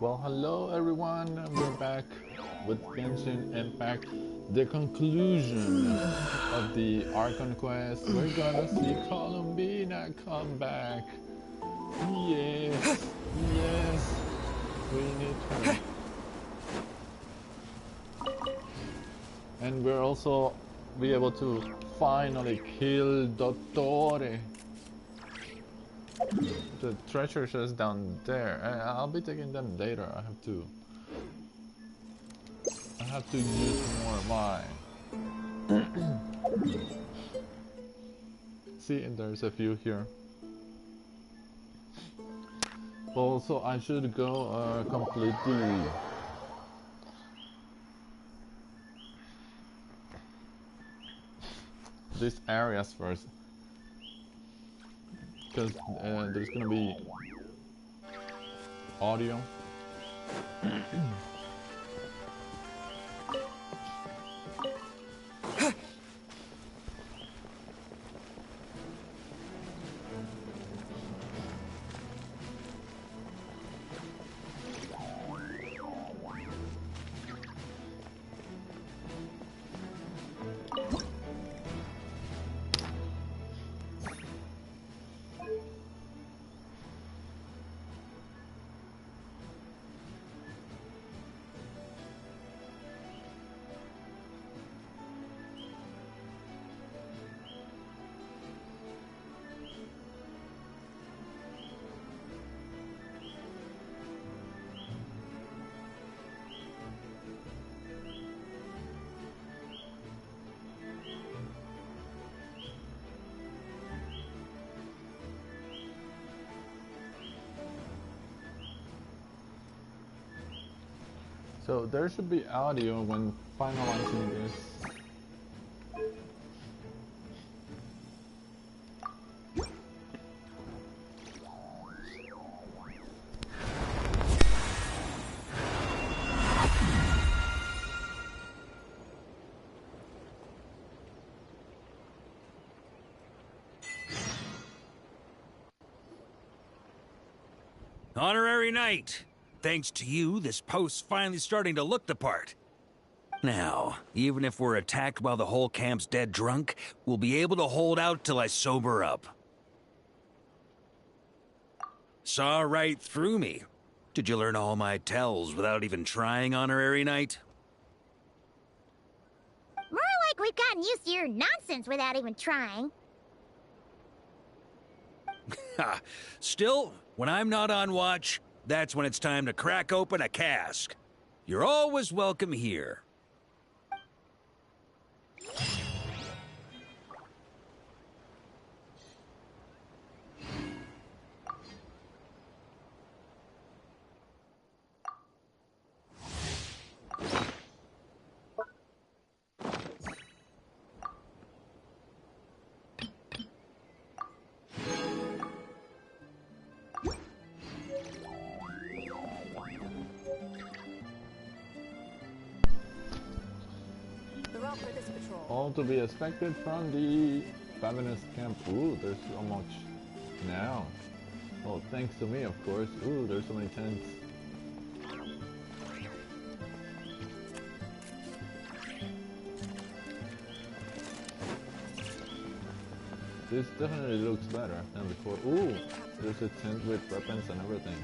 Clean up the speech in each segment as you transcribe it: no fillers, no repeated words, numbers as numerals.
Well, hello everyone, we're back with Genshin Impact, the conclusion of the Archon quest. We're gonna see Columbina come back. Yes, yes, we need her. And we're also be able to finally kill Dottore. The treasure chest down there. I'll be taking them later. I have to use more of mine. See, there's a few here. Also, I should go completely these areas first, because there's gonna be audio. So there should be audio when finalizing this. Honorary Knight! Thanks to you, this post's finally starting to look the part. Now, even if we're attacked while the whole camp's dead drunk, we'll be able to hold out till I sober up. Saw right through me. Did you learn all my tells without even trying, Honorary Knight? More like we've gotten used to your nonsense without even trying. Ha! Still, when I'm not on watch, that's when it's time to crack open a cask. You're always welcome here. All to be expected from the feminist camp. Ooh, there's so much now. Well, thanks to me, of course. Ooh, there's so many tents. This definitely looks better than before. Ooh, there's a tent with weapons and everything.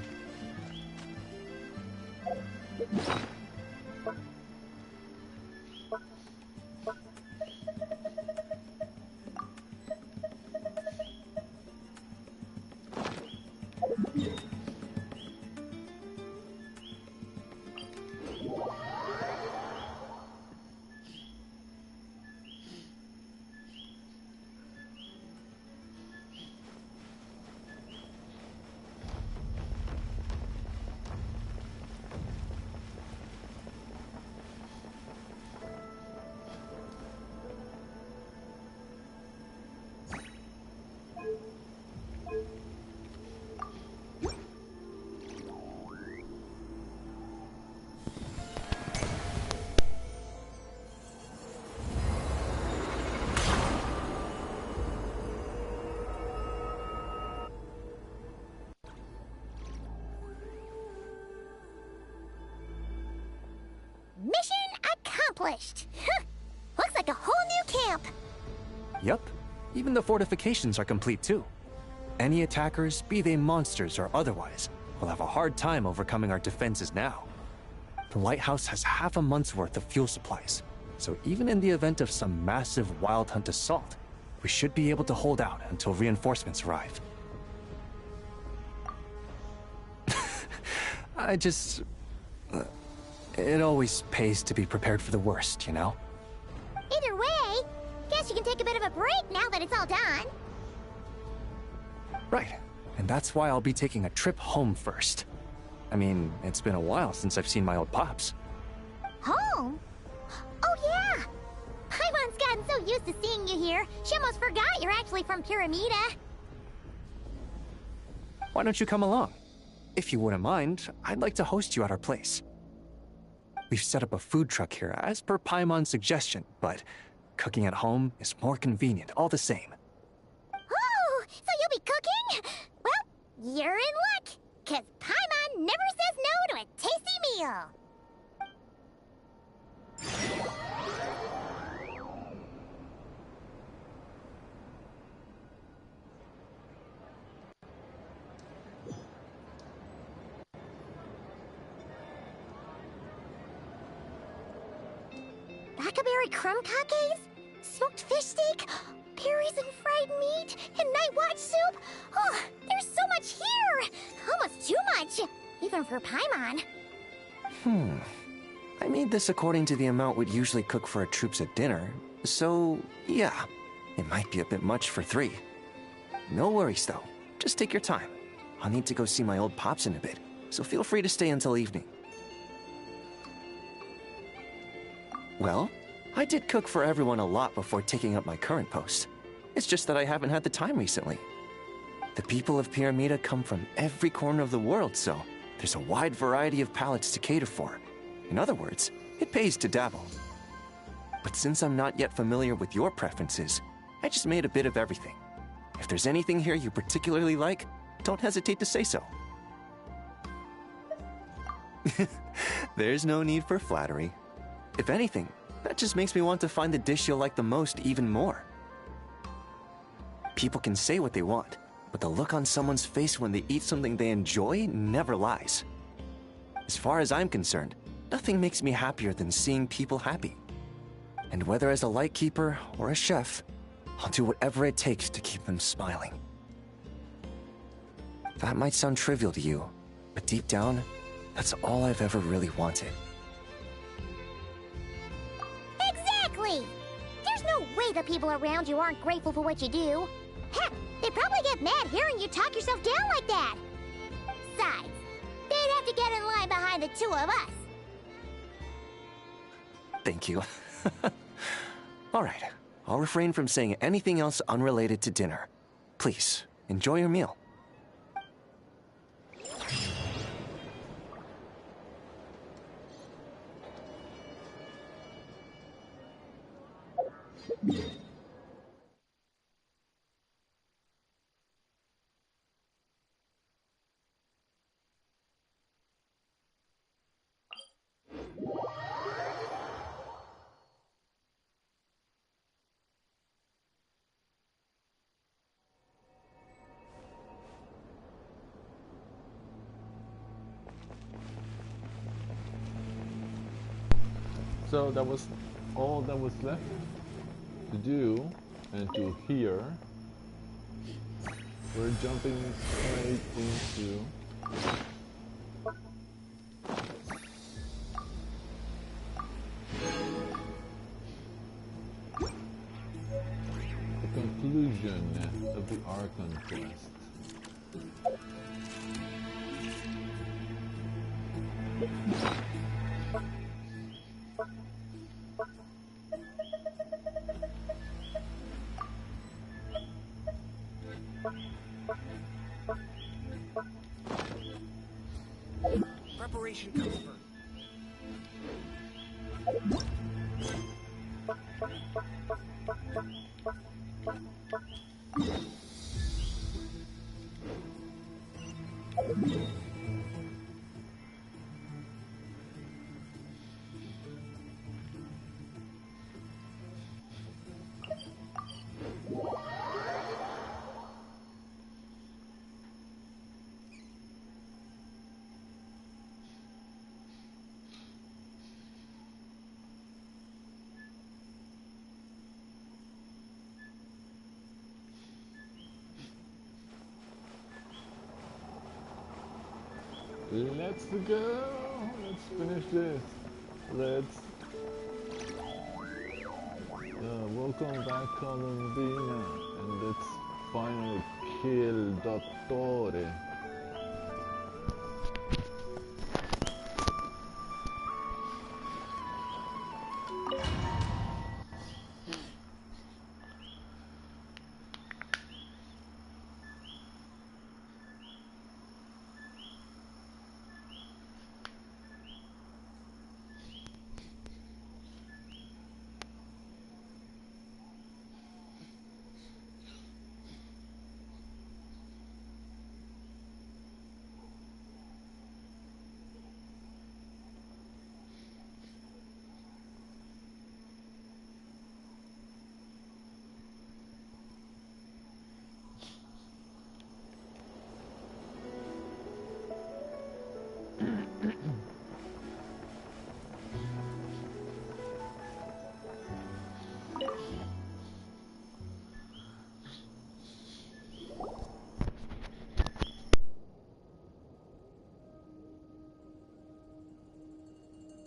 accomplished. Looks like a whole new camp. Yep. Even the fortifications are complete too. Any attackers, be they monsters or otherwise, will have a hard time overcoming our defenses now. The lighthouse has half a month's worth of fuel supplies, so even in the event of some massive wild hunt assault, we should be able to hold out until reinforcements arrive. It always pays to be prepared for the worst, you know? Either way, guess you can take a bit of a break now that it's all done. Right, and that's why I'll be taking a trip home first. I mean, it's been a while since I've seen my old pops. Home? Oh yeah! Paimon's gotten so used to seeing you here, she almost forgot you're actually from Pyramida. Why don't you come along? If you wouldn't mind, I'd like to host you at our place. We've set up a food truck here as per Paimon's suggestion, but cooking at home is more convenient all the same. Oh, so you'll be cooking? Well, you're in luck, 'cause Paimon never says no to a tasty meal. Blackberry crumb cupcakes? Smoked fish steak? Berries and fried meat? And night watch soup? Oh, there's so much here! Almost too much! Even for Paimon. I made this according to the amount we'd usually cook for our troops at dinner, so yeah, it might be a bit much for 3. No worries though, just take your time. I'll need to go see my old pops in a bit, so feel free to stay until evening. Well, I did cook for everyone a lot before taking up my current post. It's just that I haven't had the time recently. The people of Pyramida come from every corner of the world, so there's a wide variety of palates to cater for. In other words, it pays to dabble. But since I'm not yet familiar with your preferences, I just made a bit of everything. If there's anything here you particularly like, don't hesitate to say so. There's no need for flattery. If anything, that just makes me want to find the dish you'll like the most even more. People can say what they want, but the look on someone's face when they eat something they enjoy never lies. As far as I'm concerned, nothing makes me happier than seeing people happy. And whether as a lightkeeper or a chef, I'll do whatever it takes to keep them smiling. That might sound trivial to you, but deep down, that's all I've ever really wanted. Exactly! There's no way the people around you aren't grateful for what you do. Heck, they'd probably get mad hearing you talk yourself down like that. Besides, they'd have to get in line behind the 2 of us. Thank you. All right, I'll refrain from saying anything else unrelated to dinner. Please, enjoy your meal. So that was all that was left to do and to hear. We're jumping straight into the conclusion of the Archon quest. Preparation comes first. Let's go. Let's finish this. Let's. Welcome back, Columbina, and let's finally kill Dottore.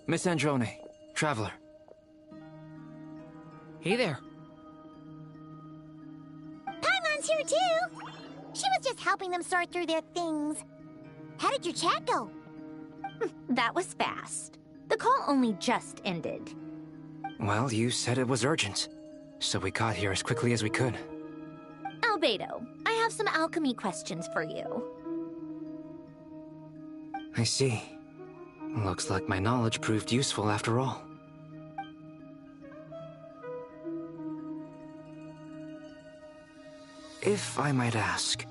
Miss Androne, Traveler. Hey there. Paimon's here too! She was just helping them sort through their things. How did your chat go? That was fast. The call only just ended. Well, you said it was urgent, so we got here as quickly as we could. Albedo, I have some alchemy questions for you. I see. Looks like my knowledge proved useful after all. If I might ask,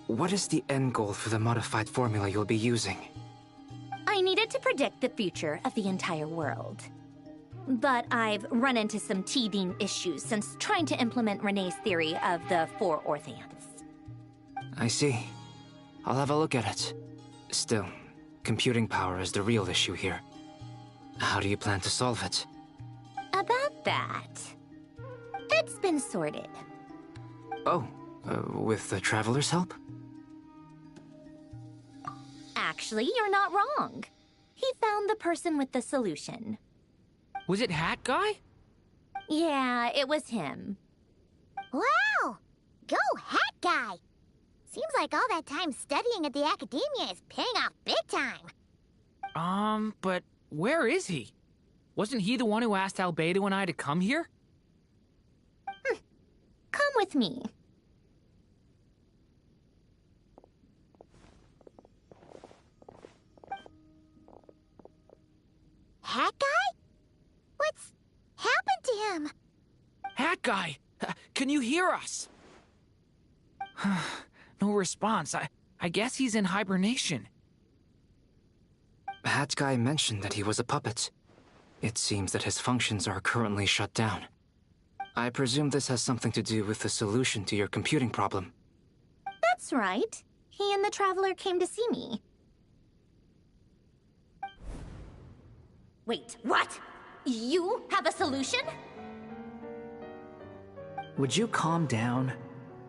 what is the end goal for the modified formula you'll be using? I needed to predict the future of the entire world. But I've run into some teething issues since trying to implement Renee's theory of the 4 orthants. I see. I'll have a look at it. Still, computing power is the real issue here. How do you plan to solve it? About that, it's been sorted. Oh, with the Traveler's help? Actually, you're not wrong. He found the person with the solution. Was it Hat Guy? Yeah, it was him. Wow! Go Hat Guy! Seems like all that time studying at the academia is paying off big time. But where is he? Wasn't he the one who asked Albedo and I to come here? Come with me. Hat Guy? What's happened to him? Hat Guy! Can you hear us? No response. I guess he's in hibernation. Hat Guy mentioned that he was a puppet. It seems that his functions are currently shut down. I presume this has something to do with the solution to your computing problem. That's right. He and the Traveler came to see me. Wait, what? You have a solution? Would you calm down?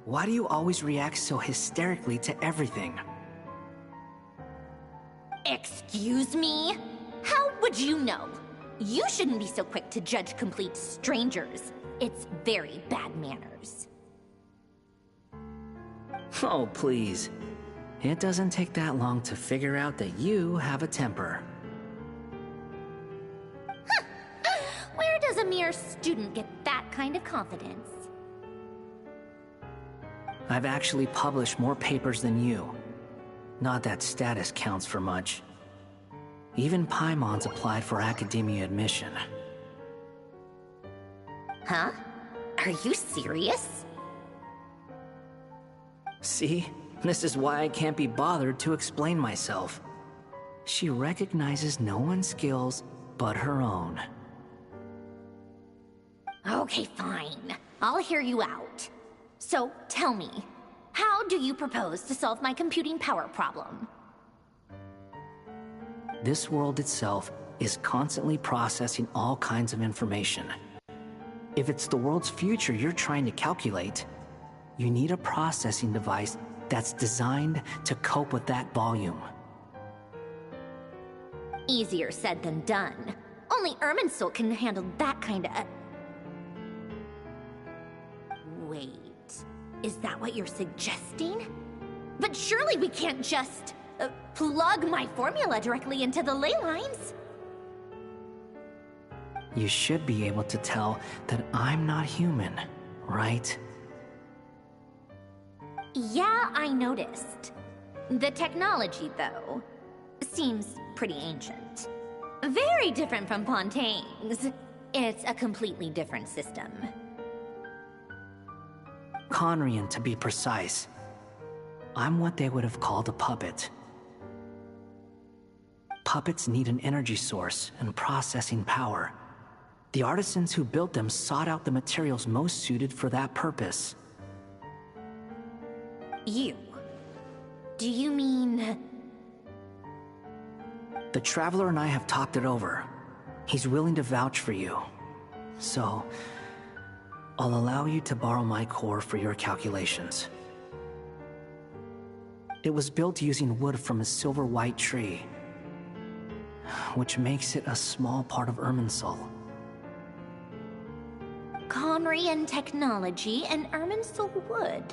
Why do you always react so hysterically to everything? Excuse me? How would you know? You shouldn't be so quick to judge complete strangers. It's very bad manners. Oh, please. It doesn't take that long to figure out that you have a temper. Where does a mere student get that kind of confidence? I've actually published more papers than you. Not that status counts for much. Even Paimon's applied for academia admission. Huh? Are you serious? See? This is why I can't be bothered to explain myself. She recognizes no one's skills but her own. Okay, fine. I'll hear you out. So, tell me, how do you propose to solve my computing power problem? This world itself is constantly processing all kinds of information. If it's the world's future you're trying to calculate, you need a processing device that's designed to cope with that volume. Easier said than done. Only Irminsul can handle that kind of... Wait, is that what you're suggesting? But surely we can't just plug my formula directly into the ley lines. You should be able to tell that I'm not human, right? Yeah, I noticed. The technology, though, seems pretty ancient. Very different from Fontaine's. It's a completely different system. Conrian, to be precise. I'm what they would have called a puppet. Puppets need an energy source and processing power. The artisans who built them sought out the materials most suited for that purpose. You? Do you mean... The Traveler and I have talked it over. He's willing to vouch for you. So, I'll allow you to borrow my core for your calculations. It was built using wood from a silver-white tree, which makes it a small part of Irminsul. Conrian technology and Irminsul wood.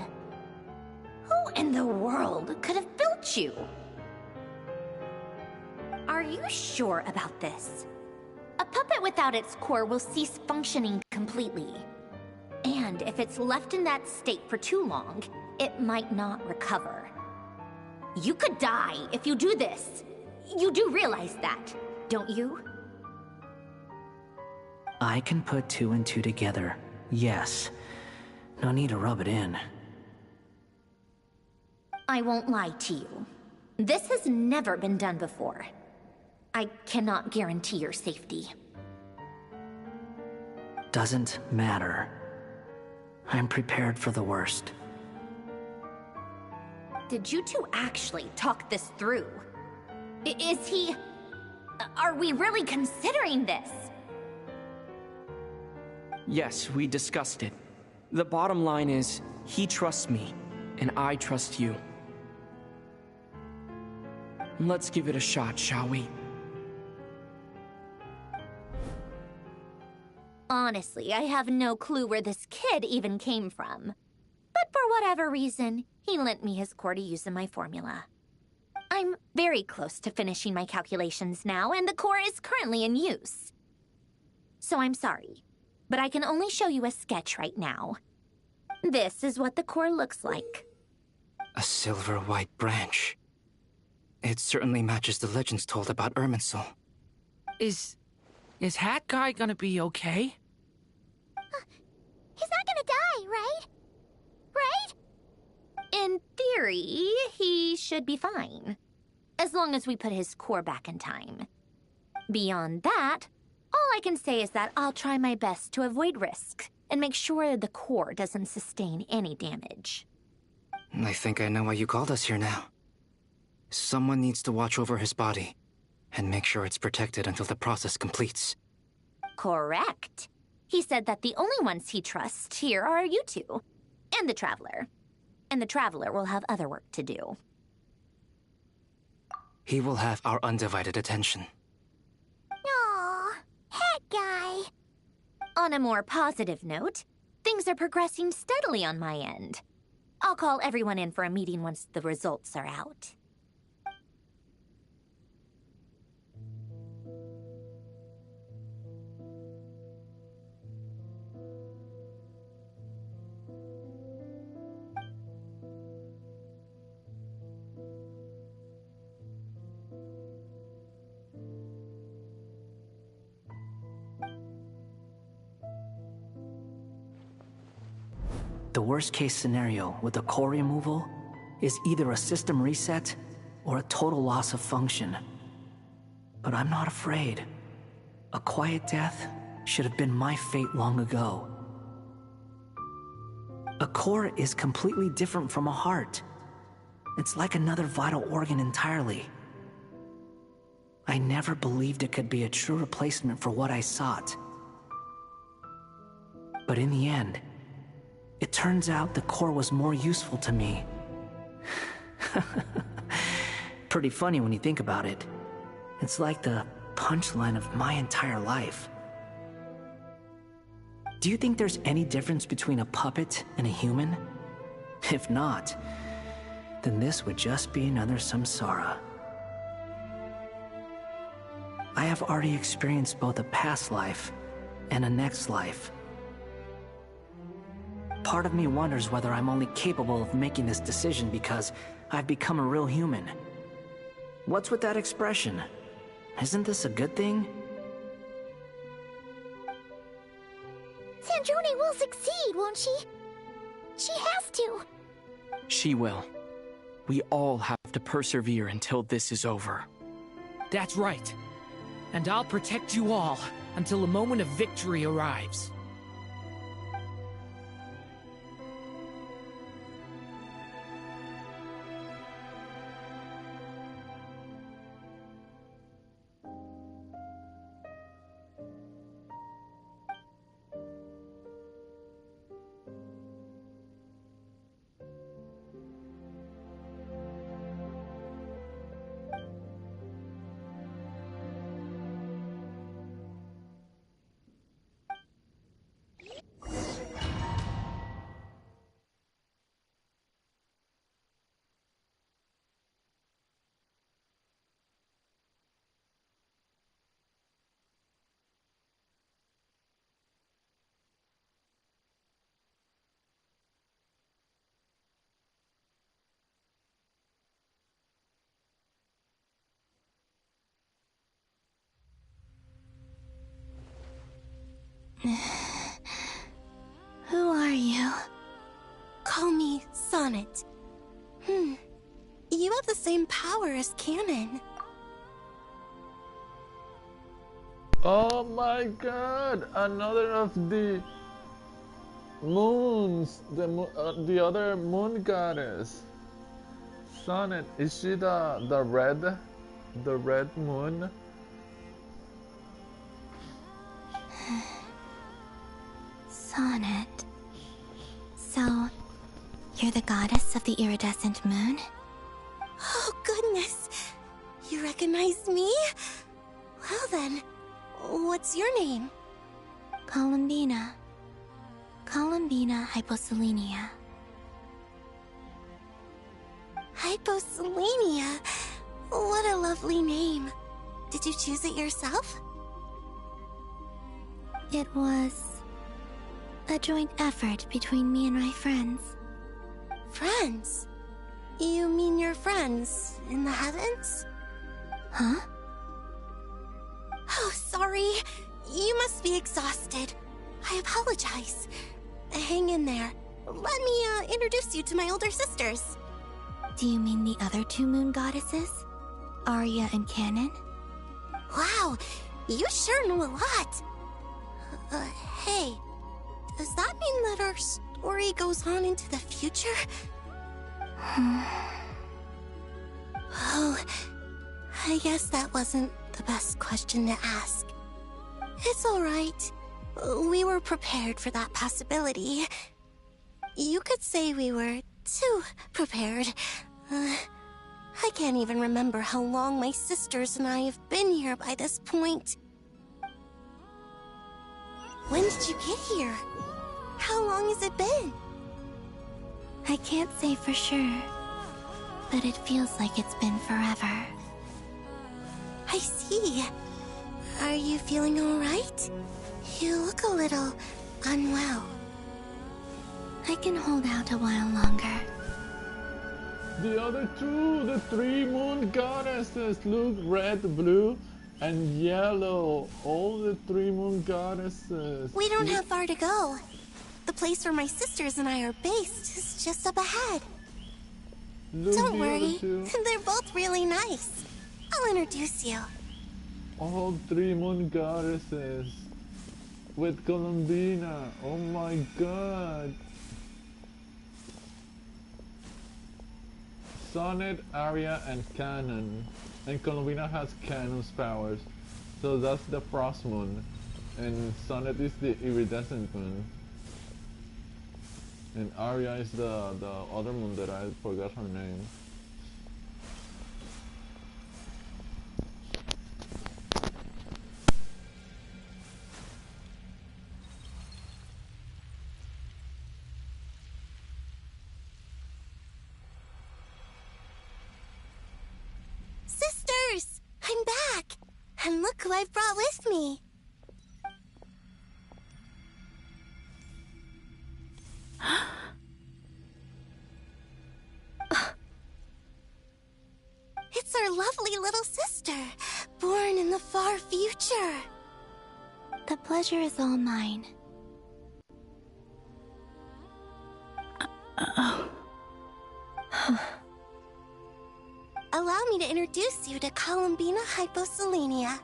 Who in the world could have built you? Are you sure about this? A puppet without its core will cease functioning completely. And if it's left in that state for too long, it might not recover. You could die if you do this. You do realize that, don't you? I can put two and two together, yes. No need to rub it in. I won't lie to you. This has never been done before. I cannot guarantee your safety. Doesn't matter. I'm prepared for the worst. Did you two actually talk this through? Is he... Are we really considering this? Yes, we discussed it. The bottom line is, he trusts me, and I trust you. Let's give it a shot, shall we? Honestly, I have no clue where this kid even came from. But for whatever reason, he lent me his core to use in my formula. I'm very close to finishing my calculations now, and the core is currently in use. So I'm sorry, but I can only show you a sketch right now. This is what the core looks like. A silver-white branch. It certainly matches the legends told about Irminsul. Is Hat Guy gonna be okay? He's not gonna die, right? Right? In theory, he should be fine. As long as we put his core back in time. Beyond that, all I can say is that I'll try my best to avoid risk and make sure the core doesn't sustain any damage. I think I know why you called us here now. Someone needs to watch over his body and make sure it's protected until the process completes. Correct. He said that the only ones he trusts here are you two, and the Traveler. And the Traveler will have other work to do. He will have our undivided attention. Aw, Hat Guy. On a more positive note, things are progressing steadily on my end. I'll call everyone in for a meeting once the results are out. The worst-case scenario with the core removal is either a system reset or a total loss of function. But I'm not afraid. A quiet death should have been my fate long ago. A core is completely different from a heart. It's like another vital organ entirely. I never believed it could be a true replacement for what I sought. But in the end, it turns out the core was more useful to me. Pretty funny when you think about it. It's like the punchline of my entire life. Do you think there's any difference between a puppet and a human? If not, then this would just be another samsara. I have already experienced both a past life and a next life. Part of me wonders whether I'm only capable of making this decision because I've become a real human. What's with that expression? Isn't this a good thing? Sandrone will succeed, won't she? She has to. She will. We all have to persevere until this is over. That's right. And I'll protect you all until the moment of victory arrives. Who are you? Call me Sonnet. You have the same power as Canon. Oh my god! Another of the moons, the other moon goddess. Sonnet, is she the red moon? Sonnet. So, you're the goddess of the iridescent moon? Oh, goodness! You recognize me? Well then, what's your name? Columbina. Columbina Hyposelenia. Hyposelenia? What a lovely name. Did you choose it yourself? It was a joint effort between me and my friends. Friends? You mean your friends in the heavens? Huh? Oh, sorry. You must be exhausted. I apologize. Hang in there. Let me introduce you to my older sisters. Do you mean the other two moon goddesses? Arya and Canon? Wow, you sure know a lot. Hey, does that mean that our story goes on into the future? Oh, I guess that wasn't the best question to ask. It's alright. We were prepared for that possibility. You could say we were too prepared. I can't even remember how long my sisters and I have been here by this point. When did you get here? How long has it been? I can't say for sure, but it feels like it's been forever. I see. Are you feeling alright? You look a little unwell. I can hold out a while longer. The other two, the three moon goddesses, look, red, blue, and yellow. All the three moon goddesses. We don't have far to go. The place where my sisters and I are based is just up ahead. Look, Don't the worry, other two. they're both really nice. I'll introduce you. All three moon goddesses. With Columbina. Oh my god. Sonnet, Arya, and Canon. And Columbina has Canon's powers. So that's the frost moon. And Sonnet is the iridescent moon. And Arya is the other moon that I forgot her name. And look who I've brought with me. It's our lovely little sister, born in the far future. The pleasure is all mine. Allow me to introduce you to Columbina Hyposelenia.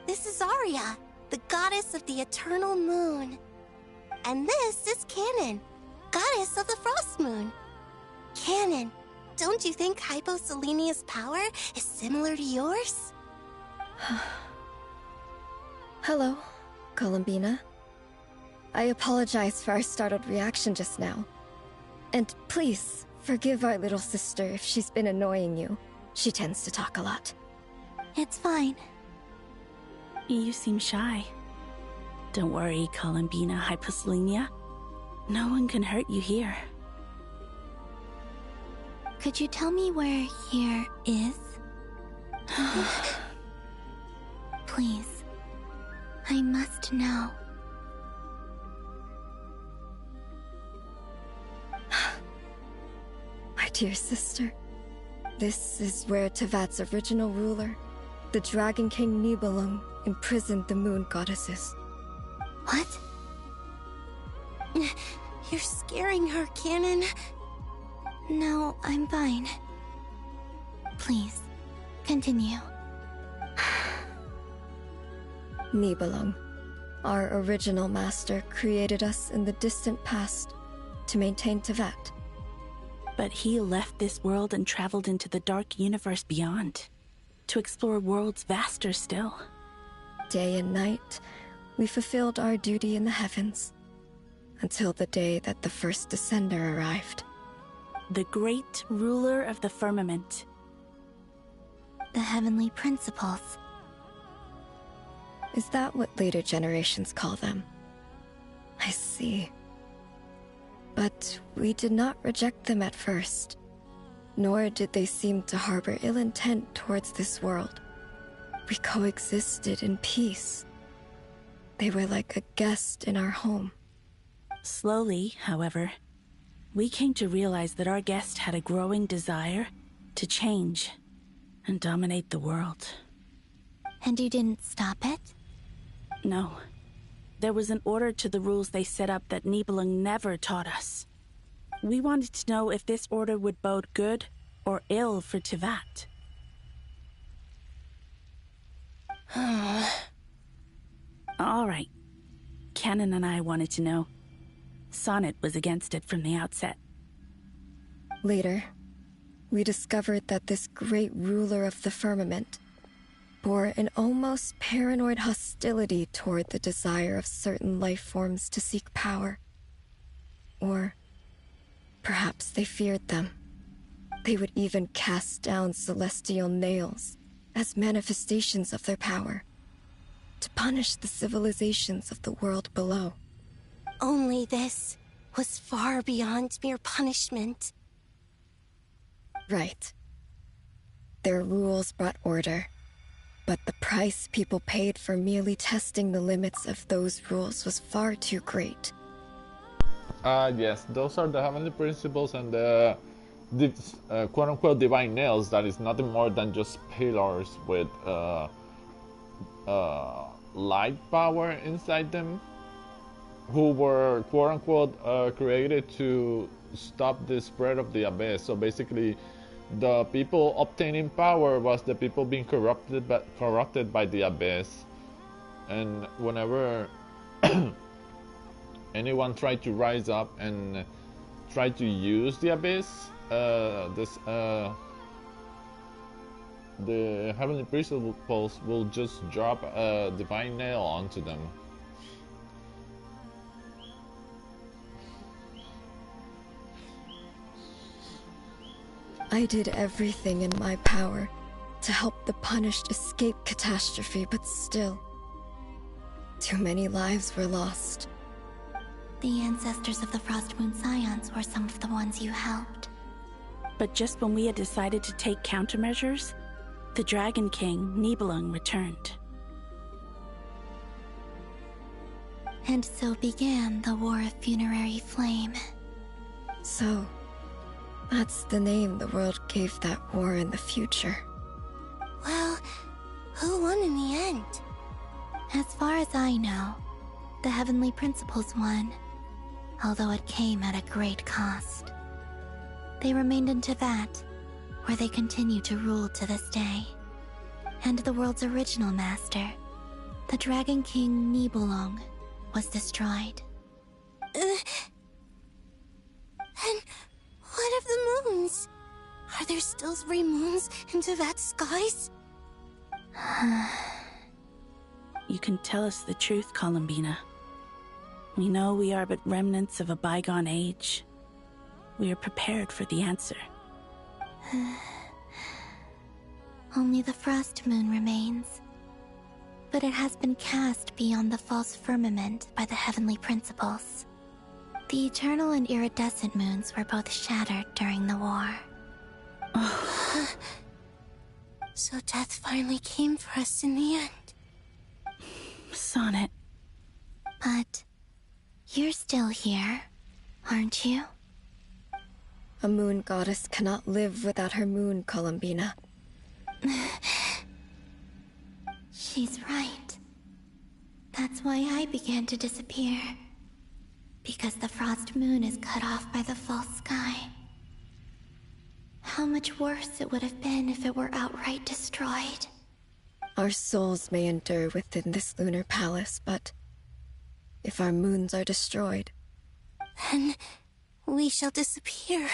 This is Arya, the goddess of the eternal moon. And this is Canon, goddess of the frost moon. Canon, don't you think Hyposelenia's power is similar to yours? Hello, Columbina. I apologize for our startled reaction just now. And please, forgive our little sister if she's been annoying you. She tends to talk a lot. It's fine. You seem shy. Don't worry, Columbina Hyposelenia. No one can hurt you here. Could you tell me where here is? Please. I must know. My dear sister, this is where Tevat's original ruler, the Dragon King Nibelung, imprisoned the moon goddesses. What? You're scaring her, Canon. No, I'm fine. Please, continue. Nibelung, our original master, created us in the distant past to maintain Tevat. But he left this world and traveled into the dark universe beyond, to explore worlds vaster still. Day and night, we fulfilled our duty in the heavens, until the day that the first Descender arrived. The great ruler of the firmament. The heavenly principles. Is that what later generations call them? I see. But we did not reject them at first, nor did they seem to harbor ill intent towards this world. We coexisted in peace. They were like a guest in our home. Slowly, however, we came to realize that our guest had a growing desire to change and dominate the world. And you didn't stop it? No. There was an order to the rules they set up that Nibelung never taught us. We wanted to know if this order would bode good or ill for Tevat. All right. Canon and I wanted to know. Sonnet was against it from the outset. Later, we discovered that this great ruler of the firmament bore an almost paranoid hostility toward the desire of certain life forms to seek power. Or perhaps they feared them. They would even cast down celestial nails as manifestations of their power, to punish the civilizations of the world below. Only this was far beyond mere punishment. Right. Their rules brought order, but the price people paid for merely testing the limits of those rules was far too great. Yes, those are the heavenly principles and the quote-unquote divine nails. That is nothing more than just pillars with light power inside them, who were quote-unquote created to stop the spread of the abyss. So basically, the people obtaining power was the people being corrupted by the abyss. And whenever anyone tried to rise up and try to use the abyss, the heavenly principles will just drop a divine nail onto them. I did everything in my power to help the punished escape catastrophe, but still, too many lives were lost. The ancestors of the Frost Moon Scions were some of the ones you helped. But just when we had decided to take countermeasures, the Dragon King, Nibelung, returned. And so began the War of Funerary Flame. So, that's the name the world gave that war in the future. Well, who won in the end? As far as I know, the Heavenly Principles won, although it came at a great cost. They remained in Teyvat, where they continue to rule to this day. And the world's original master, the Dragon King Nibelung, was destroyed. And what of the moons? Are there still 3 moons in Teyvat skies? You can tell us the truth, Columbina. We know we are but remnants of a bygone age. We are prepared for the answer. Only the Frost Moon remains. But it has been cast beyond the false firmament by the Heavenly Principles. The Eternal and Iridescent Moons were both shattered during the war. So death finally came for us in the end. Sonnet. But you're still here, aren't you? A moon goddess cannot live without her moon, Columbina. She's right. That's why I began to disappear. Because the Frost Moon is cut off by the false sky. How much worse it would have been if it were outright destroyed. Our souls may endure within this lunar palace, but if our moons are destroyed, then we shall disappear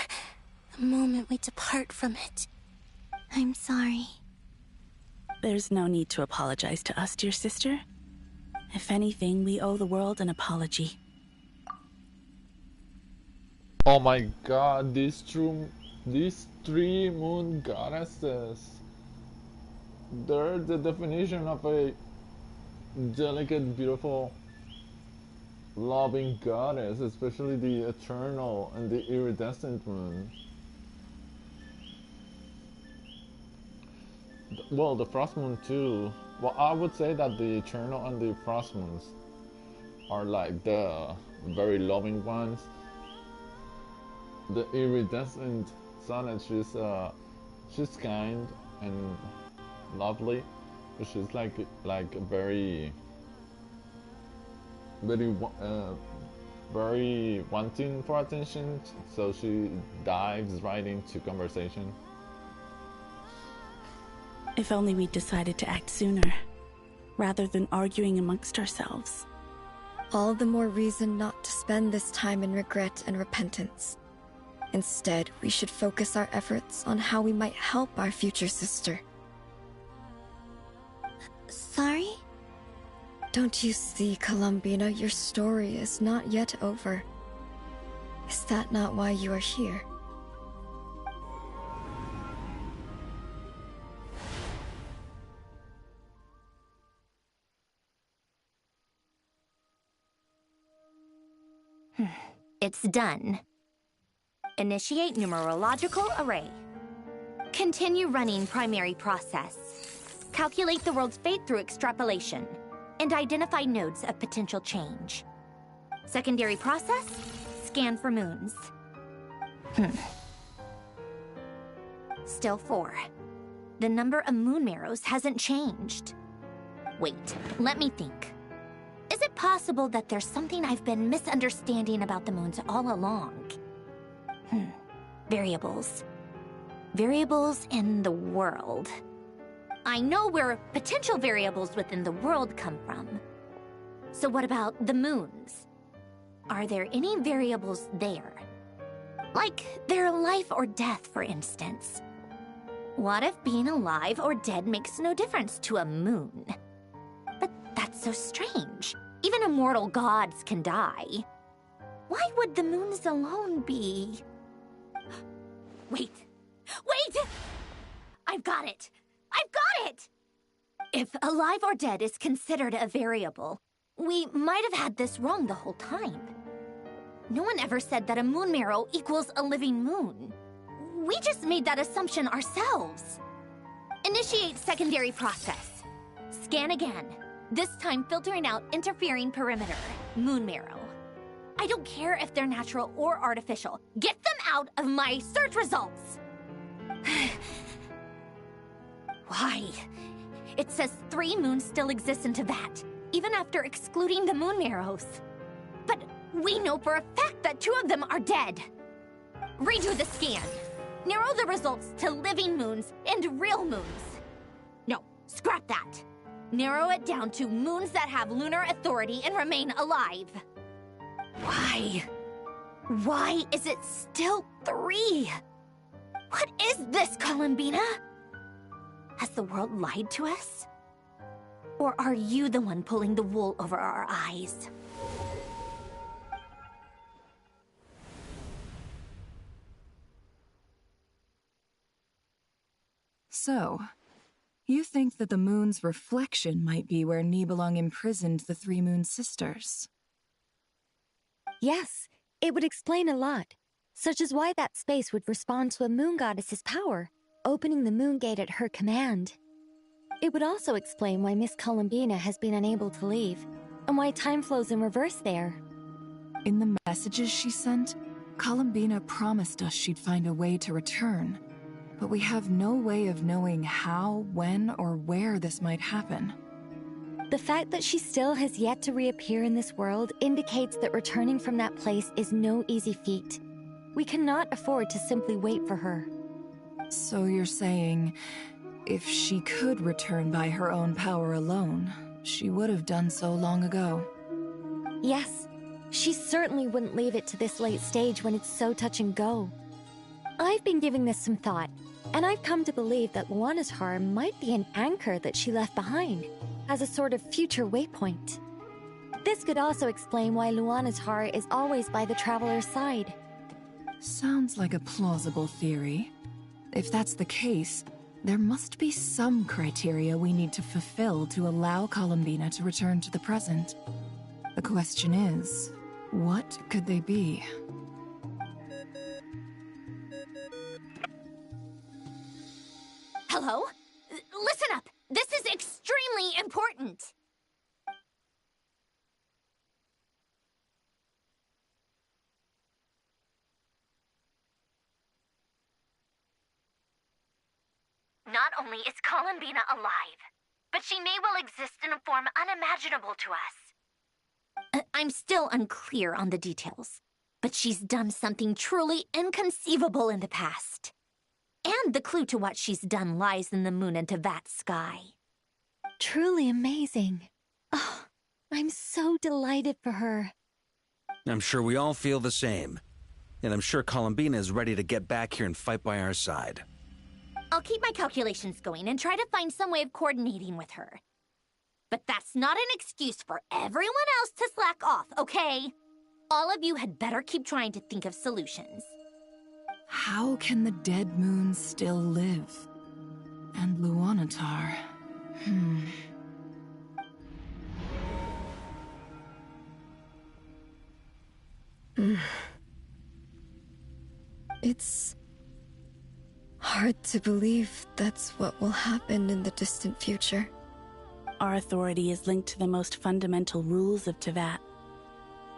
the moment we depart from it. I'm sorry. There's no need to apologize to us, dear sister. If anything, we owe the world an apology. Oh my god, these 3 moon goddesses. They're the definition of a delicate, beautiful, loving goddess, especially the Eternal and the Iridescent Moon. Well, the Frost Moon too. Well, I would say that the Eternal and the Frost Moons are like the very loving ones. The Iridescent Sonnet, she's kind and lovely, but she's like very wanting for attention, so she dives right into conversation. If only we decided to act sooner, rather than arguing amongst ourselves. all the more reason not to spend this time in regret and repentance. Instead, we should focus our efforts on how we might help our future sister. Sorry? Don't you see, Columbina, your story is not yet over. Is that not why you are here? It's done. Initiate numerological array. Continue running primary process. Calculate the world's fate through extrapolation. And identify nodes of potential change. Secondary process, scan for moons. Still 4. The number of moon marrows hasn't changed. Wait, let me think. Is it possible that there's something I've been misunderstanding about the moons all along? Variables. Variables in the world. I know where potential variables within the world come from. So what about the moons? Are there any variables there? Like their life or death, for instance. What if being alive or dead makes no difference to a moon? But that's so strange. Even immortal gods can die. Why would the moons alone be... Wait! Wait! I've got it! I've got it! If alive or dead is considered a variable, we might have had this wrong the whole time. No one ever said that a moon marrow equals a living moon. we just made that assumption ourselves. Initiate secondary process. Scan again. This time filtering out interfering perimeter. Moon marrow. I don't care if they're natural or artificial. Get them out of my search results! Why? It says 3 moons still exist in Teyvat, even after excluding the moon marrows. But we know for a fact that 2 of them are dead. Redo the scan. Narrow the results to living moons and real moons. No, scrap that. Narrow it down to moons that have lunar authority and remain alive. Why? Why is it still 3? What is this, Columbina? Has the world lied to us? Or are you the one pulling the wool over our eyes? So, you think that the moon's reflection might be where Nibelung imprisoned the 3 moon sisters? Yes, it would explain a lot, such as why that space would respond to a moon goddess's power, opening the moon gate at her command. It would also explain why Miss Columbina has been unable to leave, and why time flows in reverse there. In the messages she sent, Columbina promised us she'd find a way to return, but we have no way of knowing how, when, or where this might happen. The fact that she still has yet to reappear in this world indicates that returning from that place is no easy feat. We cannot afford to simply wait for her. So you're saying, if she could return by her own power alone, she would have done so long ago? Yes, she certainly wouldn't leave it to this late stage when it's so touch and go. I've been giving this some thought, and I've come to believe that Luanatar might be an anchor that she left behind, as a sort of future waypoint. This could also explain why Luanatar is always by the traveler's side. Sounds like a plausible theory. If that's the case, there must be some criteria we need to fulfill to allow Columbina to return to the present. The question is, what could they be? Hello? Listen up! This is extremely important! Not only is Columbina alive, but she may well exist in a form unimaginable to us. I'm still unclear on the details, but she's done something truly inconceivable in the past. And the clue to what she's done lies in the moon and Teyvat sky. Truly amazing. Oh, I'm so delighted for her. I'm sure we all feel the same. And I'm sure Columbina is ready to get back here and fight by our side. I'll keep my calculations going and try to find some way of coordinating with her. But that's not an excuse for everyone else to slack off, okay? All of you had better keep trying to think of solutions. How can the dead moon still live? And Luanatar... It's hard to believe that's what will happen in the distant future. Our authority is linked to the most fundamental rules of Teyvat.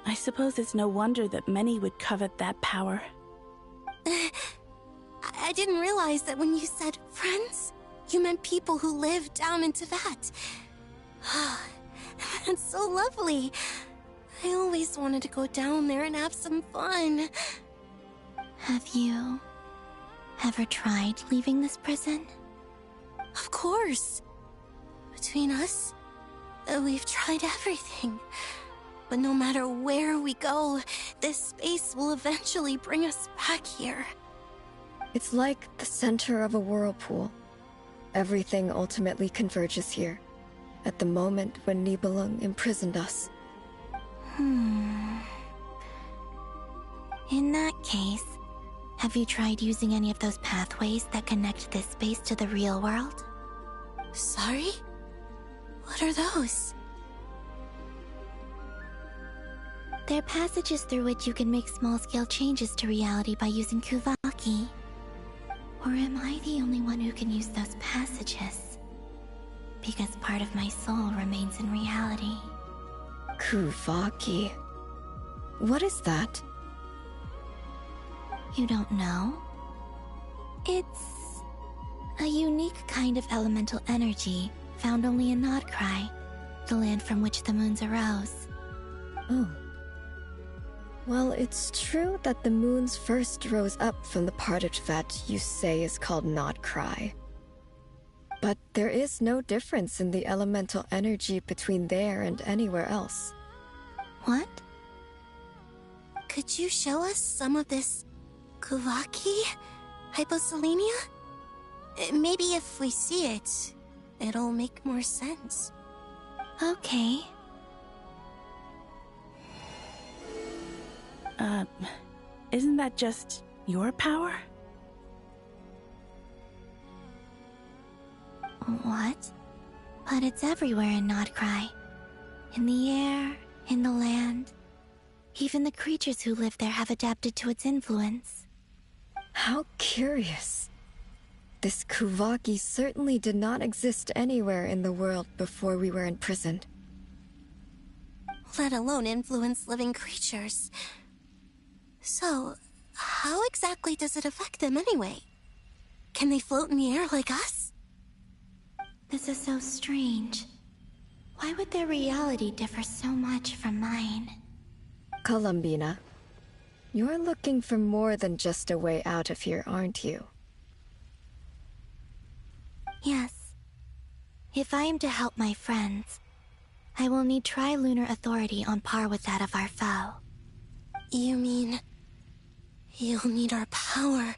I suppose it's no wonder that many would covet that power. I didn't realize that when you said friends, you meant people who live down in Teyvat. That's so lovely. I always wanted to go down there and have some fun. Have you ever tried leaving this prison? Of course. Between us, we've tried everything. But no matter where we go, this space will eventually bring us back here. It's like the center of a whirlpool. Everything ultimately converges here, at the moment when Nibelung imprisoned us. In that case, have you tried using any of those pathways that connect this space to the real world? Sorry? What are those? They're passages through which you can make small-scale changes to reality by using Kuvaki. Or am I the only one who can use those passages? Because part of my soul remains in reality. Kuvaki. What is that? You don't know? It's a unique kind of elemental energy found only in Nodcry, the land from which the moons arose. Oh. Well, it's true that the moons first rose up from the part of Tibet you say is called Nodcry. But there is no difference in the elemental energy between there and anywhere else. What? Could you show us some of this Kuvaki hyposelenia? Maybe if we see it, it'll make more sense. Okay. Isn't that just your power? What? But it's everywhere in Nodcry. In the air, in the land. Even the creatures who live there have adapted to its influence. How curious. This Kuvaki certainly did not exist anywhere in the world before we were imprisoned. Let alone influence living creatures. So, how exactly does it affect them anyway? Can they float in the air like us? This is so strange. Why would their reality differ so much from mine? Columbina, you're looking for more than just a way out of here, aren't you? Yes. If I am to help my friends, I will need tri-lunar authority on par with that of our foe. You mean... you'll need our power?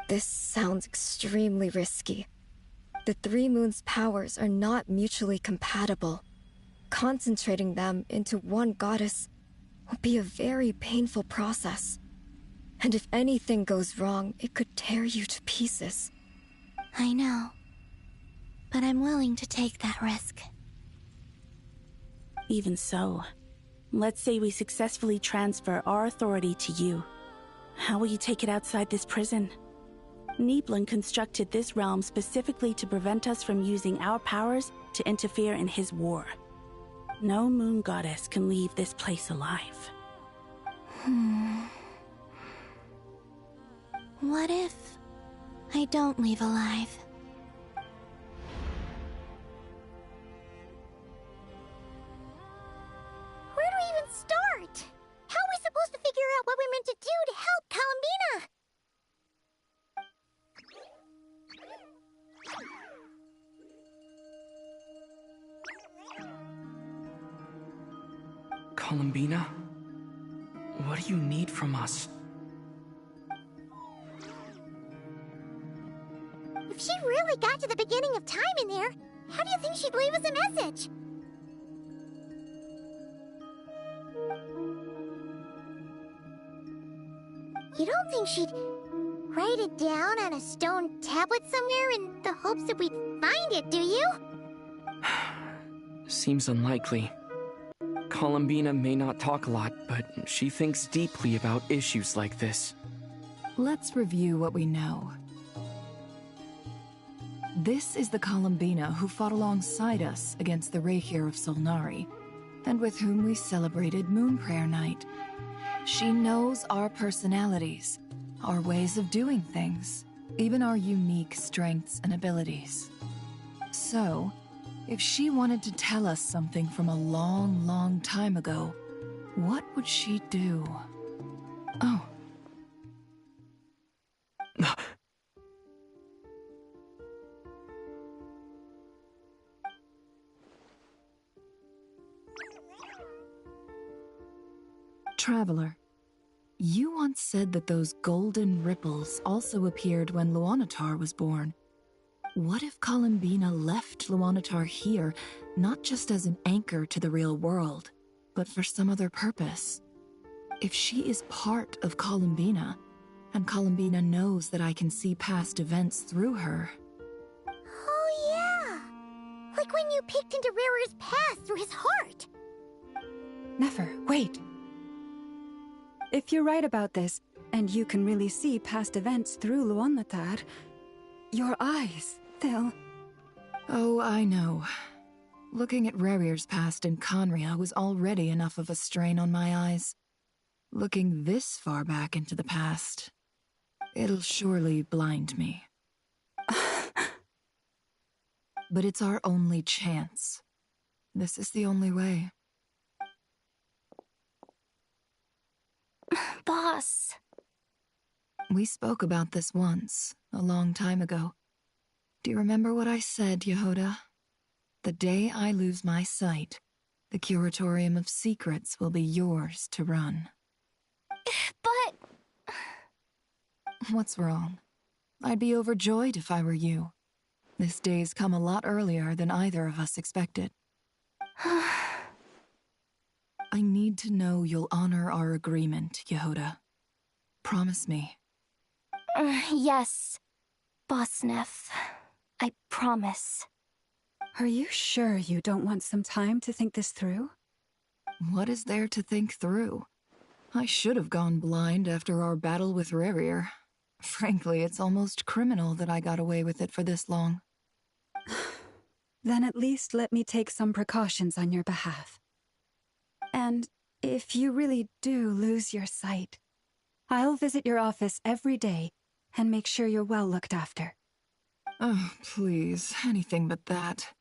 This sounds extremely risky. The three moons' powers are not mutually compatible. Concentrating them into one goddess will be a very painful process. And if anything goes wrong, it could tear you to pieces. I know. But I'm willing to take that risk. Even so, let's say we successfully transfer our authority to you. How will you take it outside this prison? Nibelung constructed this realm specifically to prevent us from using our powers to interfere in his war. No moon goddess can leave this place alive. What if I don't leave alive? Where do we even start? How are we supposed to figure out what we're meant to do to help Columbina? Columbina? What do you need from us? If she really got to the beginning of time in there, how do you think she'd leave us a message? You don't think she'd write it down on a stone tablet somewhere in the hopes that we'd find it, do you? Seems unlikely. Columbina may not talk a lot, but she thinks deeply about issues like this. Let's review what we know. This is the Columbina who fought alongside us against the Reikir of Solnari, and with whom we celebrated Moon Prayer Night. She knows our personalities, our ways of doing things, even our unique strengths and abilities. So, if she wanted to tell us something from a long, long time ago, what would she do? Oh. Traveler, you once said that those golden ripples also appeared when Luanatar was born. What if Columbina left Luanatar here, not just as an anchor to the real world, but for some other purpose? If she is part of Columbina, and Columbina knows that I can see past events through her... Oh yeah! Like when you peeked into Rarer's past through his heart! Nefer, wait. If you're right about this, And you can really see past events through Luonlatar. Your eyes, they'll... Oh, I know. Looking at Rerir's past in Conria was already enough of a strain on my eyes. Looking this far back into the past, it'll surely blind me. But it's our only chance. This is the only way. Boss. We spoke about this once, a long time ago. Do you remember what I said, Yehoda? The day I lose my sight, the Curatorium of Secrets will be yours to run. But... What's wrong? I'd be overjoyed if I were you. This day's come a lot earlier than either of us expected. I need to know you'll honor our agreement, Yehoda. Promise me. Yes, Boss Neff. I promise. Are you sure you don't want some time to think this through? What is there to think through? I should have gone blind after our battle with Rerir. Frankly, it's almost criminal that I got away with it for this long. Then at least let me take some precautions on your behalf. And if you really do lose your sight, I'll visit your office every day and make sure you're well looked after. Oh, please, anything but that.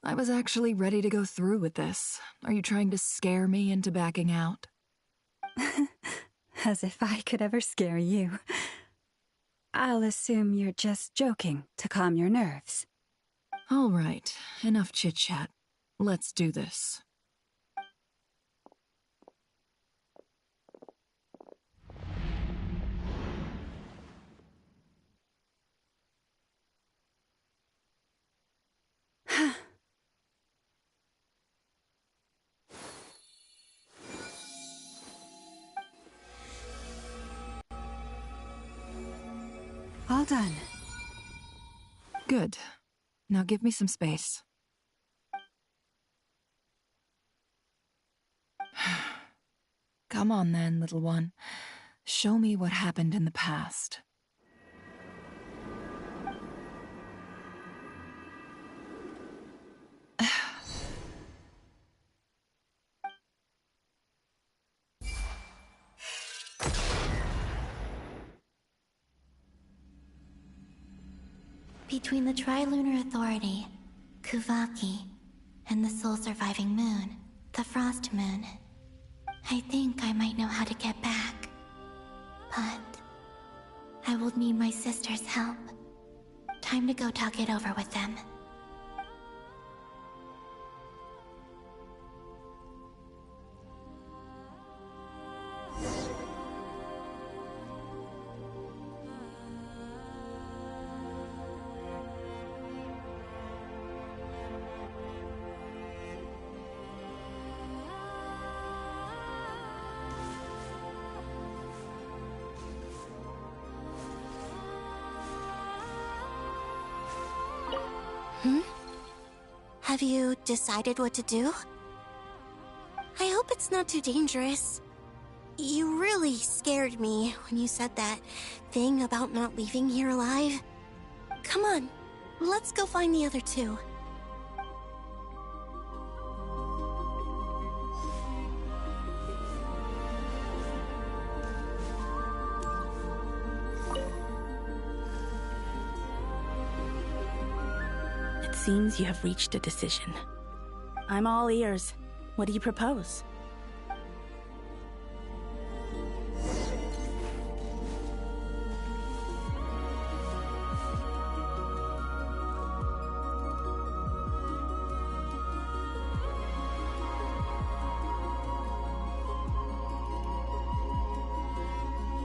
I was actually ready to go through with this. Are you trying to scare me into backing out? As if I could ever scare you. I'll assume you're just joking to calm your nerves. All right, enough chit-chat. Let's do this. All done. Good. Now give me some space. Come on then, little one. Show me what happened in the past. Between the Trilunar Authority, Kuvaki, and the soul-surviving moon, the Frost Moon, I think I might know how to get back. But I will need my sister's help. Time to go talk it over with them. Have you decided what to do? I hope it's not too dangerous. You really scared me when you said that thing about not leaving here alive. Come on, let's go find the other two. Seems you have reached a decision. I'm all ears. What do you propose?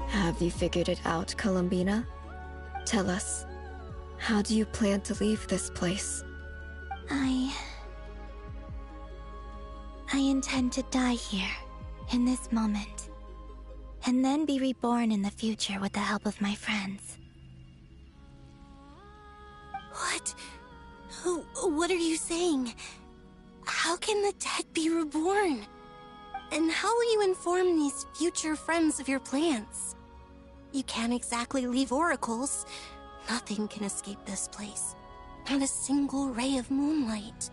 Have you figured it out, Columbina? Tell us, how do you plan to leave this place? I intend to die here, in this moment, and then be reborn in the future with the help of my friends. What? What are you saying? How can the dead be reborn? And how will you inform these future friends of your plans? You can't exactly leave oracles. Nothing can escape this place. Not a single ray of moonlight.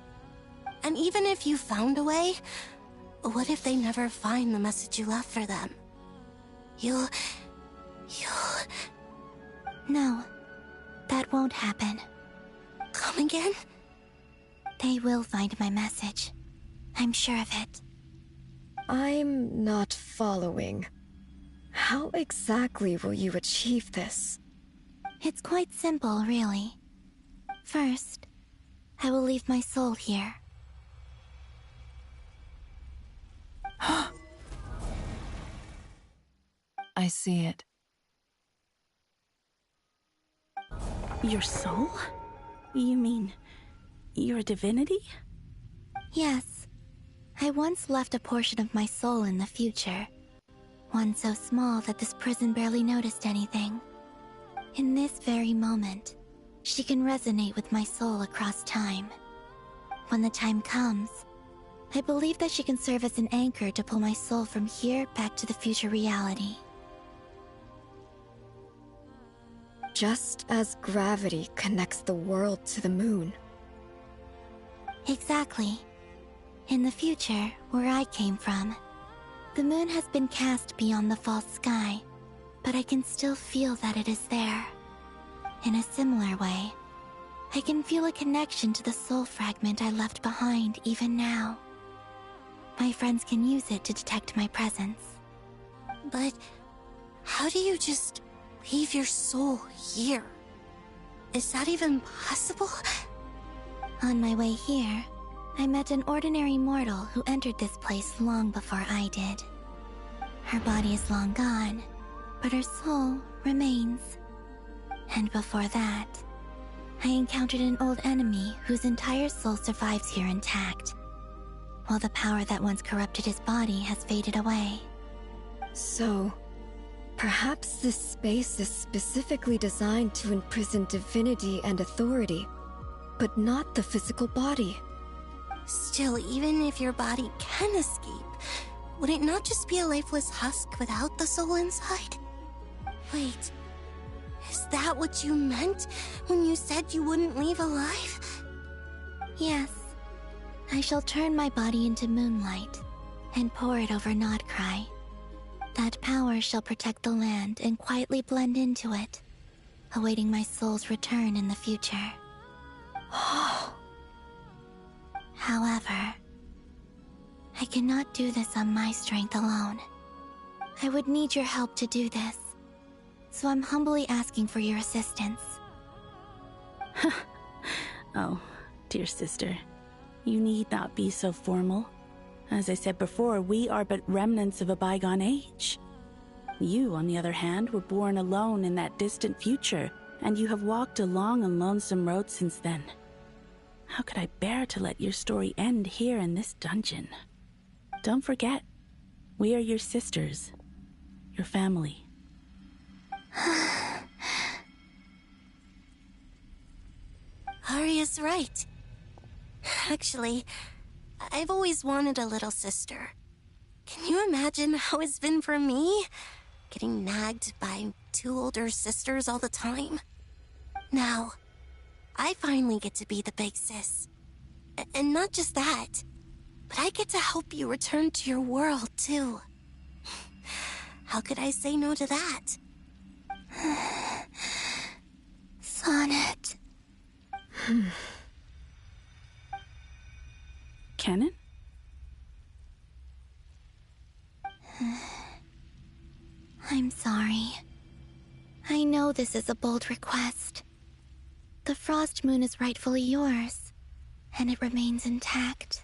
And even if you found a way, what if they never find the message you left for them? You'll... No, that won't happen. Come again? They will find my message. I'm sure of it. I'm not following. How exactly will you achieve this? It's quite simple, really. First, I will leave my soul here. I see it. Your soul? You mean you're a divinity? Yes. I once left a portion of my soul in the future. One so small that this prison barely noticed anything. In this very moment, she can resonate with my soul across time. When the time comes, I believe that she can serve as an anchor to pull my soul from here back to the future reality. Just as gravity connects the world to the moon. Exactly. In the future, where I came from, the moon has been cast beyond the false sky, but I can still feel that it is there. In a similar way, I can feel a connection to the soul fragment I left behind even now. My friends can use it to detect my presence. But how do you just leave your soul here? Is that even possible? On my way here, I met an ordinary mortal who entered this place long before I did. Her body is long gone, but her soul remains. And before that, I encountered an old enemy whose entire soul survives here intact, while the power that once corrupted his body has faded away. So, perhaps this space is specifically designed to imprison divinity and authority, but not the physical body. Still, even if your body can escape, would it not just be a lifeless husk without the soul inside? Wait, is that what you meant when you said you wouldn't leave alive? Yes. I shall turn my body into moonlight and pour it over Nodcry. That power shall protect the land and quietly blend into it, awaiting my soul's return in the future. However, I cannot do this on my strength alone. I would need your help to do this, so I'm humbly asking for your assistance. Oh, dear sister, you need not be so formal. As I said before, we are but remnants of a bygone age. You, on the other hand, were born alone in that distant future, and you have walked a long and lonesome road since then. How could I bear to let your story end here in this dungeon? Don't forget, we are your sisters, your family. Arya's right. Actually, I've always wanted a little sister. Can you imagine how it's been for me? Getting nagged by two older sisters all the time. Now, I finally get to be the big sis. And not just that, but I get to help you return to your world, too. How could I say no to that? Sonnet. Canon? I'm sorry. I know this is a bold request. The Frost Moon is rightfully yours, and it remains intact.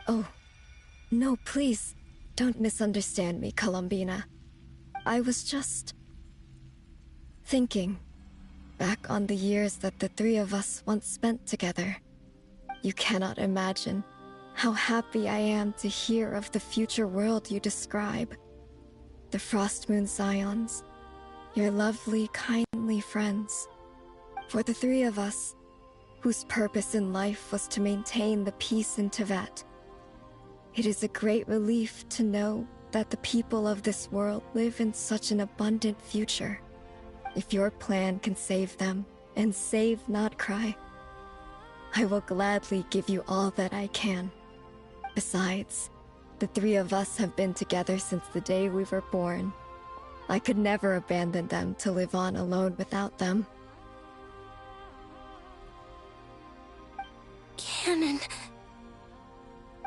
Oh, no, please, don't misunderstand me, Columbina. I was just thinking back on the years that the three of us once spent together. You cannot imagine how happy I am to hear of the future world you describe. The Frost Moon Scions, your lovely, kindly friends. For the three of us, whose purpose in life was to maintain the peace in Tibet, it is a great relief to know that the people of this world live in such an abundant future. If your plan can save them, and save Not Cry, I will gladly give you all that I can. Besides, the three of us have been together since the day we were born. I could never abandon them to live on alone without them. Canon.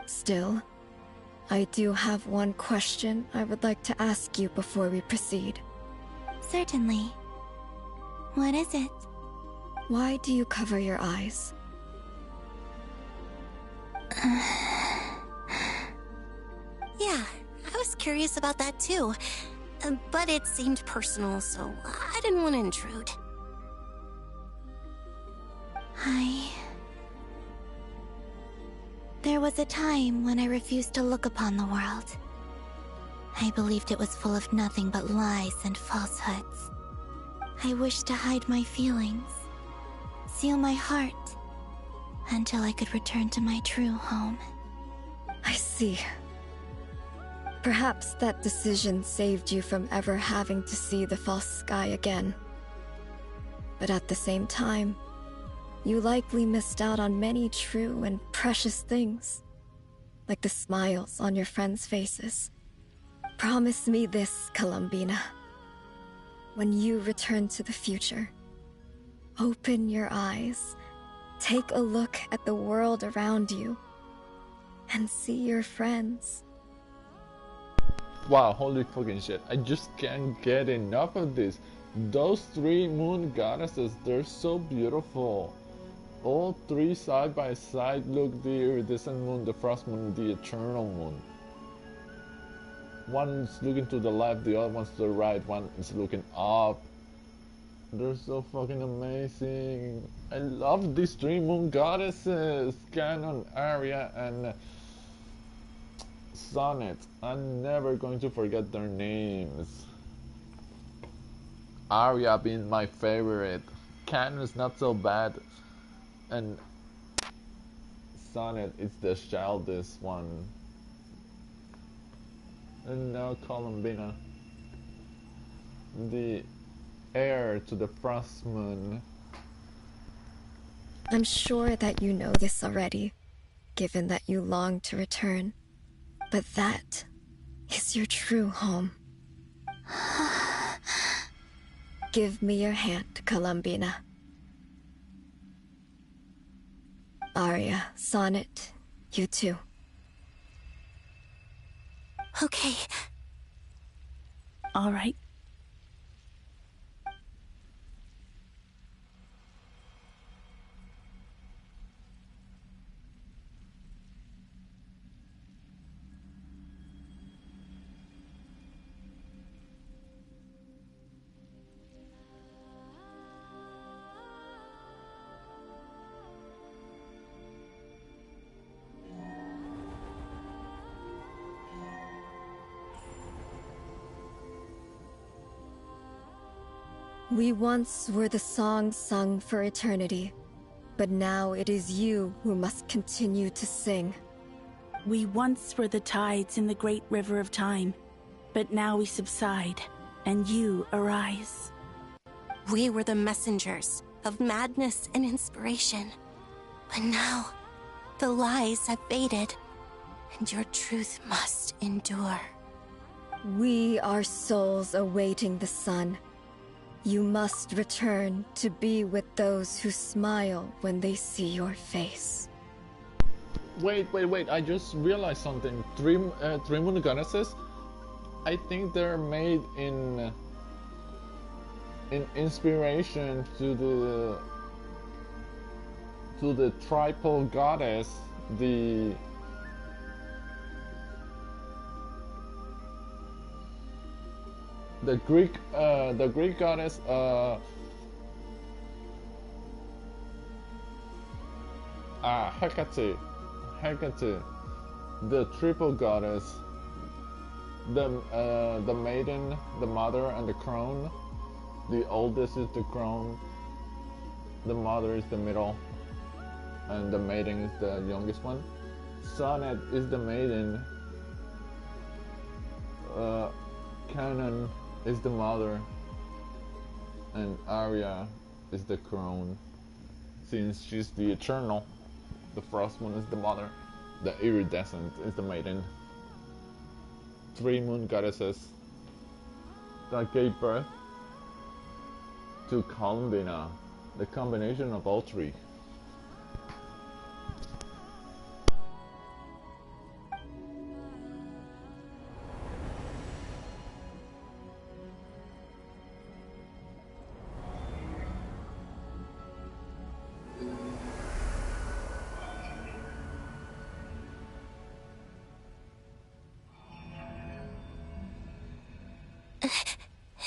Still, I do have one question I would like to ask you before we proceed. Certainly. What is it? Why do you cover your eyes? Yeah, I was curious about that too. But it seemed personal, so I didn't want to intrude. There was a time when I refused to look upon the world. I believed it was full of nothing but lies and falsehoods. I wished to hide my feelings, seal my heart, until I could return to my true home. I see. Perhaps that decision saved you from ever having to see the false sky again. But at the same time, you likely missed out on many true and precious things, like the smiles on your friends' faces. Promise me this, Columbina. When you return to the future, open your eyes, take a look at the world around you, and see your friends. Wow, holy fucking shit. I just can't get enough of this. Those three moon goddesses, they're so beautiful. All three side by side. Look, the iridescent moon, the frost moon, the eternal moon. One's looking to the left, the other one's to the right, one is looking up. They're so fucking amazing. I love these three moon goddesses. Ganon, Arya, and Sonnet. I'm never going to forget their names. Arya being my favorite. Canon's not so bad. And Sonnet is the childish one. And now Columbina, the heir to the frost moon. I'm sure that you know this already, given that you long to return. But that is your true home. Give me your hand, Columbina. Arya, Sonnet, you too. Okay. All right. We once were the songs sung for eternity, but now it is you who must continue to sing. We once were the tides in the great river of time, but now we subside, and you arise. We were the messengers of madness and inspiration, but now the lies have faded, and your truth must endure. We are souls awaiting the sun. You must return to be with those who smile when they see your face. Wait, I just realized something. Three moon goddesses, I think they're made in inspiration to the triple goddess, the Greek goddess Hecate, the triple goddess, the maiden, the mother, and the crone. The oldest is the crone, the mother is the middle, and the maiden is the youngest one. Sonnet is the maiden, Canon is the mother, and Arya is the crone. Since she's the eternal, the frost moon is the mother, the iridescent is the maiden. 3 moon goddesses that gave birth to Columbina, the combination of all three.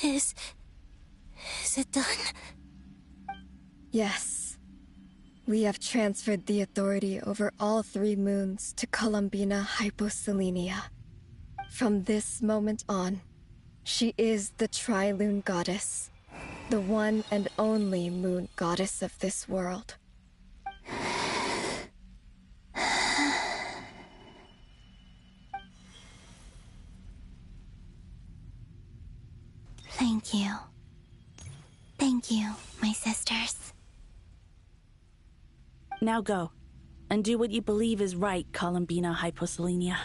Is it done? Yes. We have transferred the authority over all 3 moons to Columbina Hyposelenia. From this moment on, she is the Tri-Lune Goddess, the one and only moon goddess of this world. Thank you. Thank you, my sisters. Now go, and do what you believe is right, Columbina Hyposelenia.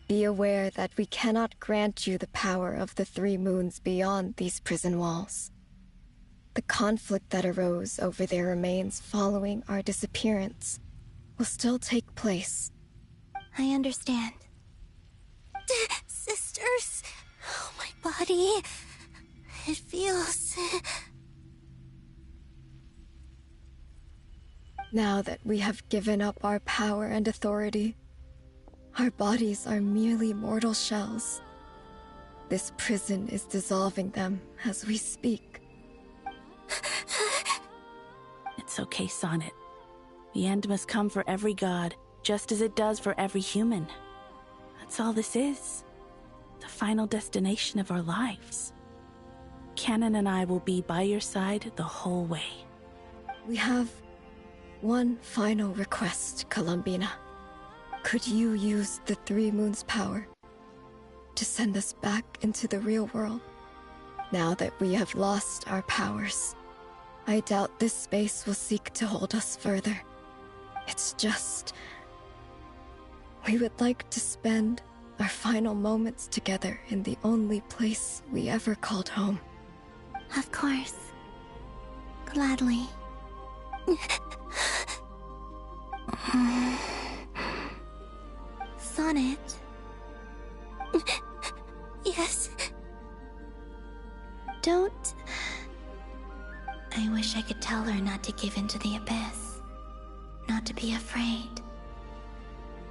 Be aware that we cannot grant you the power of the 3 moons beyond these prison walls. The conflict that arose over their remains following our disappearance will still take place. I understand. Sisters, oh, my body. It feels... Now that we have given up our power and authority, our bodies are merely mortal shells. This prison is dissolving them as we speak. It's okay, Sonnet. The end must come for every god, just as it does for every human. That's all this is. The final destination of our lives. Canon and I will be by your side the whole way. We have one final request, Columbina. Could you use the 3 moons' power to send us back into the real world? Now that we have lost our powers, I doubt this space will seek to hold us further. It's just... we would like to spend our final moments together in the only place we ever called home. Of course. Gladly. Sonnet? Yes? Don't... I wish I could tell her not to give in to the abyss. Not to be afraid.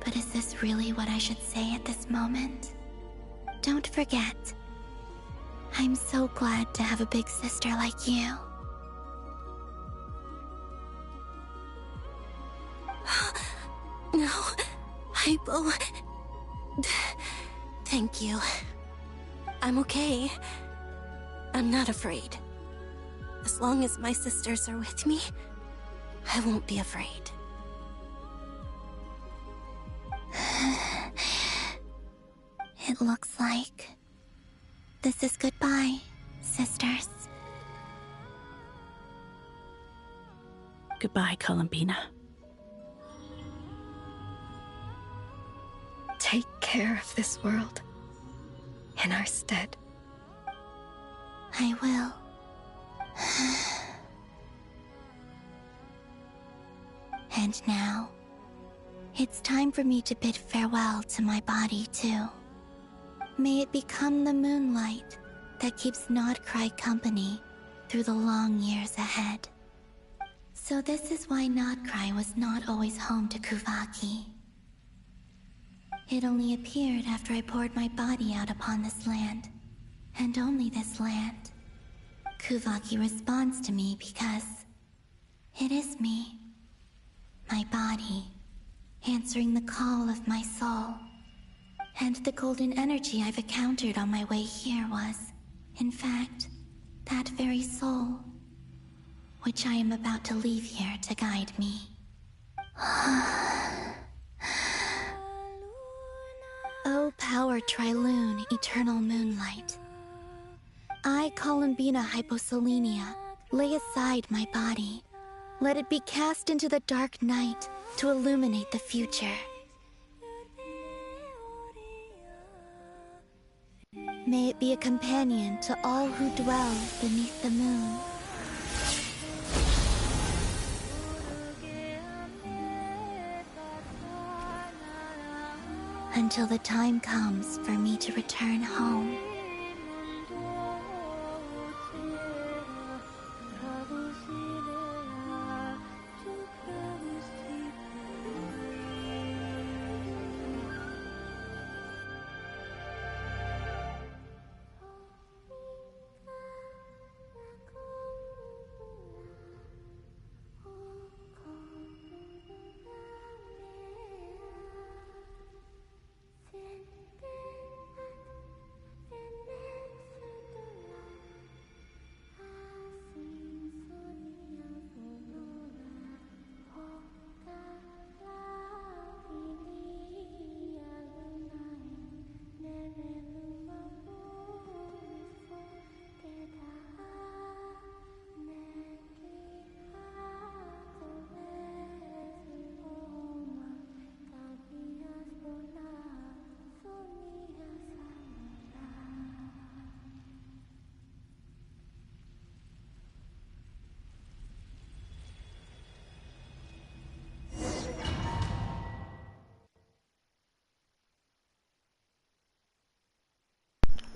But is this really what I should say at this moment? Don't forget. I'm so glad to have a big sister like you. No, Hypo. Thank you. I'm okay. I'm not afraid. As long as my sisters are with me, I won't be afraid. It looks like this is goodbye, sisters. Goodbye, Columbina. Take care of this world in our stead. I will. And now, it's time for me to bid farewell to my body, too. May it become the moonlight that keeps Nodcry company through the long years ahead. So this is why Nodcry was not always home to Kuvaki. It only appeared after I poured my body out upon this land, and only this land. Kuvaki responds to me because it is me, my body, answering the call of my soul. And the golden energy I've encountered on my way here was, in fact, that very soul, which I am about to leave here to guide me. Oh, O power Trilune, eternal moonlight. I, Columbina Hyposelenia, lay aside my body. Let it be cast into the dark night to illuminate the future. May it be a companion to all who dwell beneath the moon. Until the time comes for me to return home.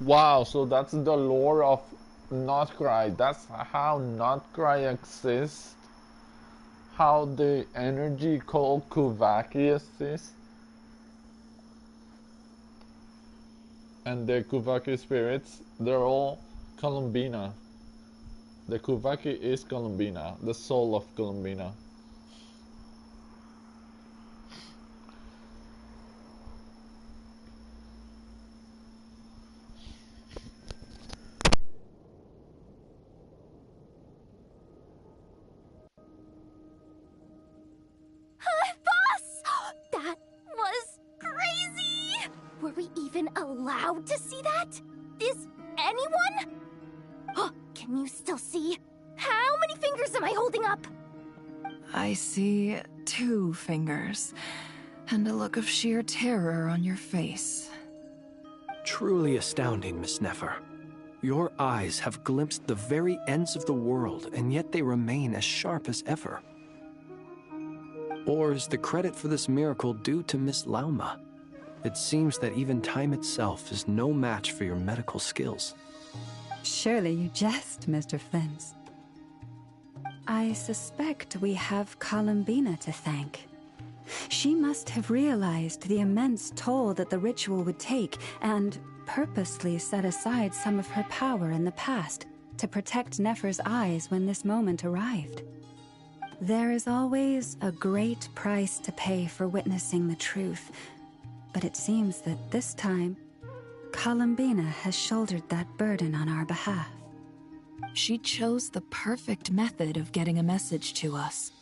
Wow, so that's the lore of Notcry. That's how Notcry exists. How the energy called Kuvaki exists. And the Kuvaki spirits, they're all Columbina. The Kuvaki is Columbina, the soul of Columbina. Boss! That was crazy! Were we even allowed to see that? Is anyone? Oh, can you still see? How many fingers am I holding up? I see 2 fingers, and a look of sheer terror on your face. Truly astounding, Miss Nefer. Your eyes have glimpsed the very ends of the world, and yet they remain as sharp as ever. Or is the credit for this miracle due to Miss Lauma? It seems that even time itself is no match for your medical skills. Surely you jest, Mr. Flint. I suspect we have Columbina to thank. She must have realized the immense toll that the ritual would take and purposely set aside some of her power in the past to protect Nefer's eyes when this moment arrived. There is always a great price to pay for witnessing the truth, but it seems that this time, Columbina has shouldered that burden on our behalf. She chose the perfect method of getting a message to us.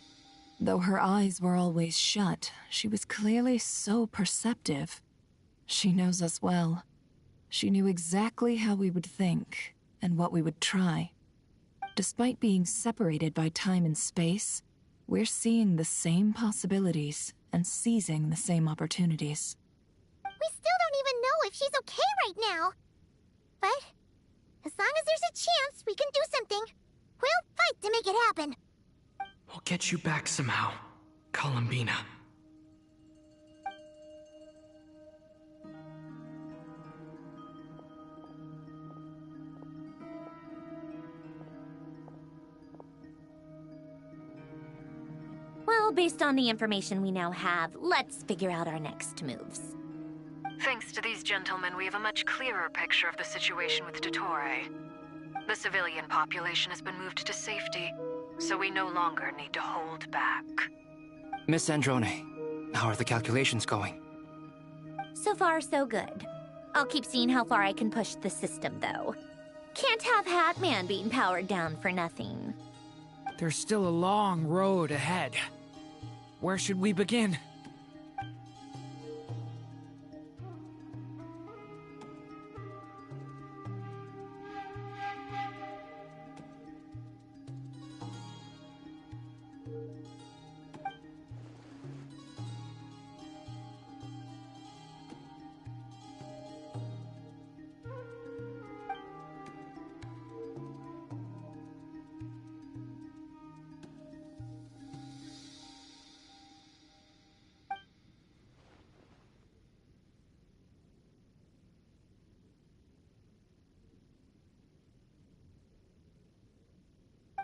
Though her eyes were always shut, she was clearly so perceptive. She knows us well. She knew exactly how we would think and what we would try. Despite being separated by time and space, we're seeing the same possibilities and seizing the same opportunities. We still don't even know if she's okay right now. But as long as there's a chance we can do something, we'll fight to make it happen. We'll get you back somehow, Columbina. Well, based on the information we now have, let's figure out our next moves. Thanks to these gentlemen, we have a much clearer picture of the situation with Dottore. The civilian population has been moved to safety, so we no longer need to hold back. Miss Androne, how are the calculations going? So far, so good. I'll keep seeing how far I can push the system, though. Can't have Hatman being powered down for nothing. There's still a long road ahead. Where should we begin?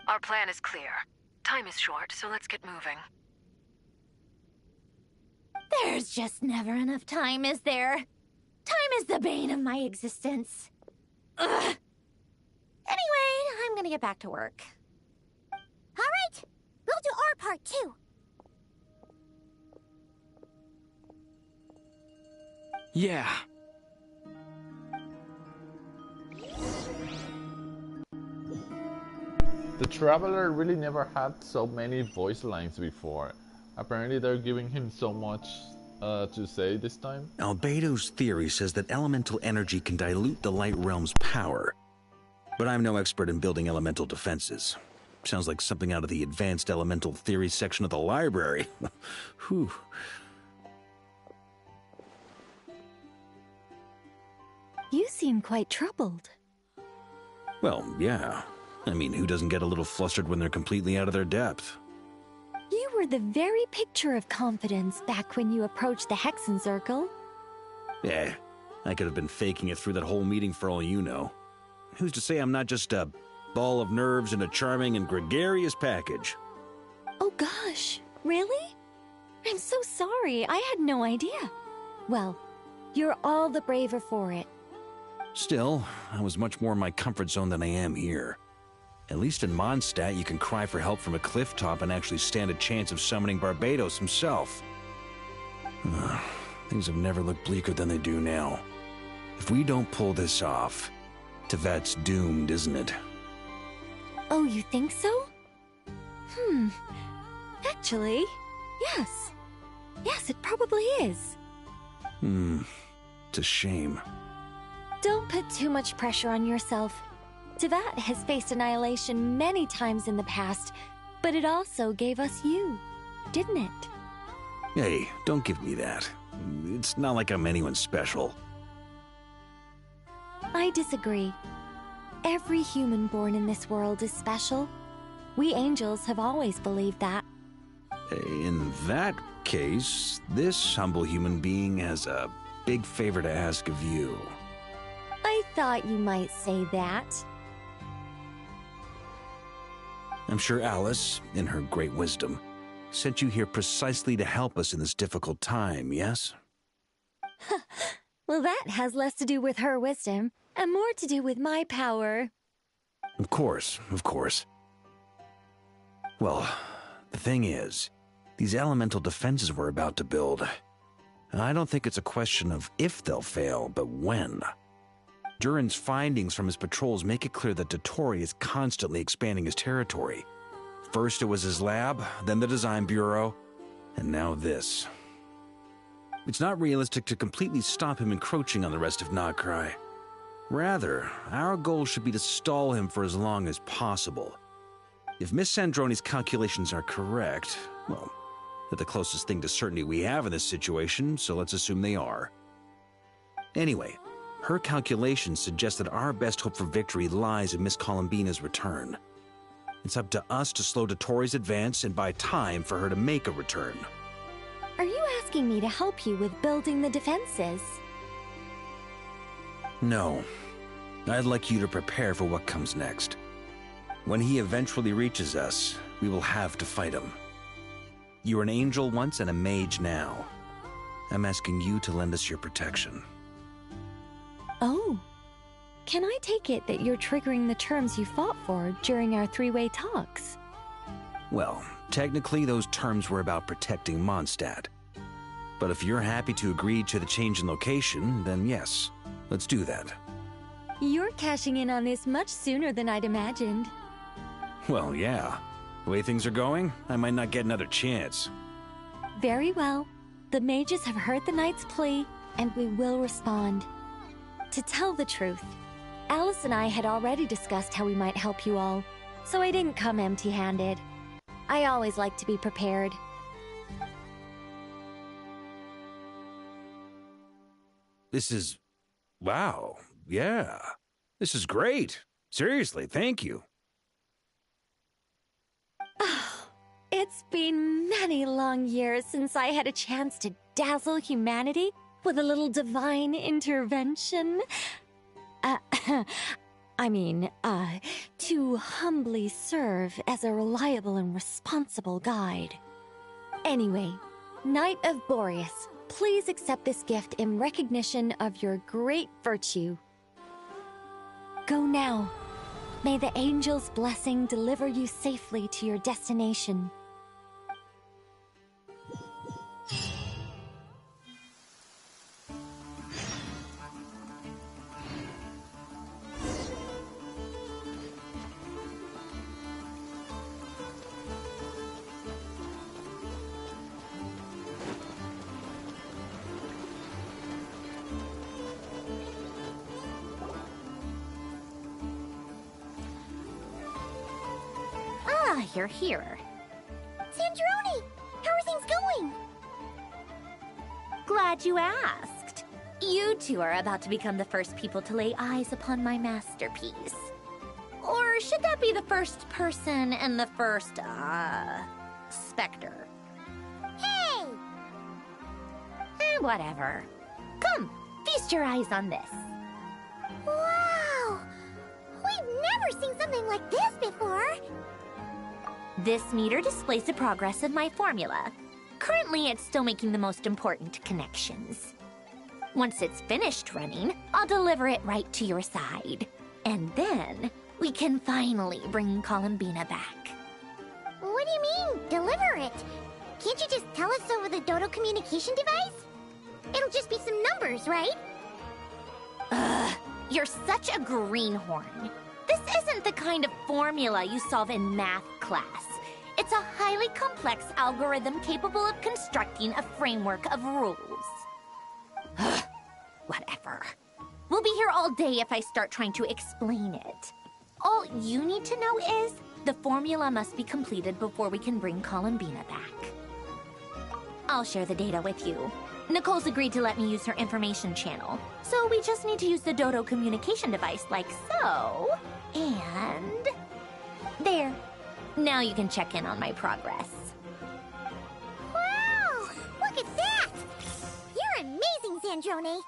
Our plan is clear. Time is short, so let's get moving. There's just never enough time, is there? Time is the bane of my existence. Ugh. Anyway, I'm gonna get back to work. All right, we'll do our part too. Yeah. The Traveler really never had so many voice lines before. Apparently they're giving him so much to say this time. Albedo's theory says that elemental energy can dilute the Light Realm's power. But I'm no expert in building elemental defenses. Sounds like something out of the Advanced Elemental Theory section of the library. Whew. You seem quite troubled. Well, yeah. I mean, who doesn't get a little flustered when they're completely out of their depth? You were the very picture of confidence back when you approached the Hexen Circle. Yeah, I could have been faking it through that whole meeting for all you know. Who's to say I'm not just a ball of nerves in a charming and gregarious package? Oh gosh, really? I'm so sorry, I had no idea. Well, you're all the braver for it. Still, I was much more in my comfort zone than I am here. At least in Mondstadt, you can cry for help from a cliff top and actually stand a chance of summoning Barbados himself. Things have never looked bleaker than they do now. If we don't pull this off, Tevat's doomed, isn't it? Oh, you think so? Actually, yes. Yes, it probably is. It's a shame. Don't put too much pressure on yourself. Tevat has faced annihilation many times in the past, but it also gave us you, didn't it? Hey, don't give me that. It's not like I'm anyone special. I disagree. Every human born in this world is special. We angels have always believed that. In that case, this humble human being has a big favor to ask of you. I thought you might say that. I'm sure Alice, in her great wisdom, sent you here precisely to help us in this difficult time, yes? Well, that has less to do with her wisdom, and more to do with my power. Of course, of course. Well, the thing is, these elemental defenses we're about to build, I don't think it's a question of if they'll fail, but when. Durin's findings from his patrols make it clear that Dottore is constantly expanding his territory. First it was his lab, then the design bureau, and now this. It's not realistic to completely stop him encroaching on the rest of Nagrai. Rather, our goal should be to stall him for as long as possible. If Miss Sandroni's calculations are correct, well, they're the closest thing to certainty we have in this situation, so let's assume they are. Anyway, her calculations suggest that our best hope for victory lies in Miss Columbina's return. It's up to us to slow Dottore's advance and buy time for her to make a return. Are you asking me to help you with building the defenses? No. I'd like you to prepare for what comes next. When he eventually reaches us, we will have to fight him. You were an angel once and a mage now. I'm asking you to lend us your protection. Oh. Can I take it that you're triggering the terms you fought for during our three-way talks? Well, technically those terms were about protecting Mondstadt. But if you're happy to agree to the change in location, then yes, let's do that. You're cashing in on this much sooner than I'd imagined. Well, yeah. The way things are going, I might not get another chance. Very well. The mages have heard the knight's plea, and we will respond. To tell the truth, Alice and I had already discussed how we might help you all, so I didn't come empty-handed. I always like to be prepared. This is... wow. Yeah. This is great. Seriously, thank you. It's been many long years since I had a chance to dazzle humanity with a little divine intervention. To humbly serve as a reliable and responsible guide. Anyway, Knight of Boreas, please accept this gift in recognition of your great virtue. Go now. May the angel's blessing deliver you safely to your destination. You're here. Sandrone! How are things going? Glad you asked. You two are about to become the first people to lay eyes upon my masterpiece. Or should that be the first person and the first, specter? Hey! Whatever. Come, feast your eyes on this. Wow! We've never seen something like this before! This meter displays the progress of my formula. Currently, it's still making the most important connections. Once it's finished running, I'll deliver it right to your side. And then, we can finally bring Columbina back. What do you mean, deliver it? Can't you just tell us over the Dodo communication device? It'll just be some numbers, right? Ugh, you're such a greenhorn. This isn't the kind of formula you solve in math class. It's a highly complex algorithm capable of constructing a framework of rules. Whatever. We'll be here all day if I start trying to explain it. All you need to know is the formula must be completed before we can bring Columbina back. I'll share the data with you. Nicole's agreed to let me use her information channel, so we just need to use the Dodo communication device like so. And... there. Now you can check in on my progress. Wow! Look at that! You're amazing, Sandrone!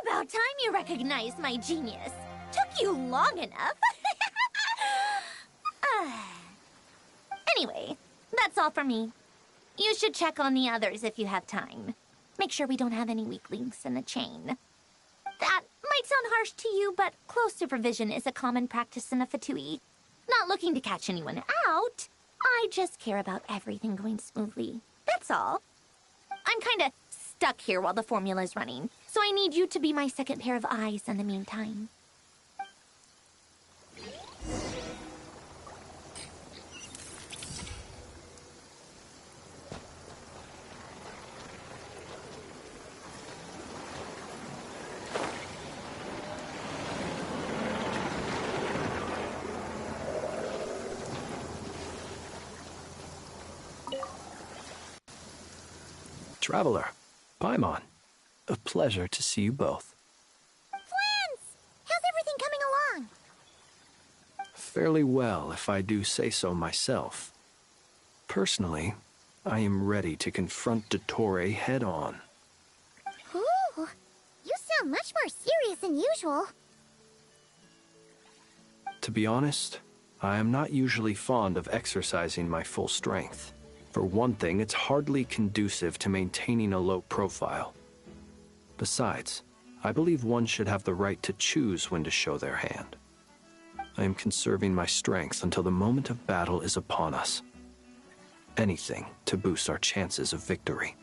About time you recognized my genius. Took you long enough. Anyway, that's all for me. You should check on the others if you have time. Make sure we don't have any weak links in the chain. That might sound harsh to you, but close supervision is a common practice in a Fatui. Not looking to catch anyone out. I just care about everything going smoothly. That's all. I'm kinda stuck here while the formula's running, so I need you to be my second pair of eyes in the meantime. Traveler, Paimon, a pleasure to see you both. Flans! How's everything coming along? Fairly well, if I do say so myself. Personally, I am ready to confront Dottore head-on. Ooh, you sound much more serious than usual. To be honest, I am not usually fond of exercising my full strength. For one thing, it's hardly conducive to maintaining a low profile. Besides, I believe one should have the right to choose when to show their hand. I am conserving my strength until the moment of battle is upon us. Anything to boost our chances of victory.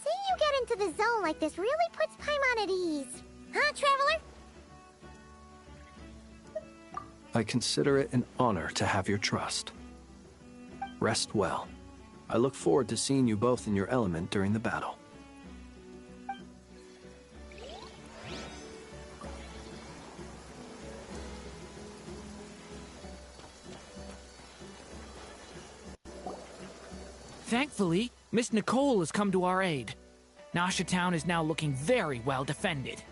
Seeing you get into the zone like this really puts Paimon at ease. Huh, Traveler? I consider it an honor to have your trust. Rest well. I look forward to seeing you both in your element during the battle. Thankfully, Miss Nicole has come to our aid. Nasha Town is now looking very well defended.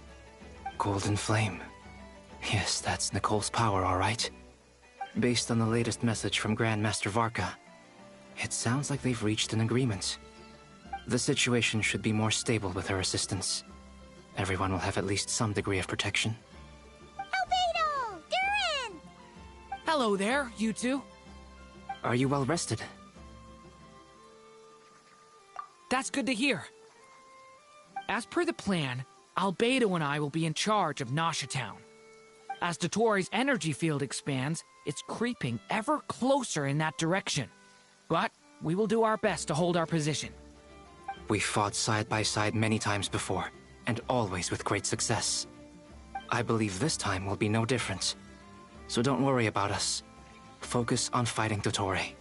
Golden Flame. Yes, that's Nicole's power, all right. Based on the latest message from Grandmaster Varka, it sounds like they've reached an agreement. The situation should be more stable with her assistance. Everyone will have at least some degree of protection. Albedo! Durin! Hello there, you two. Are you well rested? That's good to hear. As per the plan, Albedo and I will be in charge of Nasha Town. As Dottoro's energy field expands, it's creeping ever closer in that direction. But we will do our best to hold our position. We fought side by side many times before, and always with great success. I believe this time will be no different. So don't worry about us. Focus on fighting Dottore.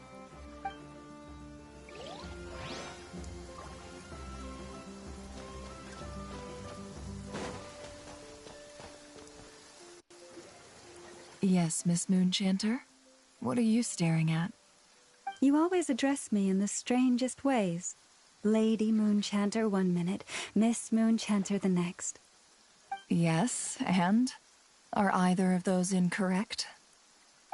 Yes, Miss Moonchanter? What are you staring at? You always address me in the strangest ways. Lady Moonchanter 1 minute, Miss Moonchanter the next. Yes, and? Are either of those incorrect?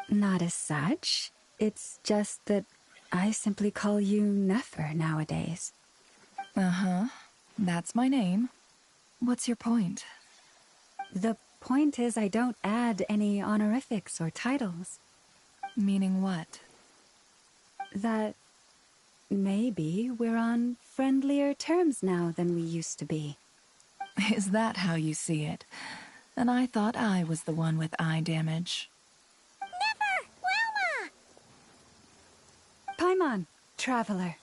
Not as such. It's just that I simply call you Nefer nowadays. Uh-huh. That's my name. What's your point? The point is I don't add any honorifics or titles. Meaning what? That maybe we're on friendlier terms now than we used to be. Is that how you see it? And I thought I was the one with eye damage. Never! Wilma! Paimon, traveler.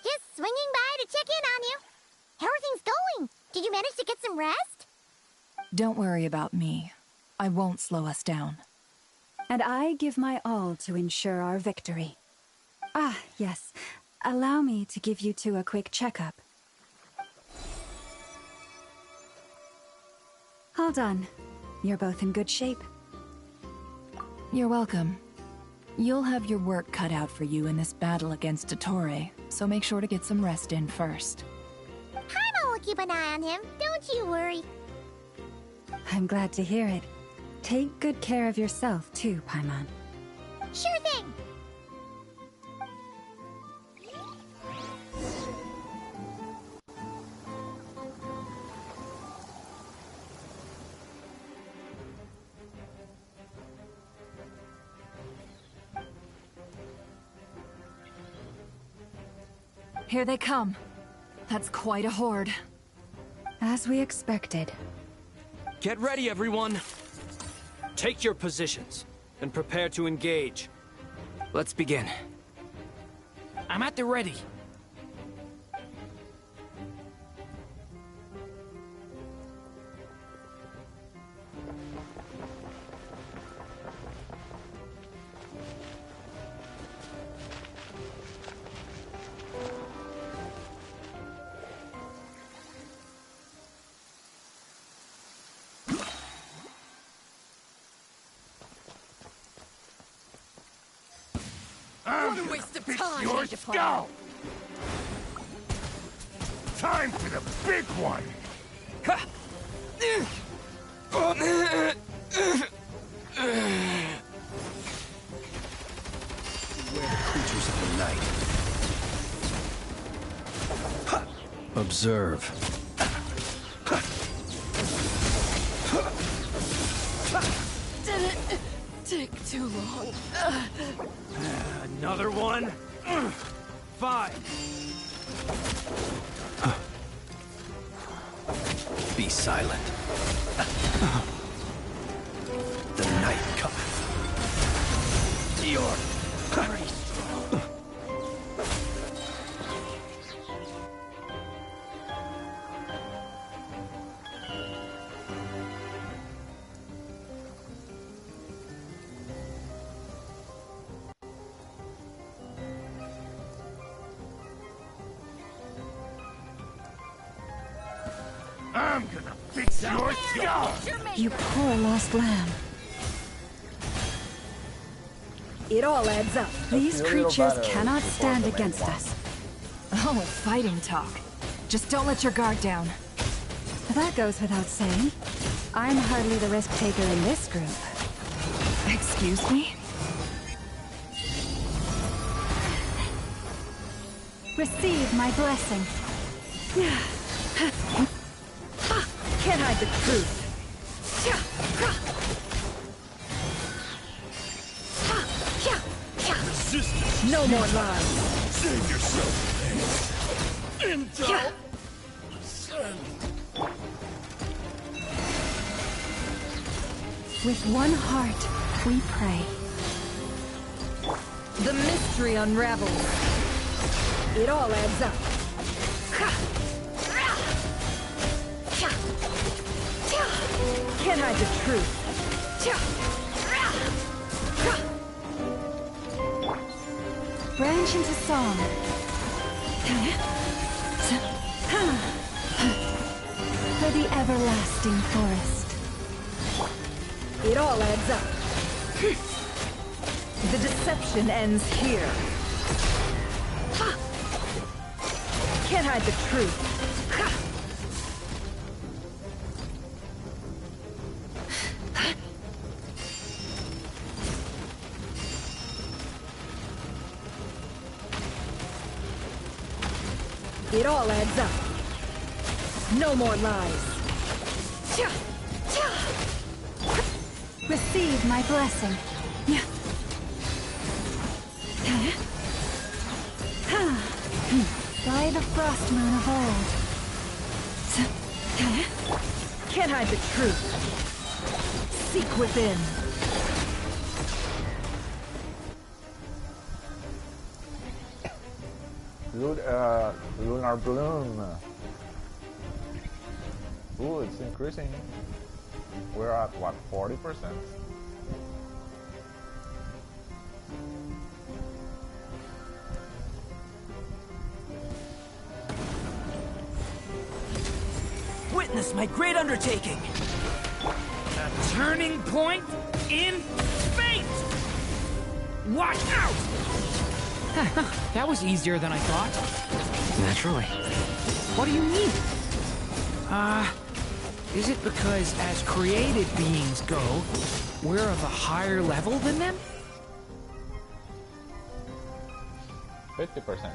Just swinging by to check in on you. How are things going? Did you manage to get some rest? Don't worry about me. I won't slow us down. And I give my all to ensure our victory. Ah, yes. Allow me to give you two a quick checkup. All done. You're both in good shape. You're welcome. You'll have your work cut out for you in this battle against Dottore, so make sure to get some rest in first. Paimon will keep an eye on him, don't you worry. I'm glad to hear it. Take good care of yourself, too, Paimon. Sure thing! Here they come. That's quite a horde. As we expected. Get ready, everyone! Take your positions, and prepare to engage. Let's begin. I'm at the ready. What a waste of time! Your skull! Time for the big one! Beware the creatures of the night. Observe. Didn't take too long. Another one? 5. Be silent. The night cometh. You're very strong. I'm gonna fix your skull! You poor lost lamb. It all adds up. These creatures cannot stand against us. Oh, fighting talk. Just don't let your guard down. That goes without saying. I'm hardly the risk taker in this group. Excuse me? Receive my blessing. Can't hide the truth. Resistance. No more lies. Save yourself. Intel. With one heart, we pray. The mystery unravels. It all adds up. Can't hide the truth. Branch into song. For the everlasting forest. It all adds up. The deception ends here. Can't hide the truth. It all adds up. No more lies. Receive my blessing. By the frost moon of old. Can't hide the truth. Seek within. Lunar bloom. Ooh, it's increasing. We're at what, 40%? Witness my great undertaking. A turning point in fate. Watch out! That was easier than I thought. Naturally. What do you mean? Is it because as created beings go, we're of a higher level than them? 50%.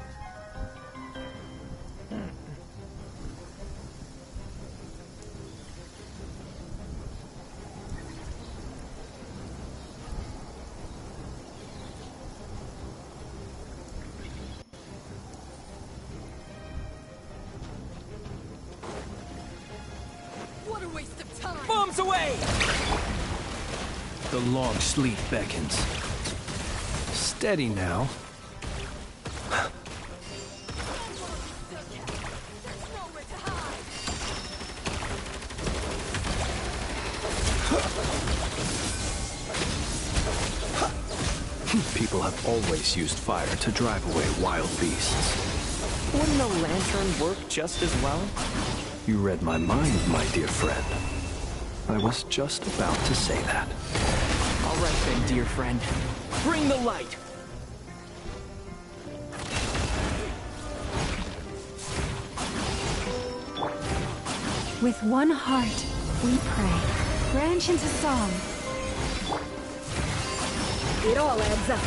What a waste of time! Bombs away! The long sleep beckons. Steady now. People have always used fire to drive away wild beasts. Wouldn't a lantern work just as well? You read my mind, my dear friend. I was just about to say that. All right then, dear friend. Bring the light! With one heart, we pray. Branch into song. It all adds up.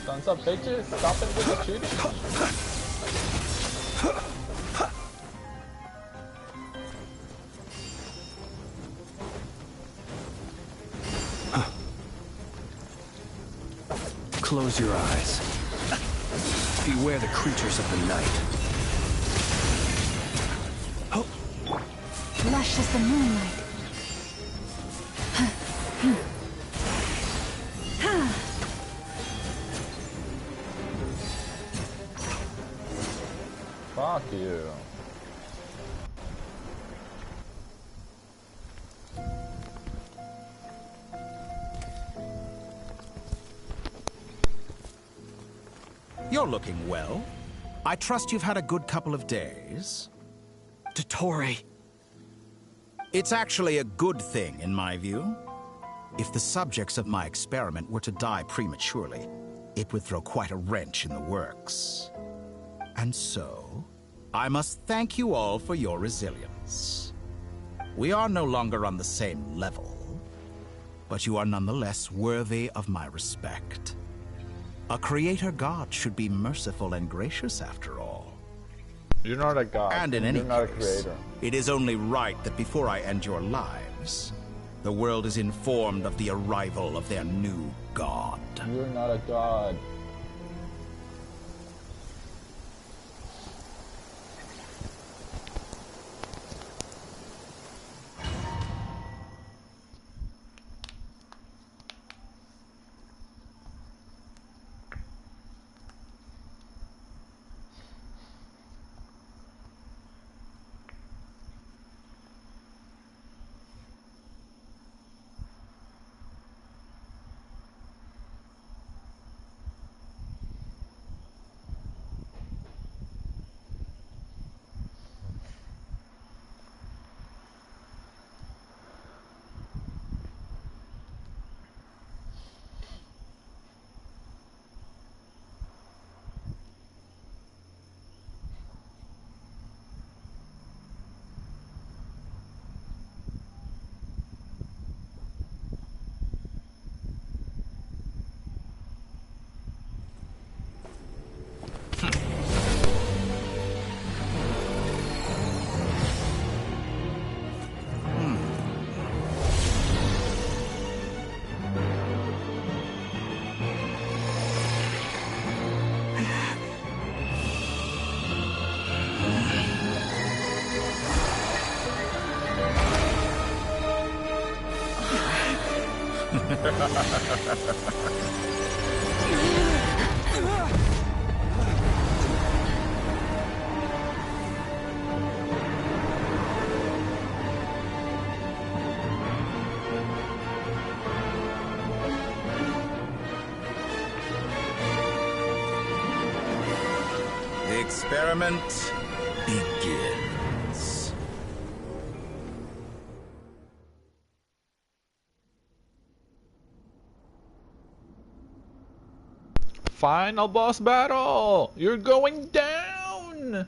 Thumbs up, bitches. Stop it with the shooting. Close your eyes. Beware the creatures of the night. Lush as the moonlight. Fuck you. You're looking well. I trust you've had a good couple of days. Dottore. It's actually a good thing, in my view. If the subjects of my experiment were to die prematurely, it would throw quite a wrench in the works. And so, I must thank you all for your resilience. We are no longer on the same level, but you are nonetheless worthy of my respect. A creator god should be merciful and gracious after all. You're not a god. And in any You're not a case, creator. it is only right that before I end your lives, the world is informed of the arrival of their new god. You're not a god. The experiment begins. Final boss battle! You're going down!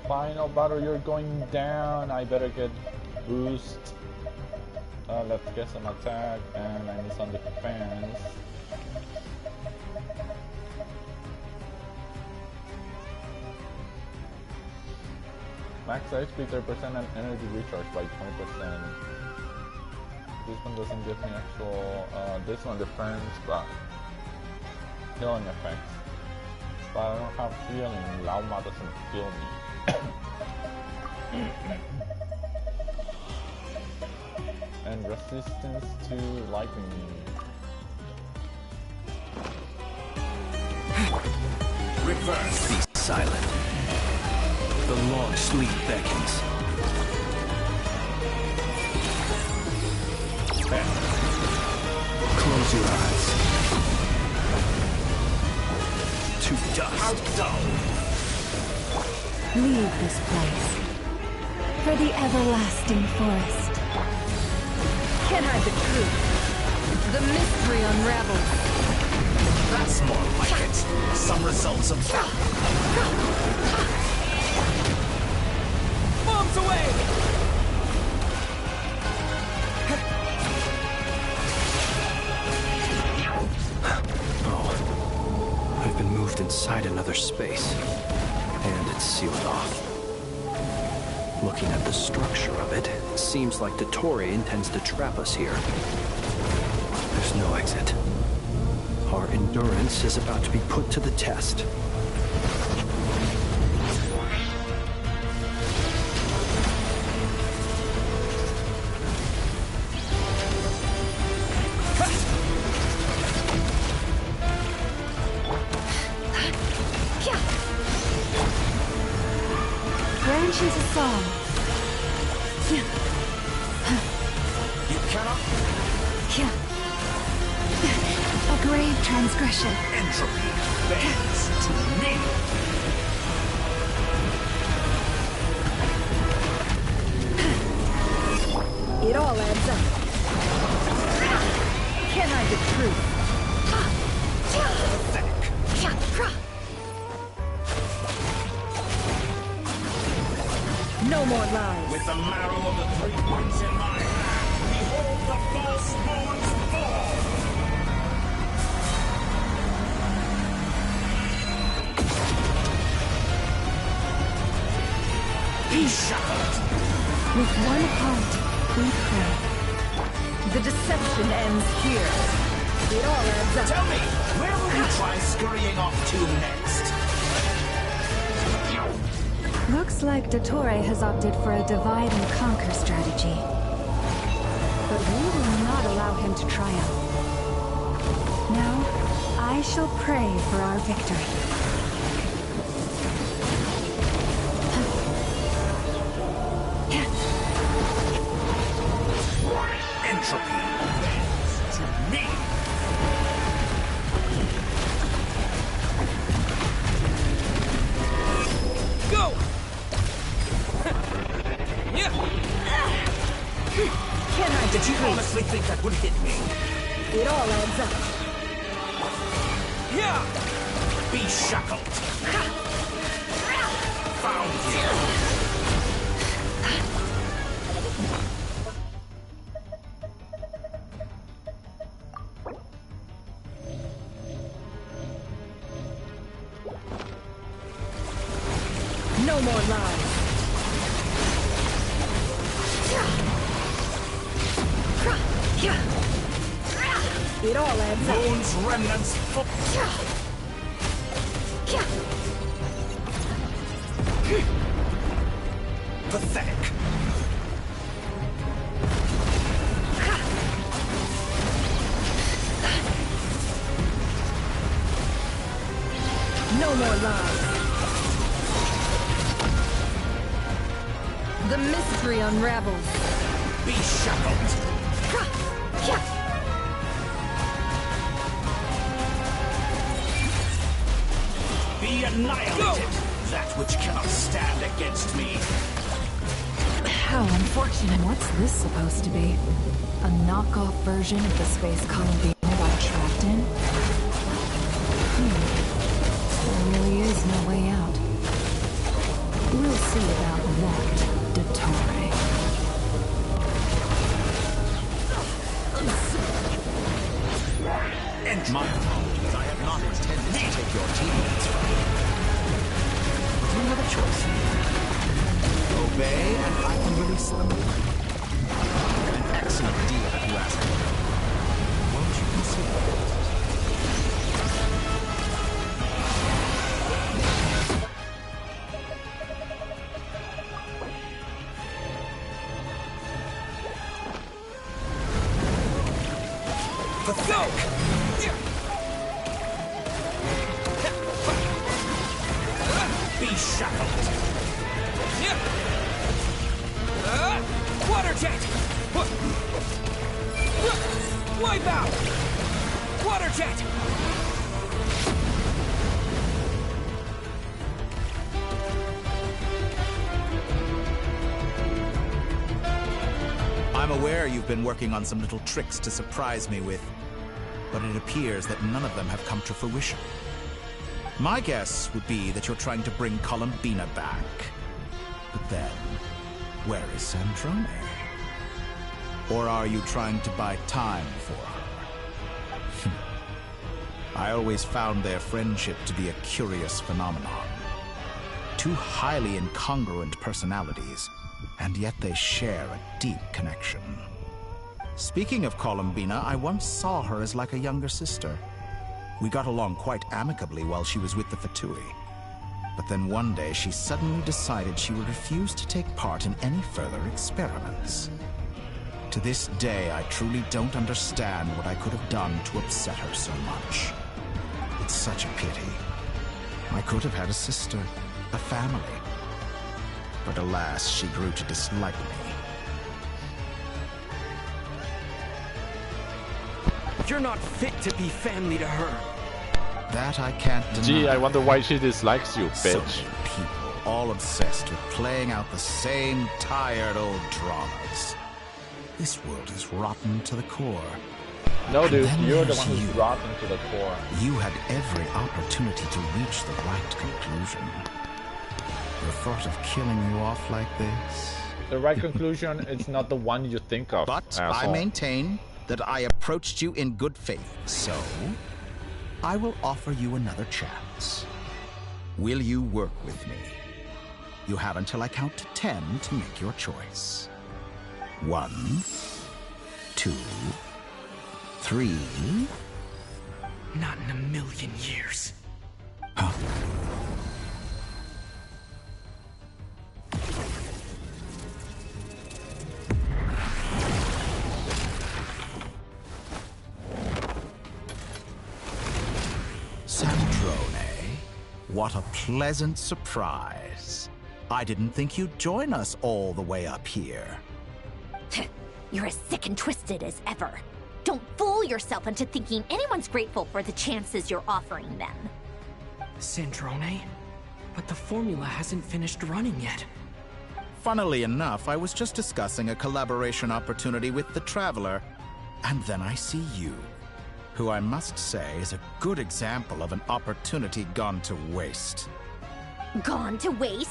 Final battle, you're going down. I better get boost. Let's get some attack, and I need some defense. Max HP 30% and energy recharge by 20%. This one doesn't give me actual, this one defense, but healing effects. But I don't have healing. Lauma doesn't heal me. And resistance to lightning. Reverse. Be silent. The long sleep beckons. Close your eyes. To dust. Leave this place. For the everlasting forest. Can't hide the truth. The mystery unravels. That's more like it. Some results of that. Bombs away! Oh. I've been moved inside another space. And it's sealed off. Looking at the structure of it, it seems like Dottore intends to trap us here. There's no exit. Our endurance is about to be put to the test. Branches a song. You cannot. A grave transgression. Entropy bends to me. It all adds up. Can I the truth? No more lies. With the marrow of the 3 points in my hand, behold the false moon's fall! Be shackled! With one heart, we pray. The deception ends here. It all adds up. Tell me, where will you try scurrying off to next? Looks like Dottore has opted for a divide and conquer strategy. But we will not allow him to triumph. Now, I shall pray for our victory. Entropy bends to me! Go! Did you honestly think that would hit me? It all adds up. Be shackled! Found you! No more lies. It all adds up. Moon's remnants pathetic. No more lies. The mystery unravels. Be shackled. Be annihilated. Go. That which cannot stand against me. How unfortunate. What's this supposed to be? A knockoff version of the space Columbine got trapped in? There really is no way out. We'll see about that, Dottore. My apologies, I have not intended to take your teammates from you. But you have a choice. Obey, and I can release them. An excellent deal, if you ask me. Won't you consider it? Pathetic! Be shackled! Water jet! Wipe out! Water jet! I'm aware you've been working on some little tricks to surprise me with, but it appears that none of them have come to fruition. My guess would be that you're trying to bring Columbina back. But then, where is Sandrone? Or are you trying to buy time for her? I always found their friendship to be a curious phenomenon. Two highly incongruent personalities, and yet they share a deep connection. Speaking of Columbina, I once saw her as like a younger sister. We got along quite amicably while she was with the Fatui. But then one day she suddenly decided she would refuse to take part in any further experiments. To this day, I truly don't understand what I could have done to upset her so much. It's such a pity. I could have had a sister, a family. But alas, she grew to dislike me. You're not fit to be family to her. That I can't deny. Gee, I wonder why she dislikes you, So bitch. many people, all obsessed with playing out the same tired old dramas. This world is rotten to the core. No, And dude, then you're the there's one who's you. rotten to the core. You had every opportunity to reach the right conclusion. The thought of killing you off like this? The right conclusion is not the one you think of, But asshole. I maintain that I approached you in good faith, so I will offer you another chance. Will you work with me? You have until I count to 10 to make your choice. 1, 2, 3. Not in a million years. Huh? Sandrone, what a pleasant surprise. I didn't think you'd join us all the way up here. You're as sick and twisted as ever. Don't fool yourself into thinking anyone's grateful for the chances you're offering them. Sandrone? But the formula hasn't finished running yet. Funnily enough, I was just discussing a collaboration opportunity with the Traveler, and then I see you, who I must say is a good example of an opportunity gone to waste. Gone to waste?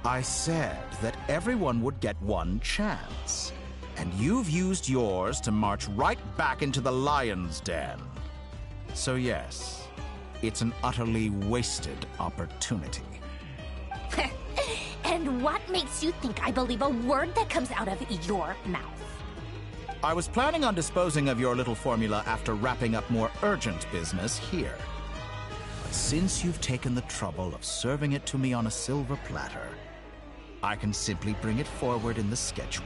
I said that everyone would get one chance, and you've used yours to march right back into the lion's den. So yes, it's an utterly wasted opportunity. And what makes you think I believe a word that comes out of your mouth? I was planning on disposing of your little formula after wrapping up more urgent business here. But since you've taken the trouble of serving it to me on a silver platter, I can simply bring it forward in the schedule.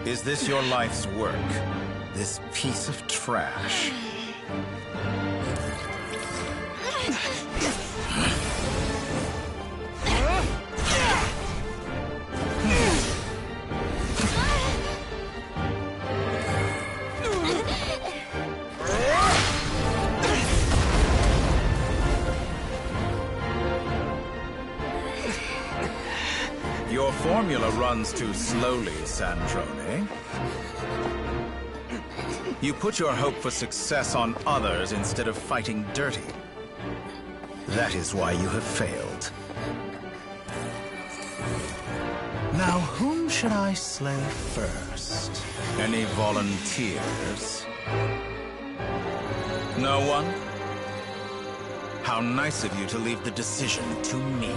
Is this your life's work? This piece of trash? Your formula runs too slowly, Sandrone. You put your hope for success on others instead of fighting dirty. That is why you have failed. Now, whom should I slay first? Any volunteers? No one? How nice of you to leave the decision to me.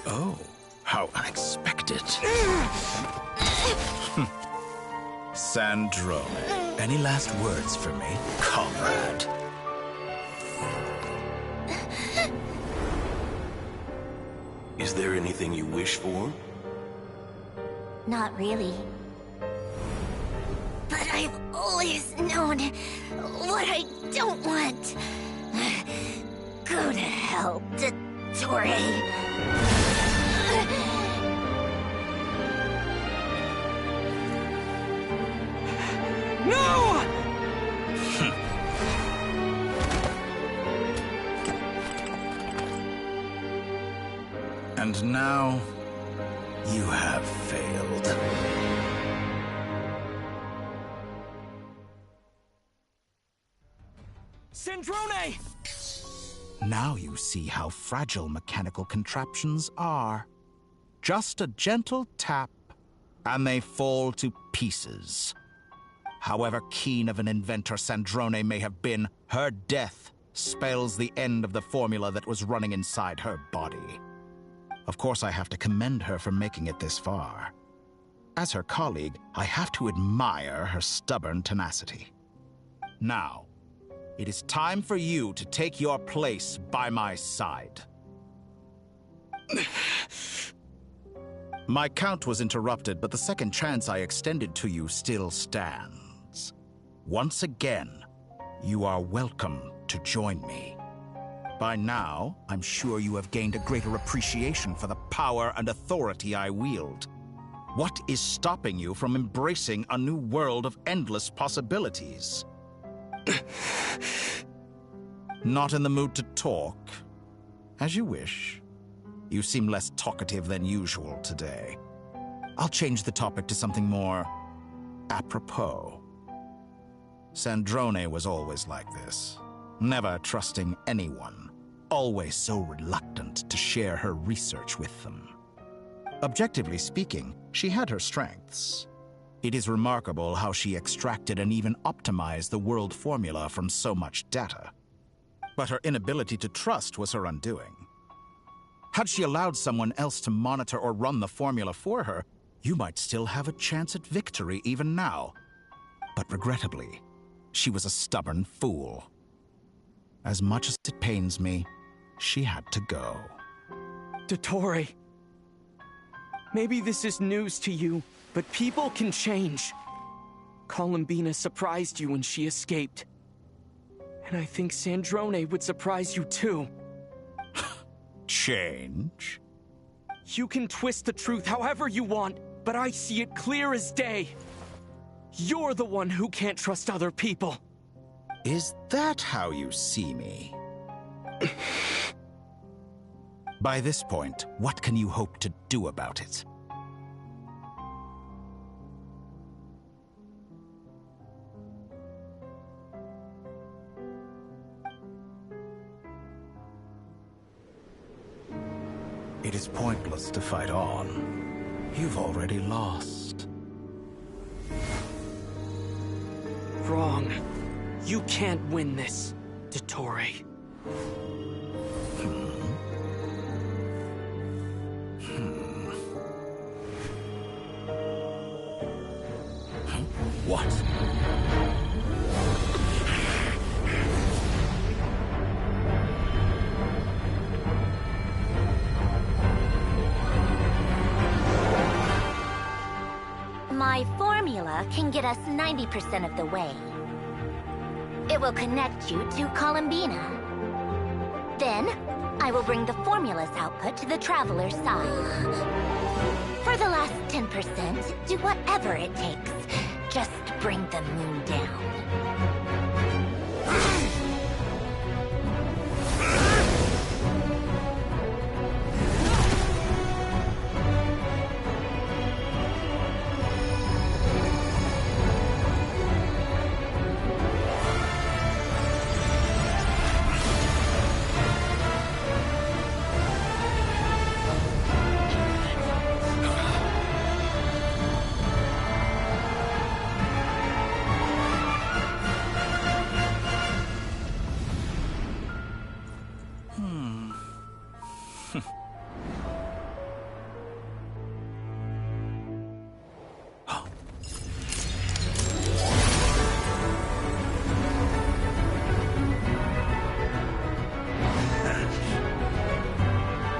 Oh, how unexpected. Sandrone, any last words for me, comrade? Is there anything you wish for? Not really. But I've always known what I don't want. Go to hell, Dottore. No! And now, you have failed. Sandrone! Now you see how fragile mechanical contraptions are. Just a gentle tap, and they fall to pieces. However keen of an inventor Sandrone may have been, her death spells the end of the formula that was running inside her body. Of course, I have to commend her for making it this far. As her colleague, I have to admire her stubborn tenacity. Now, it is time for you to take your place by my side. My count was interrupted, but the second chance I extended to you still stands. Once again, you are welcome to join me. By now, I'm sure you have gained a greater appreciation for the power and authority I wield. What is stopping you from embracing a new world of endless possibilities? Not in the mood to talk? As you wish. You seem less talkative than usual today. I'll change the topic to something more apropos. Sandrone was always like this, never trusting anyone, always so reluctant to share her research with them. Objectively speaking, she had her strengths. It is remarkable how she extracted and even optimized the world formula from so much data. But her inability to trust was her undoing. Had she allowed someone else to monitor or run the formula for her, you might still have a chance at victory even now. But regrettably, she was a stubborn fool. As much as it pains me, she had to go. Dottore, maybe this is news to you, but people can change. Columbina surprised you when she escaped. And I think Sandrone would surprise you too. Change? You can twist the truth however you want, but I see it clear as day. You're the one who can't trust other people. Is that how you see me? By this point, what can you hope to do about it? It is pointless to fight on. You've already lost. Wrong. You can't win this, Dottore. What? My formula can get us 90% of the way. It will connect you to Columbina. Then, I will bring the formula's output to the Traveler's side. For the last 10%, do whatever it takes. Just bring the moon down.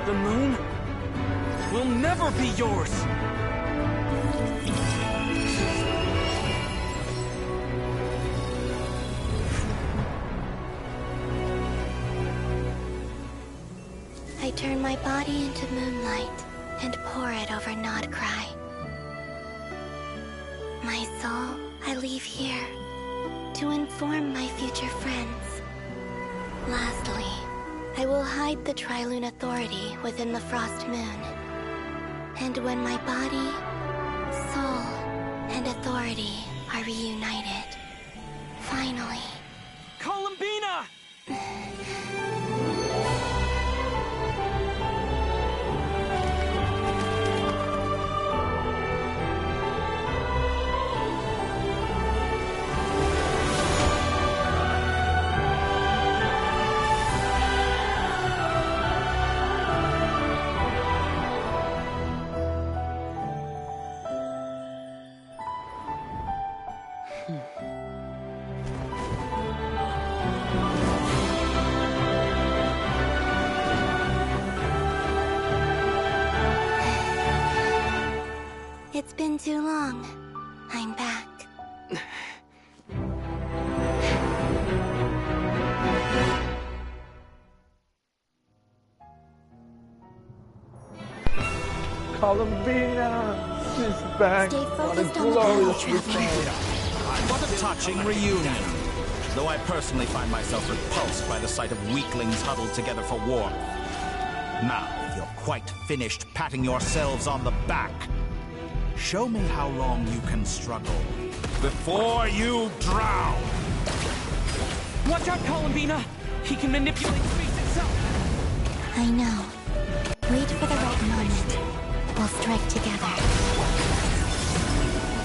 The moon will never be yours! turn my body into moonlight and pour it over Nodcry. My soul, I leave here to inform my future friends. Lastly, I will hide the Trilune Authority within the Frost Moon. And when my body, soul, and authority are reunited, finally... Columbina! It's been too long. I'm back. Columbina! She's back! Stay What a focused on the glorious battle, Traveler. return! What a touching reunion. Though I personally find myself repulsed by the sight of weaklings huddled together for warmth. Now, if you're quite finished patting yourselves on the back, show me how long you can struggle before you drown. Watch out, Columbina! He can manipulate space itself! I know. Wait for the right moment. We'll strike together.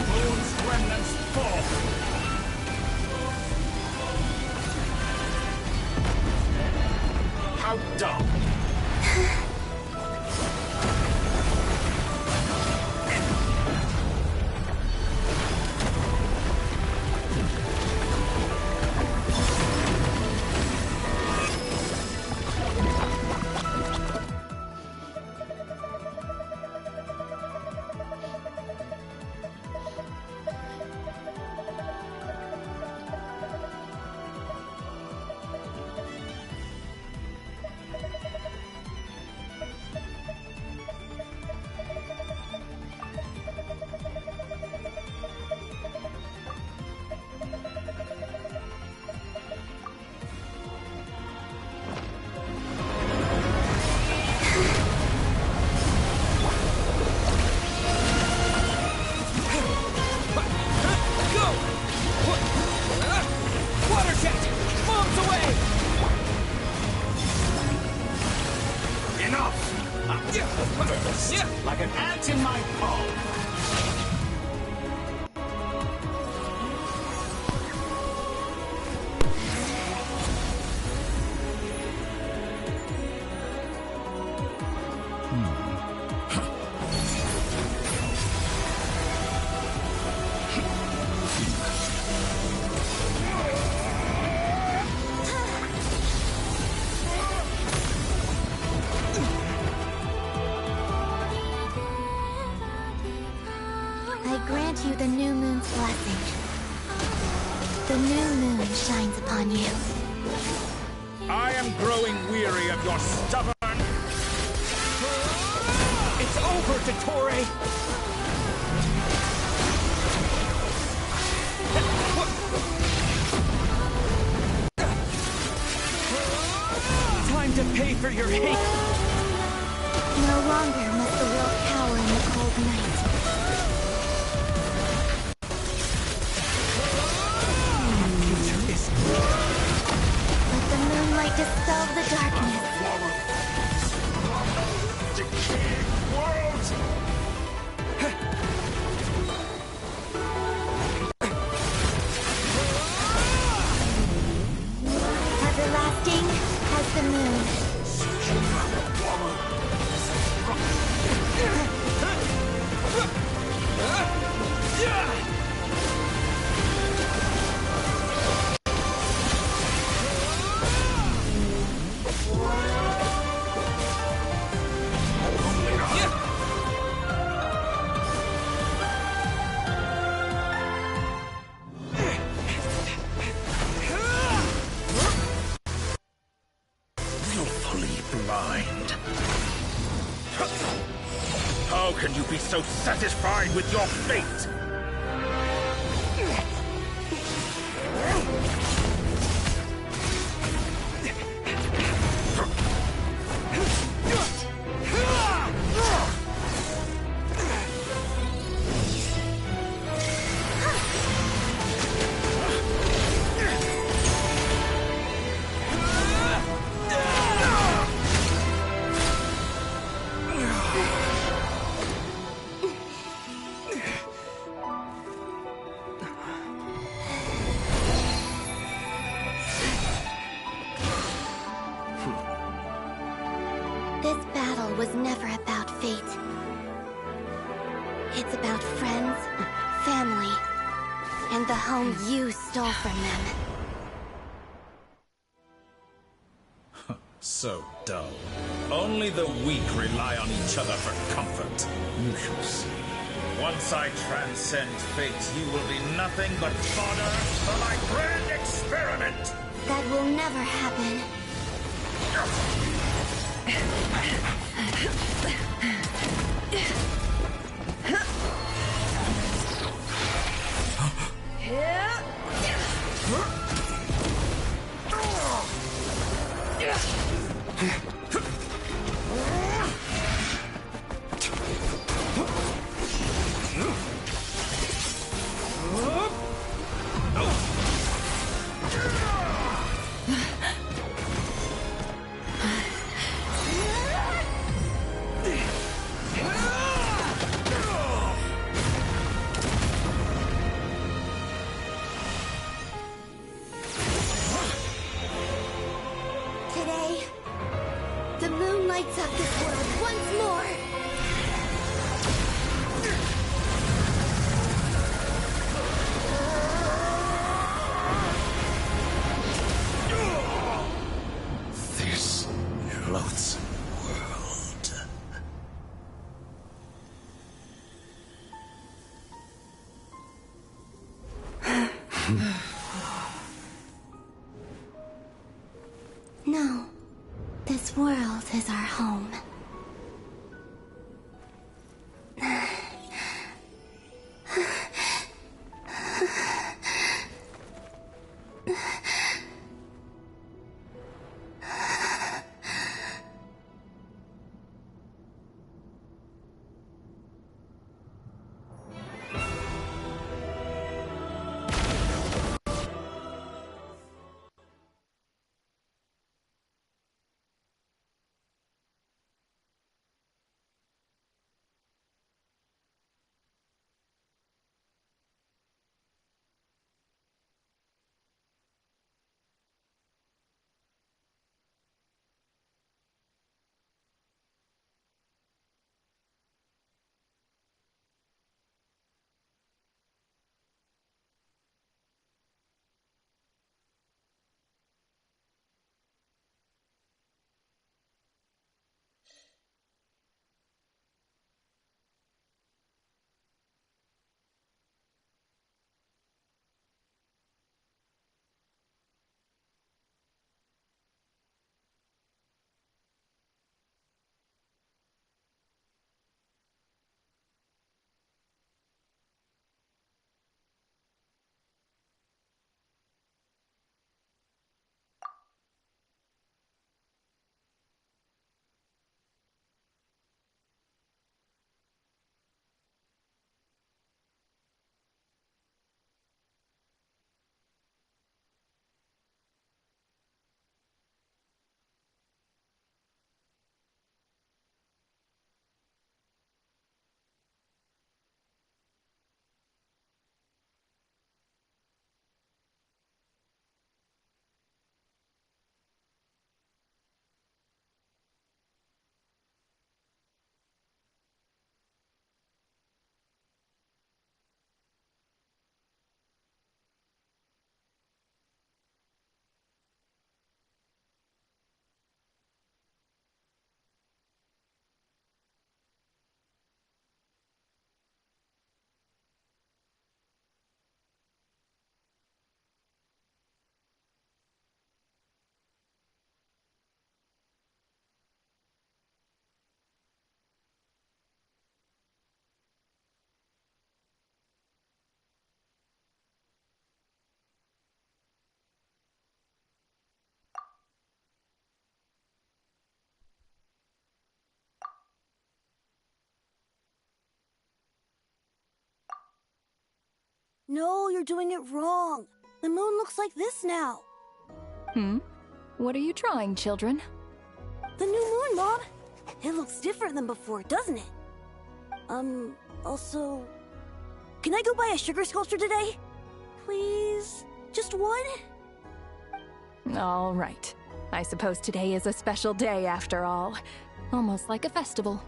Moon's remnants fall. How dumb. Like an ant in my palm. Grant you the new moon's blessing. The new moon shines upon you. I am growing weary of your stubborn... It's over, Dottore! Time to pay for your hate! No longer must the world cower in the cold night. Let the moonlight dispel the darkness. Decaying world! Everlasting as the moon. can you be so satisfied with your fate? This battle was never about fate. It's about friends, family, and the home you stole from them. So dull. Only the weak rely on each other for comfort. You shall see. Once I transcend fate, you will be nothing but fodder for my grand experiment! That will never happen. Today, the moon lights up this world once more. This loathsome world. No, this world is our home. No, you're doing it wrong. The moon looks like this now. What are you drawing, children? The new moon, Mom. It looks different than before, doesn't it? Also... Can I go buy a sugar sculpture today? Please? Just one? All right. I suppose today is a special day after all. Almost like a festival.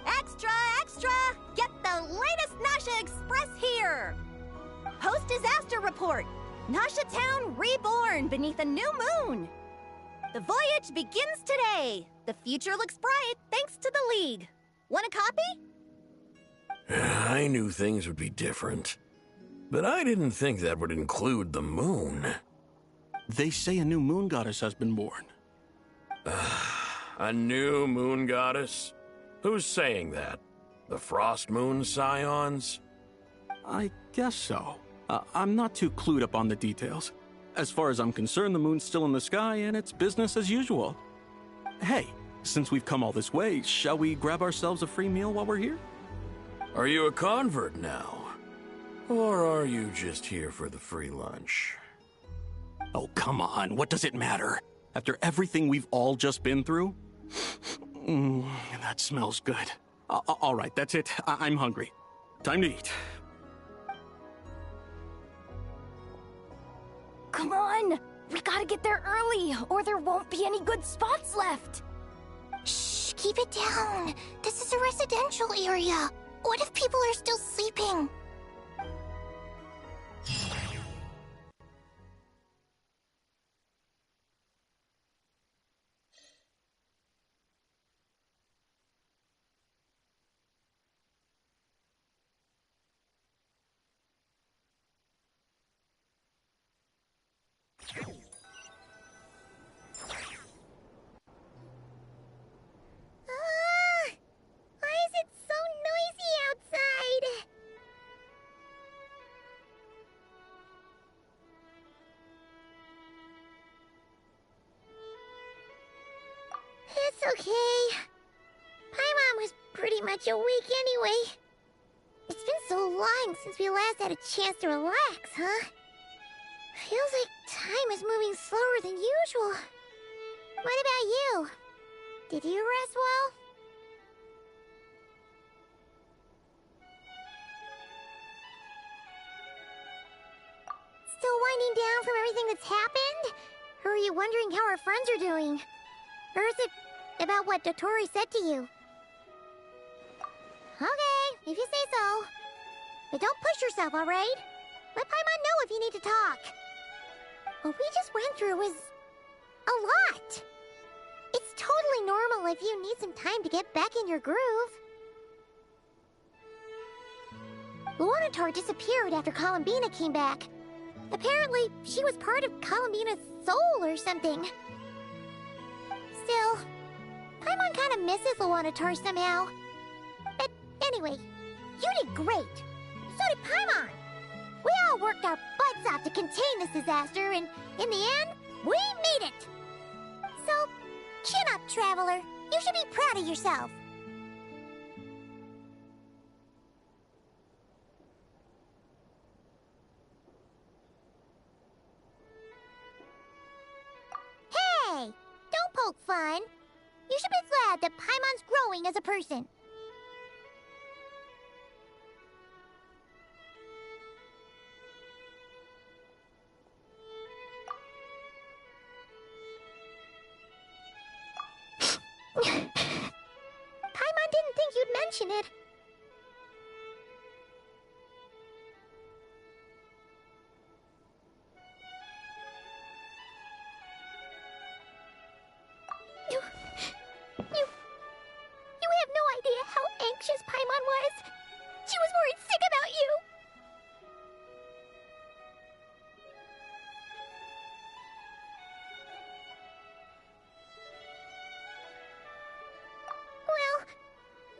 Extra, extra! Get the latest Nasha Express here! Post-disaster report! Nasha Town reborn beneath a new moon! The voyage begins today! The future looks bright thanks to the League. Want a copy? I knew things would be different, but I didn't think that would include the moon. They say a new moon goddess has been born. A new moon goddess? Who's saying that? The Frost Moon Scions? I guess so. I'm not too clued up on the details. As far as I'm concerned, the moon's still in the sky and it's business as usual. Hey, since we've come all this way, shall we grab ourselves a free meal while we're here? Are you a convert now? Or are you just here for the free lunch? Oh, come on. What does it matter? After everything we've all just been through? That smells good. All right, that's it. I'm hungry. Time to eat. Come on! We gotta get there early, or there won't be any good spots left! Shh, keep it down. This is a residential area. What if people are still sleeping? Why is it so noisy outside? It's okay. Paimon was pretty much awake anyway. It's been so long since we last had a chance to relax, huh? Feels like time is moving slower than usual. What about you? Did you rest well? Still winding down from everything that's happened? Or are you wondering how our friends are doing? Or is it about what Dotori said to you? Okay, if you say so. But don't push yourself, alright? Let Paimon know if you need to talk. What we just went through was a lot. It's totally normal if you need some time to get back in your groove. Luanatar disappeared after Columbina came back. Apparently, she was part of Columbina's soul or something. Still, Paimon kind of misses Luanatar somehow. But anyway, you did great. So did Paimon. We all worked our butts off to contain this disaster, and in the end, we made it. So, chin up, Traveler. You should be proud of yourself. Hey! Don't poke fun. You should be glad that Paimon's growing as a person. Paimon didn't think you'd mention it. You have no idea how anxious Paimon was. She was worried sick about you. Well,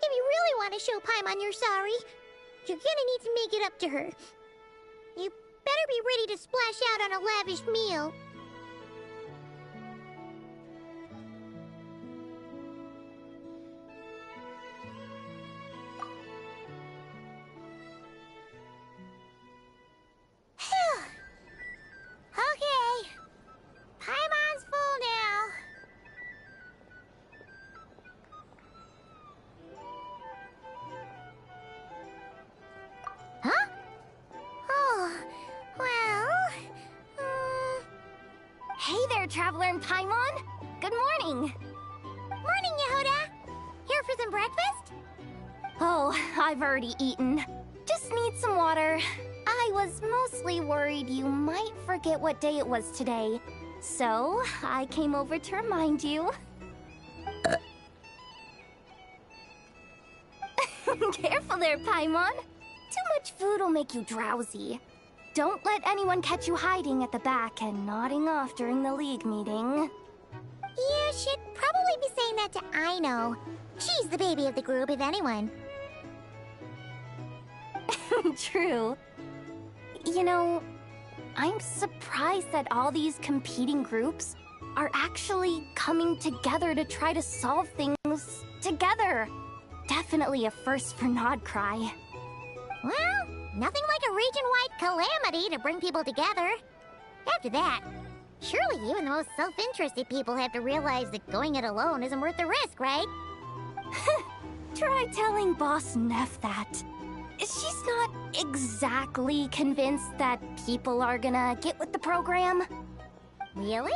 if you really want to show Paimon you're sorry, you're gonna need to make it up to her. You better be ready to splash out on a lavish meal. Hey there, Traveler and Paimon! Good morning! Morning, Yehuda! Here for some breakfast? Oh, I've already eaten. Just need some water. I was mostly worried you might forget what day it was today. So, I came over to remind you. Careful there, Paimon. Too much food will make you drowsy. Don't let anyone catch you hiding at the back and nodding off during the League meeting. You should probably be saying that to Aino. She's the baby of the group, if anyone. True. You know, I'm surprised that all these competing groups are actually coming together to try to solve things together. Definitely a first for Nodcry. Well, nothing like a region-wide calamity to bring people together. After that, surely even the most self-interested people have to realize that going it alone isn't worth the risk, right? Try telling Boss Neff that. She's not exactly convinced that people are gonna get with the program. Really?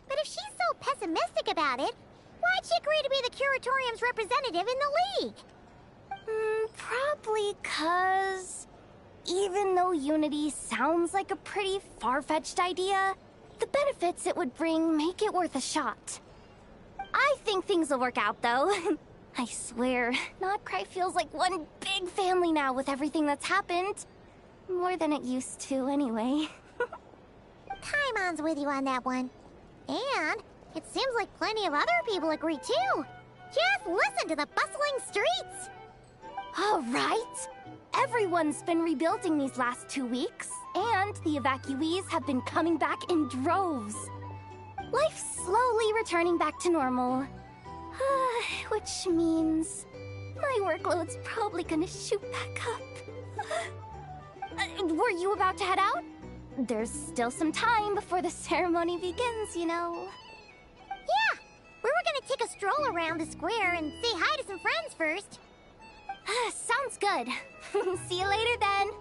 But if she's so pessimistic about it, why'd she agree to be the Curatorium's representative in the League? Probably 'cause even though Unity sounds like a pretty far-fetched idea, the benefits it would bring make it worth a shot. I think things will work out, though. I swear, Nodcry feels like one big family now with everything that's happened. More than it used to, anyway. Paimon's with you on that one. And it seems like plenty of other people agree, too. Just listen to the bustling streets! All right. Everyone's been rebuilding these last 2 weeks, and the evacuees have been coming back in droves. Life's slowly returning back to normal. Which means my workload's probably gonna shoot back up. Were you about to head out? There's still some time before the ceremony begins, you know. Yeah, we were gonna take a stroll around the square and say hi to some friends first. Sounds good. See you later then.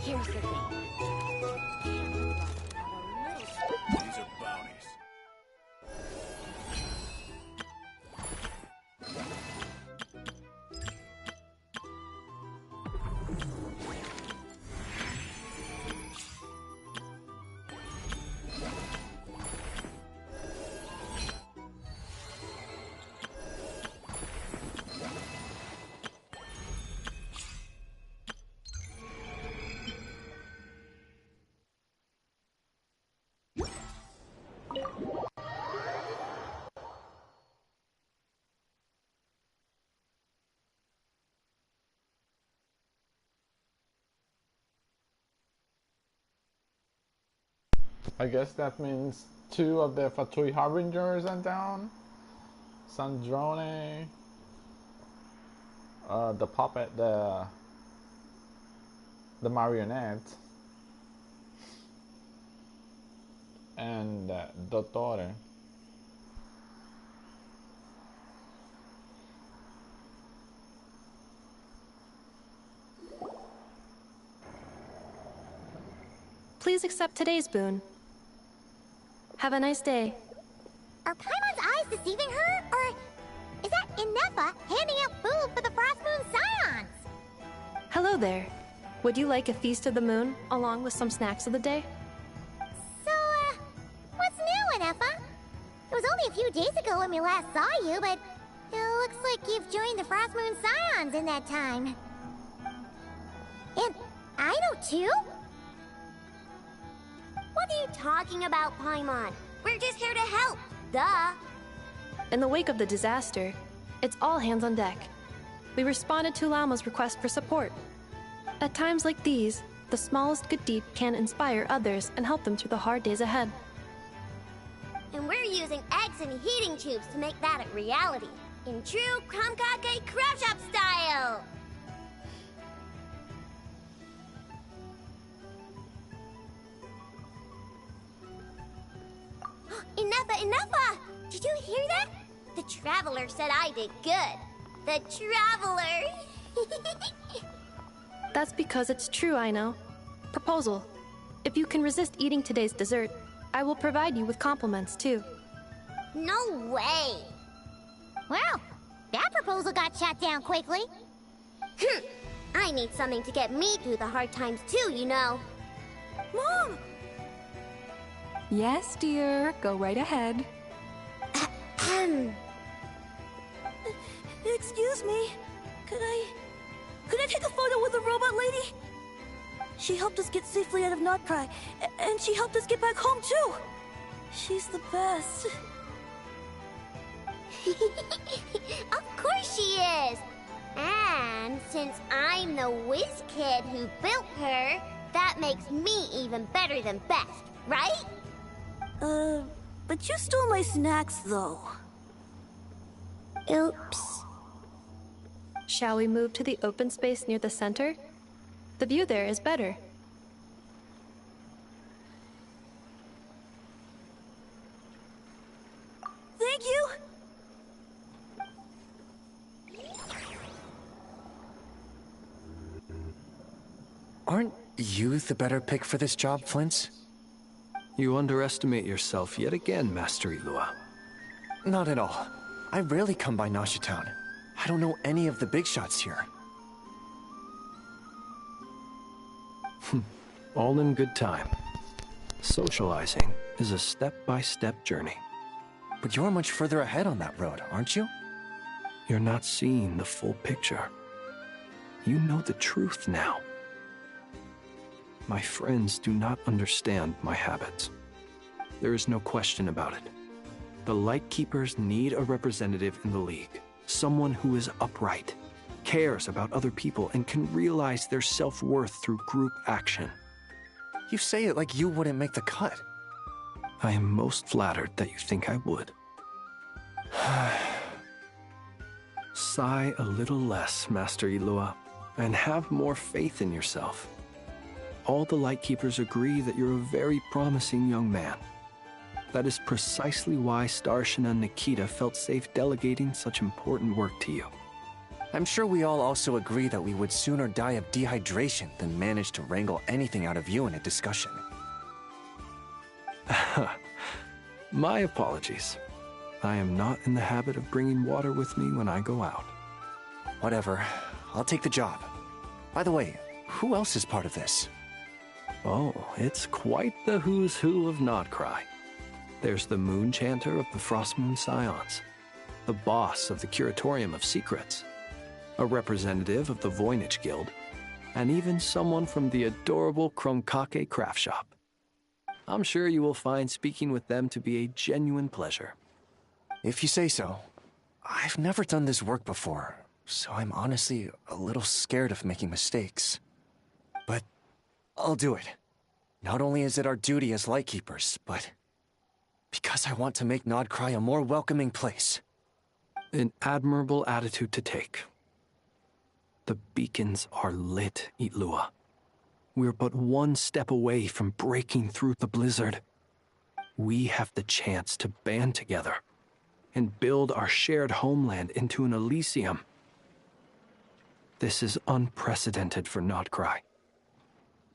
Here's the thing. These are bounties. I guess that means 2 of the Fatui Harbingers are down. Sandrone, the puppet, the marionette, and Dottore. Please accept today's boon. Have a nice day. Are Paimon's eyes deceiving her? Or is that Inefa handing out food for the Frost Moon Scions? Hello there. Would you like a feast of the moon, along with some snacks of the day? So, what's new, Inefa? It was only a few days ago when we last saw you, but it looks like you've joined the Frost Moon Scions in that time. And I know too? What are you talking about, Paimon? We're just here to help. Duh. In the wake of the disaster, it's all hands on deck. We responded to Lama's request for support. At times like these, the smallest good deed can inspire others and help them through the hard days ahead. And we're using eggs and heating tubes to make that a reality. in true Kromkake Craft Shop style! Enough! Did you hear that? The Traveler said I did good. The Traveler! That's because it's true, I know. Proposal. If you can resist eating today's dessert, I will provide you with compliments, too. No way! Well, that proposal got shot down quickly. I need something to get me through the hard times too, you know. Mom! Yes, dear. Go right ahead. Excuse me. Could I take a photo with the robot lady? She helped us get safely out of Notcry, and she helped us get back home too. She's the best. Of course she is! And since I'm the whiz kid who built her, that makes me even better than best, right? But you stole my snacks, though. Oops. Shall we move to the open space near the center? The view there is better. Thank you! Aren't you the better pick for this job, Flint? You underestimate yourself yet again, Master Ilua. Not at all. I rarely come by Nasha Town. I don't know any of the big shots here. All in good time. Socializing is a step-by-step journey. But you're much further ahead on that road, aren't you? You're not seeing the full picture. You know the truth now. My friends do not understand my habits. There is no question about it. The Lightkeepers need a representative in the League. Someone who is upright, cares about other people, and can realize their self-worth through group action. You say it like you wouldn't make the cut. I am most flattered that you think I would. Sigh a little less, Master Ilua, and have more faith in yourself. All the Lightkeepers agree that you're a very promising young man. That is precisely why Starshina and Nikita felt safe delegating such important work to you. I'm sure we all also agree that we would sooner die of dehydration than manage to wrangle anything out of you in a discussion. My apologies. I am not in the habit of bringing water with me when I go out. Whatever. I'll take the job. By the way, who else is part of this? Oh, it's quite the who's who of Notcry. There's the Moon Chanter of the Frostmoon Scions, the boss of the Curatorium of Secrets, a representative of the Voynich Guild, and even someone from the adorable Kromkake Craft Shop. I'm sure you will find speaking with them to be a genuine pleasure. If you say so. I've never done this work before, so I'm honestly a little scared of making mistakes. But I'll do it. Not only is it our duty as Lightkeepers, but because I want to make Notcry a more welcoming place. An admirable attitude to take. The beacons are lit, Ilua. We're but one step away from breaking through the blizzard. We have the chance to band together and build our shared homeland into an Elysium. This is unprecedented for Notcry.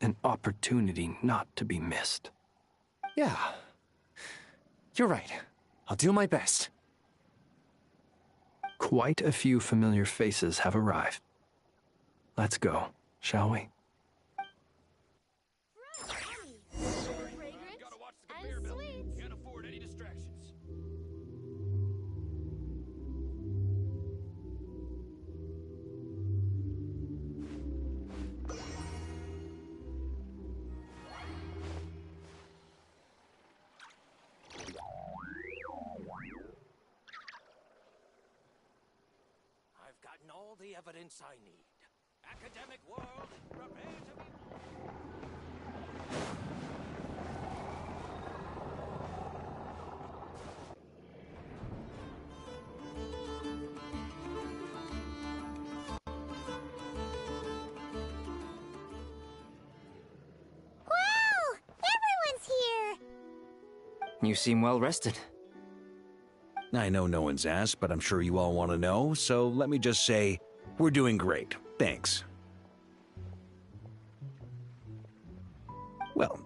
An opportunity not to be missed. Yeah. You're right. I'll do my best. Quite a few familiar faces have arrived. Let's go, shall we? All the evidence I need. Academic world, prepare to be... You seem well rested. I know no one's asked, but I'm sure you all want to know, so let me just say, we're doing great. Thanks. Well,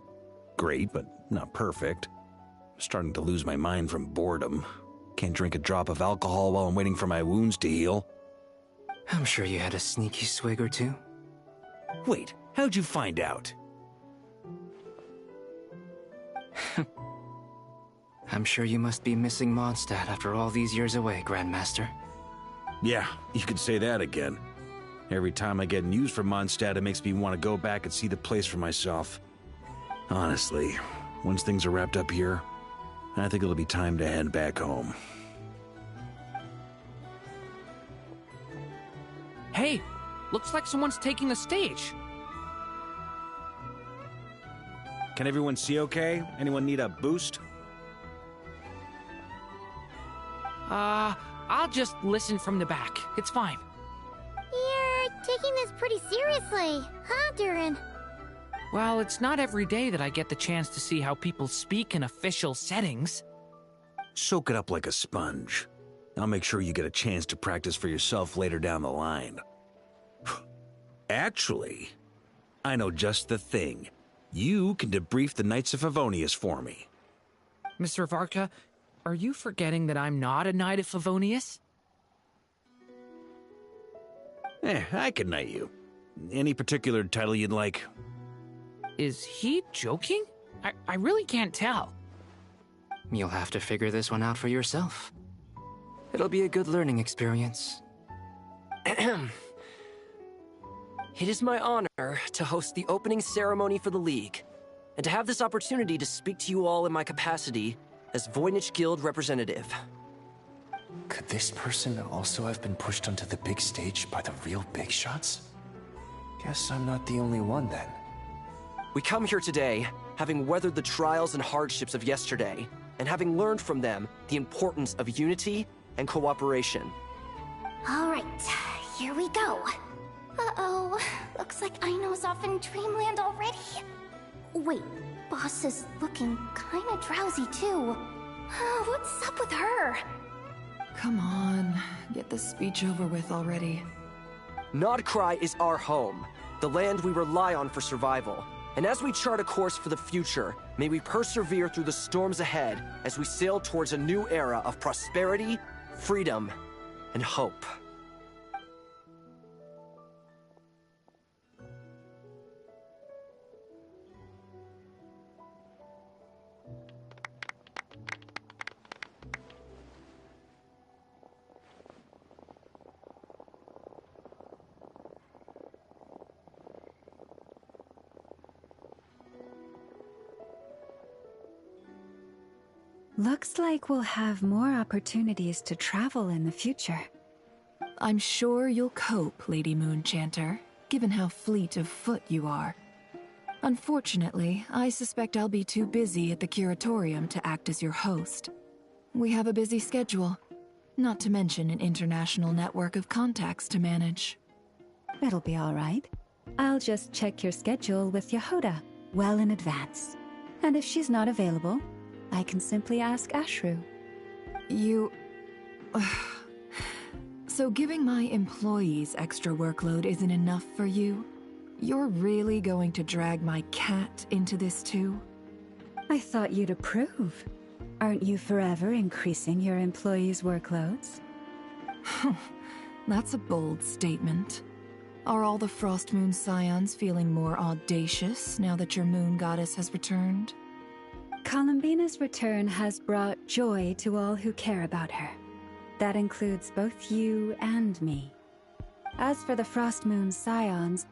great, but not perfect. Starting to lose my mind from boredom. Can't drink a drop of alcohol while I'm waiting for my wounds to heal. I'm sure you had a sneaky swig or two. Wait, how'd you find out? I'm sure you must be missing Mondstadt after all these years away, Grandmaster. Yeah, you could say that again. Every time I get news from Mondstadt, it makes me want to go back and see the place for myself. Honestly, once things are wrapped up here, I think it'll be time to head back home. Hey, looks like someone's taking the stage. Can everyone see okay? Anyone need a boost? I'll just listen from the back. It's fine. You're taking this pretty seriously, huh, Durin? Well, it's not every day that I get the chance to see how people speak in official settings. Soak it up like a sponge. I'll make sure you get a chance to practice for yourself later down the line. Actually, I know just the thing. You can debrief the Knights of Favonius for me. Mr. Varka, are you forgetting that I'm not a Knight of Favonius? I can knight you. Any particular title you'd like? Is he joking? I really can't tell. You'll have to figure this one out for yourself. It'll be a good learning experience. It is my honor to host the opening ceremony for the League, and to have this opportunity to speak to you all in my capacity as Voynich Guild representative. Could this person also have been pushed onto the big stage by the real big shots? Guess I'm not the only one then. We come here today, having weathered the trials and hardships of yesterday, and having learned from them the importance of unity and cooperation. All right, here we go. Uh-oh, looks like Aino's off in dreamland already. Wait, Boss is looking kinda drowsy too. What's up with her? Come on, get this speech over with already. Nodcry is our home, the land we rely on for survival. And as we chart a course for the future, may we persevere through the storms ahead as we sail towards a new era of prosperity, freedom, and hope. Looks like we'll have more opportunities to travel in the future. I'm sure you'll cope, Lady Moonchanter, given how fleet of foot you are. Unfortunately, I suspect I'll be too busy at the Curatorium to act as your host. We have a busy schedule, not to mention an international network of contacts to manage. It'll be all right. I'll just check your schedule with Yehoda well in advance. And if she's not available, I can simply ask Ashru. You... So giving my employees extra workload isn't enough for you? You're really going to drag my cat into this too? I thought you'd approve. Aren't you forever increasing your employees' workloads? That's a bold statement. Are all the Frost Moon Scions feeling more audacious now that your moon goddess has returned? Columbina's return has brought joy to all who care about her. That includes both you and me. As for the Frost Moon Scions,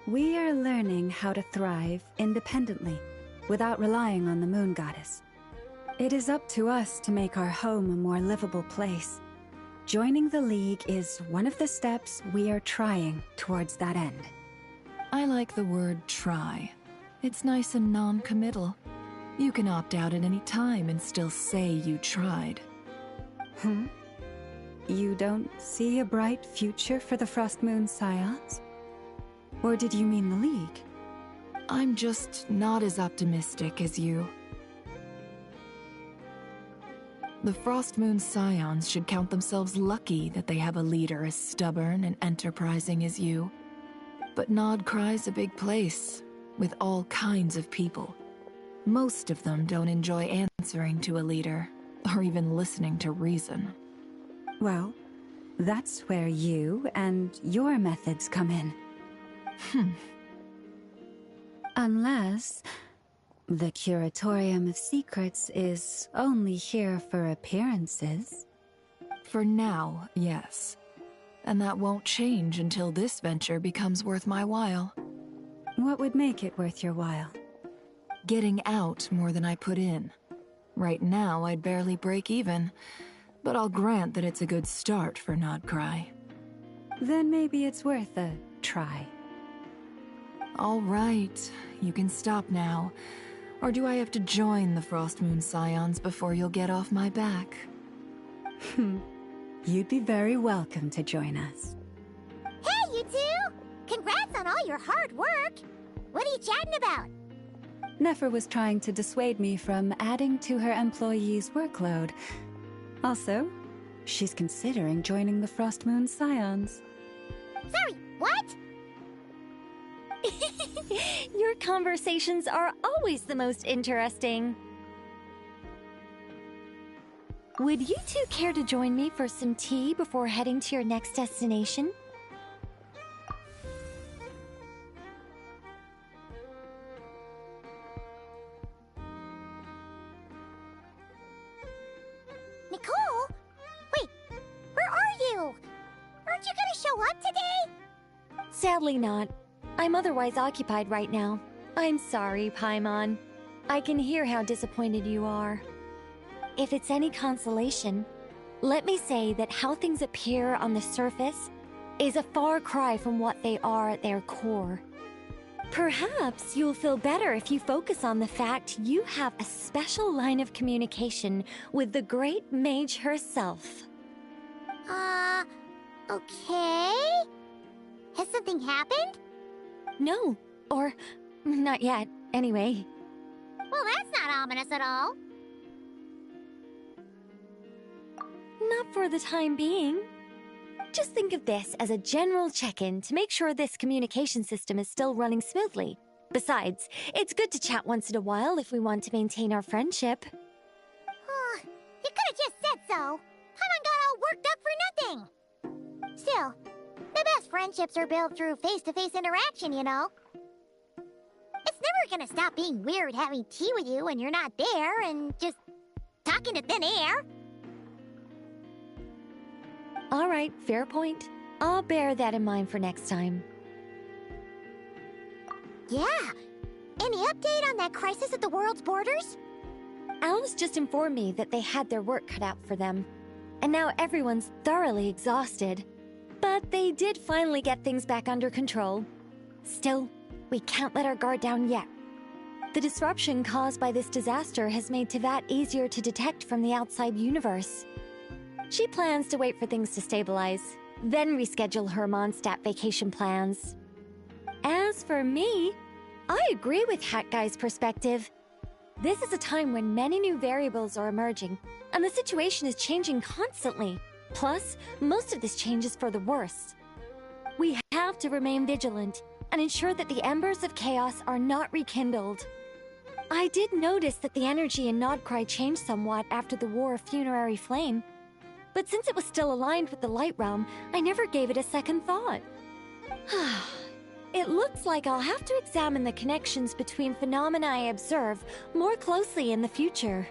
we are learning how to thrive independently, without relying on the moon goddess. It is up to us to make our home a more livable place. Joining the League is one of the steps we are trying towards that end. I like the word try. It's nice and non-committal. You can opt out at any time and still say you tried. You don't see a bright future for the Frost Moon Scions? Or did you mean the League? I'm just not as optimistic as you. The Frost Moon Scions should count themselves lucky that they have a leader as stubborn and enterprising as you. But Nodcry's a big place, with all kinds of people. Most of them don't enjoy answering to a leader, or even listening to reason. Well, that's where you and your methods come in. Unless the Curatorium of Secrets is only here for appearances. For now, yes. And that won't change until this venture becomes worth my while. What would make it worth your while? Getting out more than I put in. Right now, I'd barely break even, but I'll grant that it's a good start for Nodcry. Then maybe it's worth a try. All right, you can stop now. Or do I have to join the Frost Moon Scions before you'll get off my back? You'd be very welcome to join us. Hey, you two! Congrats on all your hard work! What are you chatting about? Nefer was trying to dissuade me from adding to her employees' workload. Also, she's considering joining the Frost Moon Scions. Sorry, what? Your conversations are always the most interesting. Would you two care to join me for some tea before heading to your next destination? Nicole? Wait, where are you? Aren't you gonna show up today? Sadly not. I'm otherwise occupied right now. I'm sorry, Paimon. I can hear how disappointed you are. If it's any consolation, let me say that how things appear on the surface is a far cry from what they are at their core. Perhaps you'll feel better if you focus on the fact you have a special line of communication with the great mage herself. Okay? Has something happened? No, or not yet, anyway. Well, that's not ominous at all. Not for the time being. Just think of this as a general check-in to make sure this communication system is still running smoothly. Besides, it's good to chat once in a while if we want to maintain our friendship. You could have just said so. Paimon got all worked up for nothing. Still, the best friendships are built through face-to-face interaction, you know. It's never gonna stop being weird having tea with you when you're not there and just talking to thin air. All right, fair point. I'll bear that in mind for next time. Yeah. Any update on that crisis at the world's borders? Alice just informed me that they had their work cut out for them. And now everyone's thoroughly exhausted. But they did finally get things back under control. Still, we can't let our guard down yet. The disruption caused by this disaster has made Teyvat easier to detect from the outside universe. She plans to wait for things to stabilize, then reschedule her Mondstadt vacation plans. As for me, I agree with Hat Guy's perspective. This is a time when many new variables are emerging, and the situation is changing constantly. Plus, most of this change is for the worse. We have to remain vigilant and ensure that the embers of chaos are not rekindled. I did notice that the energy in Nodcry changed somewhat after the War of Funerary Flame, but since it was still aligned with the Light Realm, I never gave it a second thought. It looks like I'll have to examine the connections between phenomena I observe more closely in the future.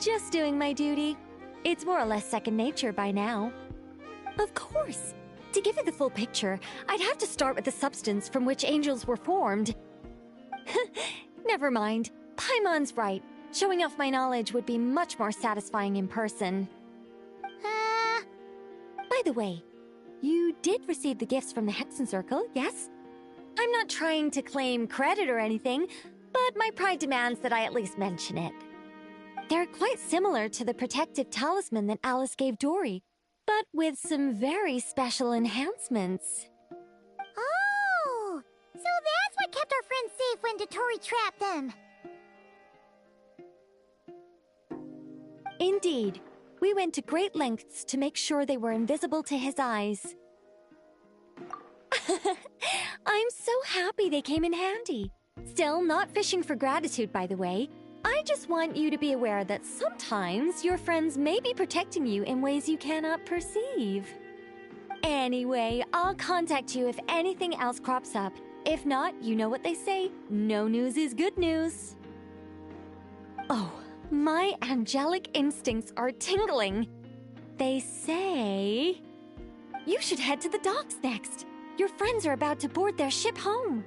Just doing my duty. It's more or less second nature by now. Of course. To give you the full picture, I'd have to start with the substance from which angels were formed. Never mind. Paimon's right. Showing off my knowledge would be much more satisfying in person. By the way, you did receive the gifts from the Hexen Circle, yes? I'm not trying to claim credit or anything, but my pride demands that I at least mention it. They're quite similar to the protective talisman that Alice gave Dory, but with some very special enhancements. Oh, so that's what kept our friends safe when Dory trapped them. Indeed. We went to great lengths to make sure they were invisible to his eyes. I'm so happy they came in handy. Still, not fishing for gratitude, by the way. I just want you to be aware that sometimes your friends may be protecting you in ways you cannot perceive. Anyway, I'll contact you if anything else crops up. If not, you know what they say, no news is good news. Oh, my angelic instincts are tingling. They say you should head to the docks next. Your friends are about to board their ship home.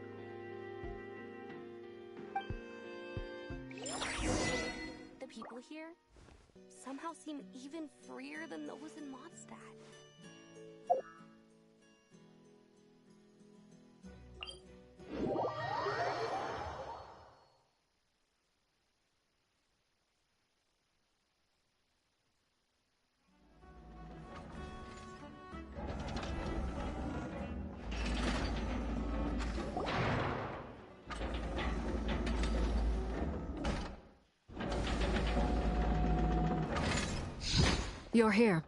The people here somehow seem even freer than those in Mondstadt. You're here.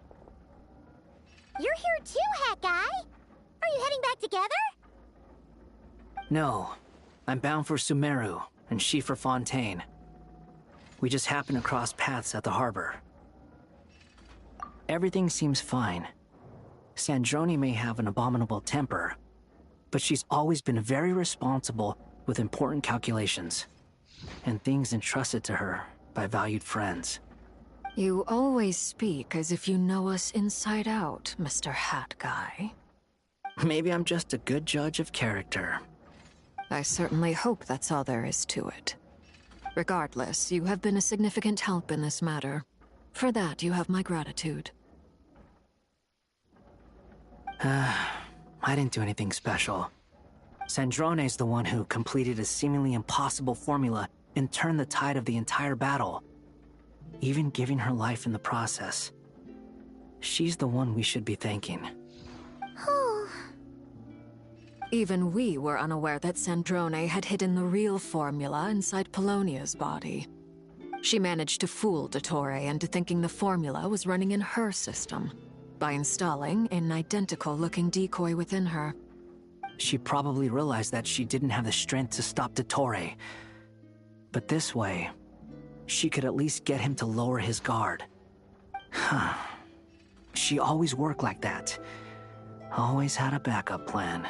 You're here too, Hat Guy! Are you heading back together? No. I'm bound for Sumeru, and she for Fontaine. We just happened to cross paths at the harbor. Everything seems fine. Sandrone may have an abominable temper, but she's always been very responsible with important calculations, and things entrusted to her by valued friends. You always speak as if you know us inside out, Mr. Hat Guy. Maybe I'm just a good judge of character. I certainly hope that's all there is to it. Regardless, you have been a significant help in this matter. For that, you have my gratitude. I didn't do anything special. Sandrone's the one who completed a seemingly impossible formula and turned the tide of the entire battle, even giving her life in the process. She's the one we should be thanking. Even we were unaware that Sandrone had hidden the real formula inside Polonia's body. She managed to fool Dottore into thinking the formula was running in her system by installing an identical-looking decoy within her. She probably realized that she didn't have the strength to stop Dottore. But this way, she could at least get him to lower his guard. She always worked like that. Always had a backup plan.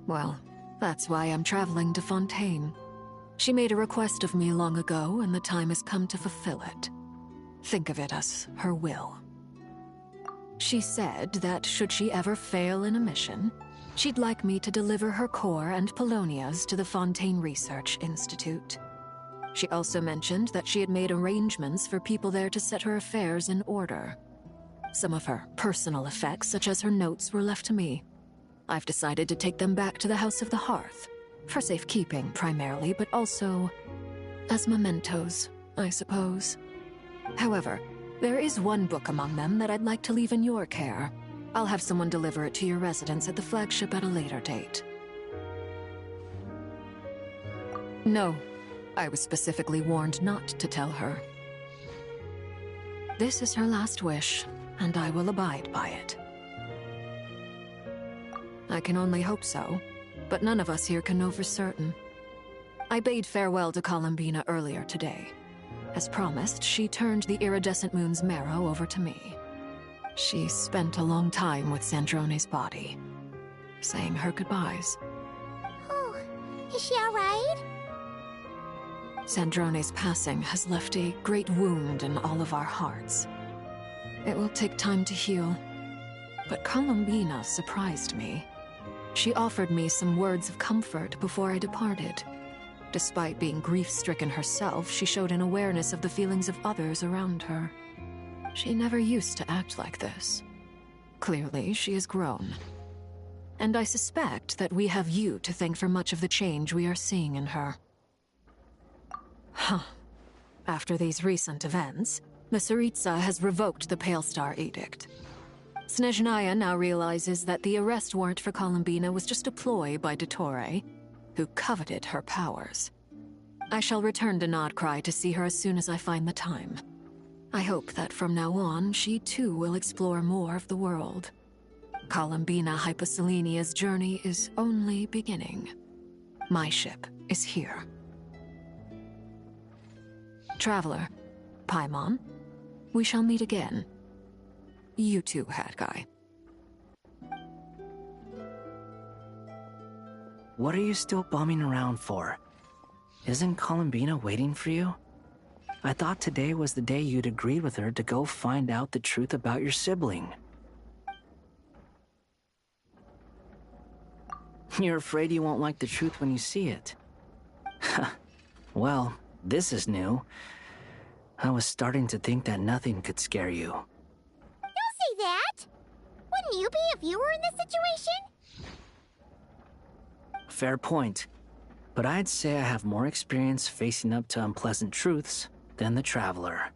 Well, that's why I'm traveling to Fontaine. She made a request of me long ago, and the time has come to fulfill it. Think of it as her will. She said that should she ever fail in a mission, she'd like me to deliver her core and Polonia's to the Fontaine Research Institute. She also mentioned that she had made arrangements for people there to set her affairs in order. Some of her personal effects, such as her notes, were left to me. I've decided to take them back to the House of the Hearth, for safekeeping primarily, but also as mementos, I suppose. However, there is one book among them that I'd like to leave in your care. I'll have someone deliver it to your residence at the flagship at a later date. No, I was specifically warned not to tell her. This is her last wish, and I will abide by it. I can only hope so, but none of us here can know for certain. I bade farewell to Columbina earlier today. As promised, she turned the iridescent moon's marrow over to me. She spent a long time with Sandrone's body, saying her goodbyes. Oh, is she all right? Sandrone's passing has left a great wound in all of our hearts. It will take time to heal, but Columbina surprised me. She offered me some words of comfort before I departed. Despite being grief-stricken herself, she showed an awareness of the feelings of others around her. She never used to act like this. Clearly, she has grown. And I suspect that we have you to thank for much of the change we are seeing in her. After these recent events, the Tsaritsa has revoked the Pale Star Edict. Snezhnaya now realizes that the arrest warrant for Columbina was just a ploy by Dottore, who coveted her powers. I shall return to Nodcry to see her as soon as I find the time. I hope that from now on, she too will explore more of the world. Columbina Hyposelenia's journey is only beginning. My ship is here. Traveler, Paimon, we shall meet again. You too, Hat Guy. What are you still bumming around for? Isn't Columbina waiting for you? I thought today was the day you'd agreed with her to go find out the truth about your sibling. You're afraid you won't like the truth when you see it. Well, this is new. I was starting to think that nothing could scare you. Don't say that! Wouldn't you be if you were in this situation? Fair point. But I'd say I have more experience facing up to unpleasant truths than the Traveler.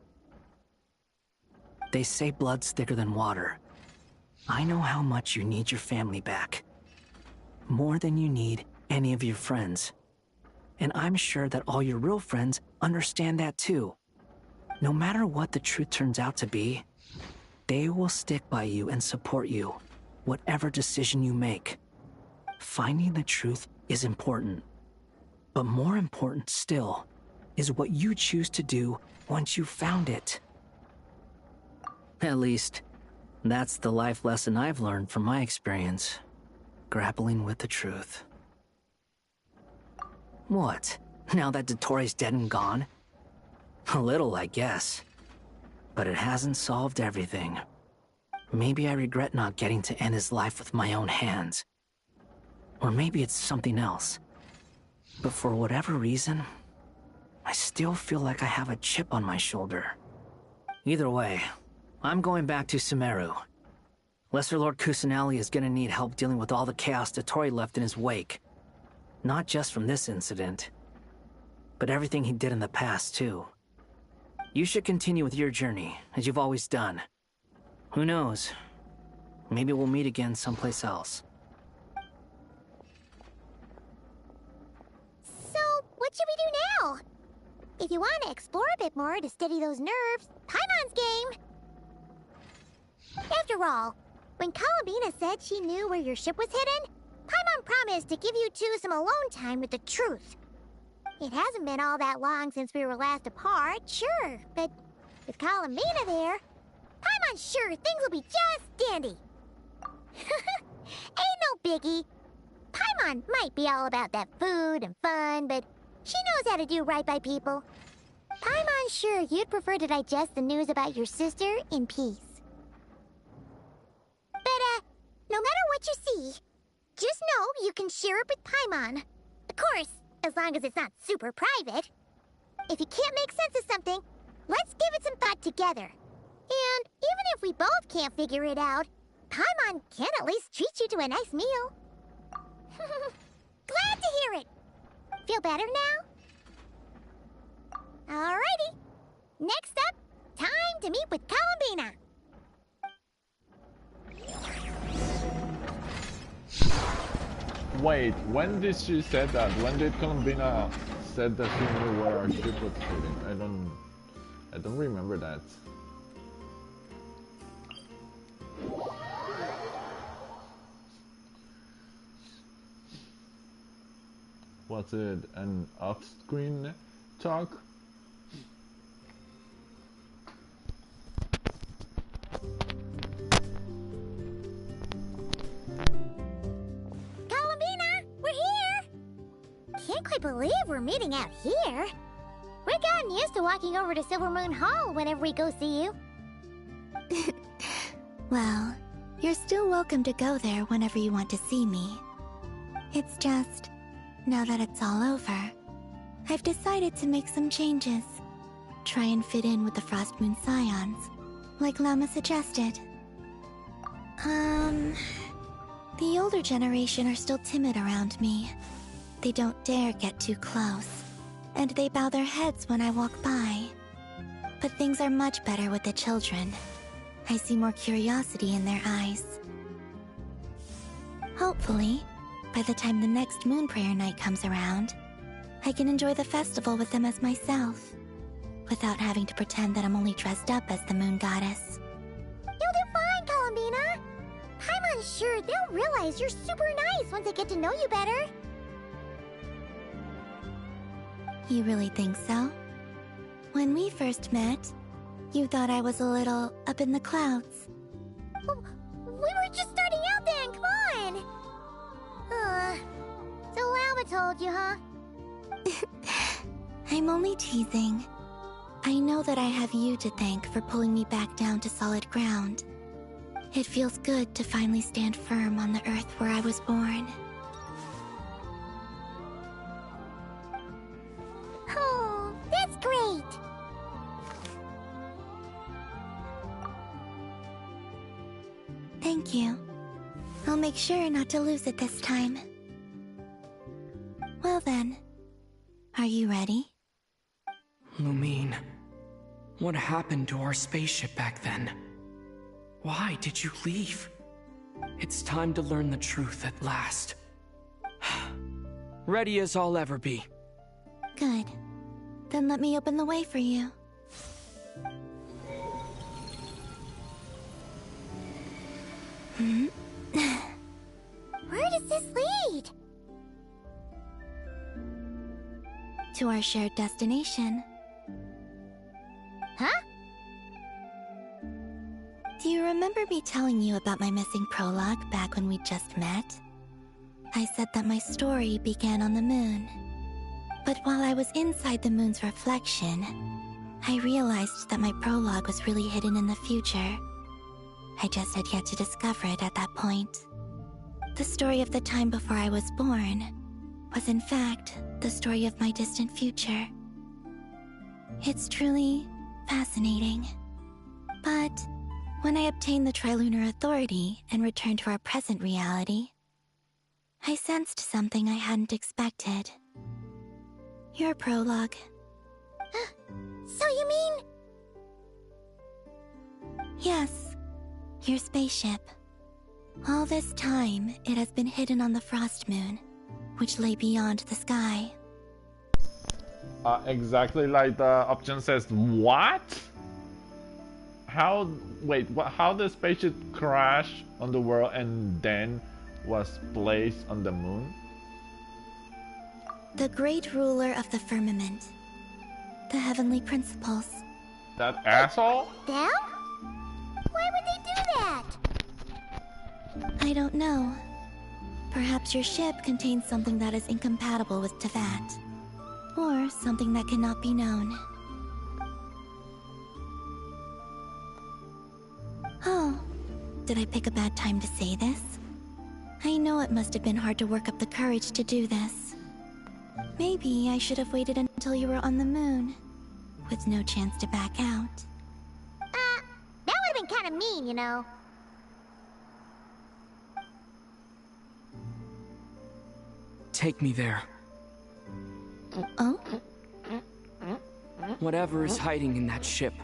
They say blood's thicker than water. I know how much you need your family back. More than you need any of your friends. And I'm sure that all your real friends understand that too. No matter what the truth turns out to be, they will stick by you and support you, whatever decision you make. Finding the truth is important. But more important still is what you choose to do once you've found it. At least, that's the life lesson I've learned from my experience, grappling with the truth. What? Now that Dottoro's dead and gone? A little, I guess. But it hasn't solved everything. Maybe I regret not getting to end his life with my own hands. Or maybe it's something else. But for whatever reason, I still feel like I have a chip on my shoulder. Either way, I'm going back to Sumeru. Lesser Lord Kusanali is gonna need help dealing with all the chaos Dottori left in his wake. Not just from this incident, but everything he did in the past, too. You should continue with your journey, as you've always done. Who knows? Maybe we'll meet again someplace else. So, what should we do now? If you want to explore a bit more to steady those nerves, Paimon's game! After all, when Columbina said she knew where your ship was hidden, Paimon promised to give you two some alone time with the truth. It hasn't been all that long since we were last apart, sure, but with Columbina there, Paimon's sure things will be just dandy. Ain't no biggie. Paimon might be all about that food and fun, but she knows how to do right by people. Paimon's sure you'd prefer to digest the news about your sister in peace. But, no matter what you see, just know you can share it with Paimon. Of course, as long as it's not super private. If you can't make sense of something, let's give it some thought together. And even if we both can't figure it out, Paimon can at least treat you to a nice meal. Glad to hear it. Feel better now? Alrighty. Next up, time to meet with Columbina. Wait, when did she say that? When did Columbina said that she knew where our ship was hidden? I don't remember that. Was it an off-screen talk? Can't quite believe we're meeting out here. We've gotten used to walking over to Silver Moon Hall whenever we go see you. Well, you're still welcome to go there whenever you want to see me. It's just, now that it's all over, I've decided to make some changes. Try and fit in with the Frost Moon Scions, like Llama suggested. The older generation are still timid around me. They don't dare get too close, and they bow their heads when I walk by. But things are much better with the children. I see more curiosity in their eyes. Hopefully, by the time the next Moon Prayer night comes around, I can enjoy the festival with them as myself, without having to pretend that I'm only dressed up as the moon goddess. You'll do fine, Columbina. I'm unsure they'll realize you're super nice once they get to know you better. You really think so? When we first met, you thought I was a little up in the clouds. We were just starting out then, come on! So Alba told you, huh? I'm only teasing. I know that I have you to thank for pulling me back down to solid ground. It feels good to finally stand firm on the earth where I was born. Oh, that's great! Thank you. I'll make sure not to lose it this time. Well then, are you ready? Lumine, what happened to our spaceship back then? Why did you leave? It's time to learn the truth at last. Ready as I'll ever be. Good. Then let me open the way for you. Where does this lead? To our shared destination. Huh? Do you remember me telling you about my missing prologue back when we just met? I said that my story began on the moon. But while I was inside the moon's reflection, I realized that my prologue was really hidden in the future. I just had yet to discover it at that point. The story of the time before I was born was in fact the story of my distant future. It's truly fascinating. But when I obtained the Trilunar Authority and returned to our present reality, I sensed something I hadn't expected. Your prologue. So you mean... Yes, your spaceship. All this time, it has been hidden on the Frost Moon, which lay beyond the sky. Exactly like the option says. What? How? Wait, what? How the spaceship crashed on the world and then was placed on the moon? The great ruler of the firmament. The heavenly principles. That asshole? Them? Why would they do that? I don't know. Perhaps your ship contains something that is incompatible with Teyvat. Or something that cannot be known. Oh, did I pick a bad time to say this? I know it must have been hard to work up the courage to do this. Maybe I should have waited until you were on the moon, with no chance to back out. That would have been kind of mean, you know. Take me there. Oh? Whatever is hiding in that ship,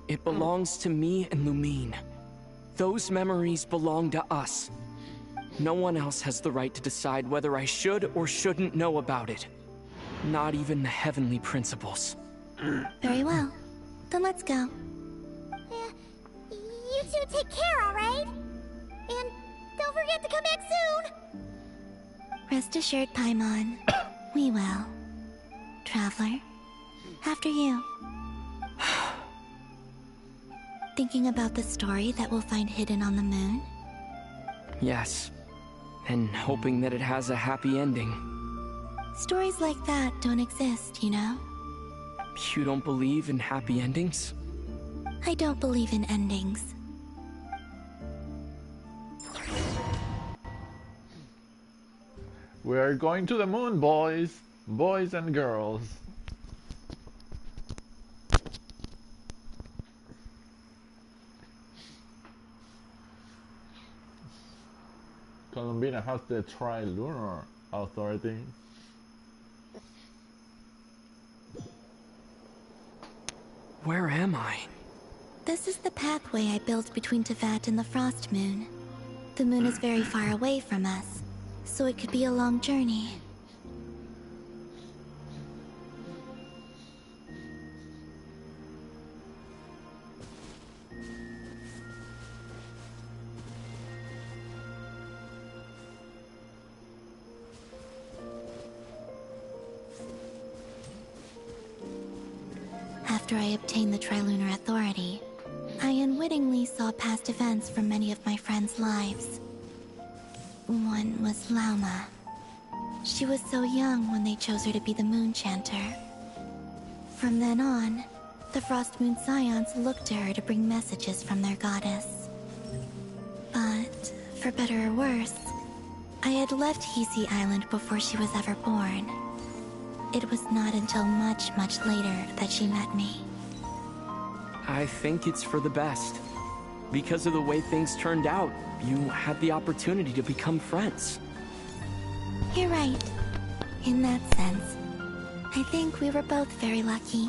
it belongs to me and Lumine. Those memories belong to us. No one else has the right to decide whether I should or shouldn't know about it. Not even the heavenly principles. Very well. Then let's go. You two take care, alright? And don't forget to come back soon! Rest assured, Paimon. We will. Traveler, after you. Thinking about the story that we'll find hidden on the moon? Yes. And hoping that it has a happy ending. Stories like that don't exist, you know? You don't believe in happy endings? I don't believe in endings. We're going to the moon, boys. Boys and girls. Columbina has the Trilunar Authority. Where am I? This is the pathway I built between Teyvat and the Frost Moon. The moon is very far away from us, so it could be a long journey. After I obtained the Trilunar Authority, I unwittingly saw past events from many of my friends' lives. One was Lauma. She was so young when they chose her to be the Moon Chanter. From then on, the Frost Moon Scions looked to her to bring messages from their goddess. But, for better or worse, I had left Hisi Island before she was ever born. It was not until much, much later that she met me. I think it's for the best. Because of the way things turned out, you had the opportunity to become friends. You're right. In that sense, I think we were both very lucky.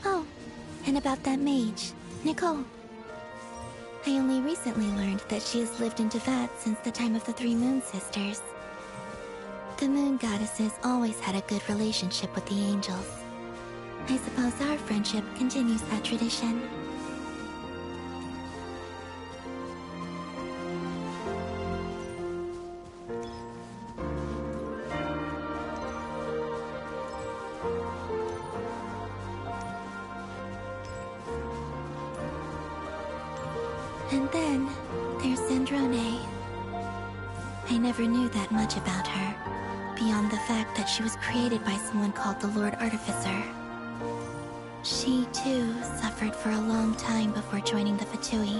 Oh, and about that mage, Nicole. I only recently learned that she has lived in Teyvat since the time of the Three Moon Sisters. The Moon Goddesses always had a good relationship with the angels. I suppose our friendship continues that tradition. And then, there's Zandrone. I never knew that much about her, beyond the fact that she was created by someone called the Lord Artificer. She, too, suffered for a long time before joining the Fatui.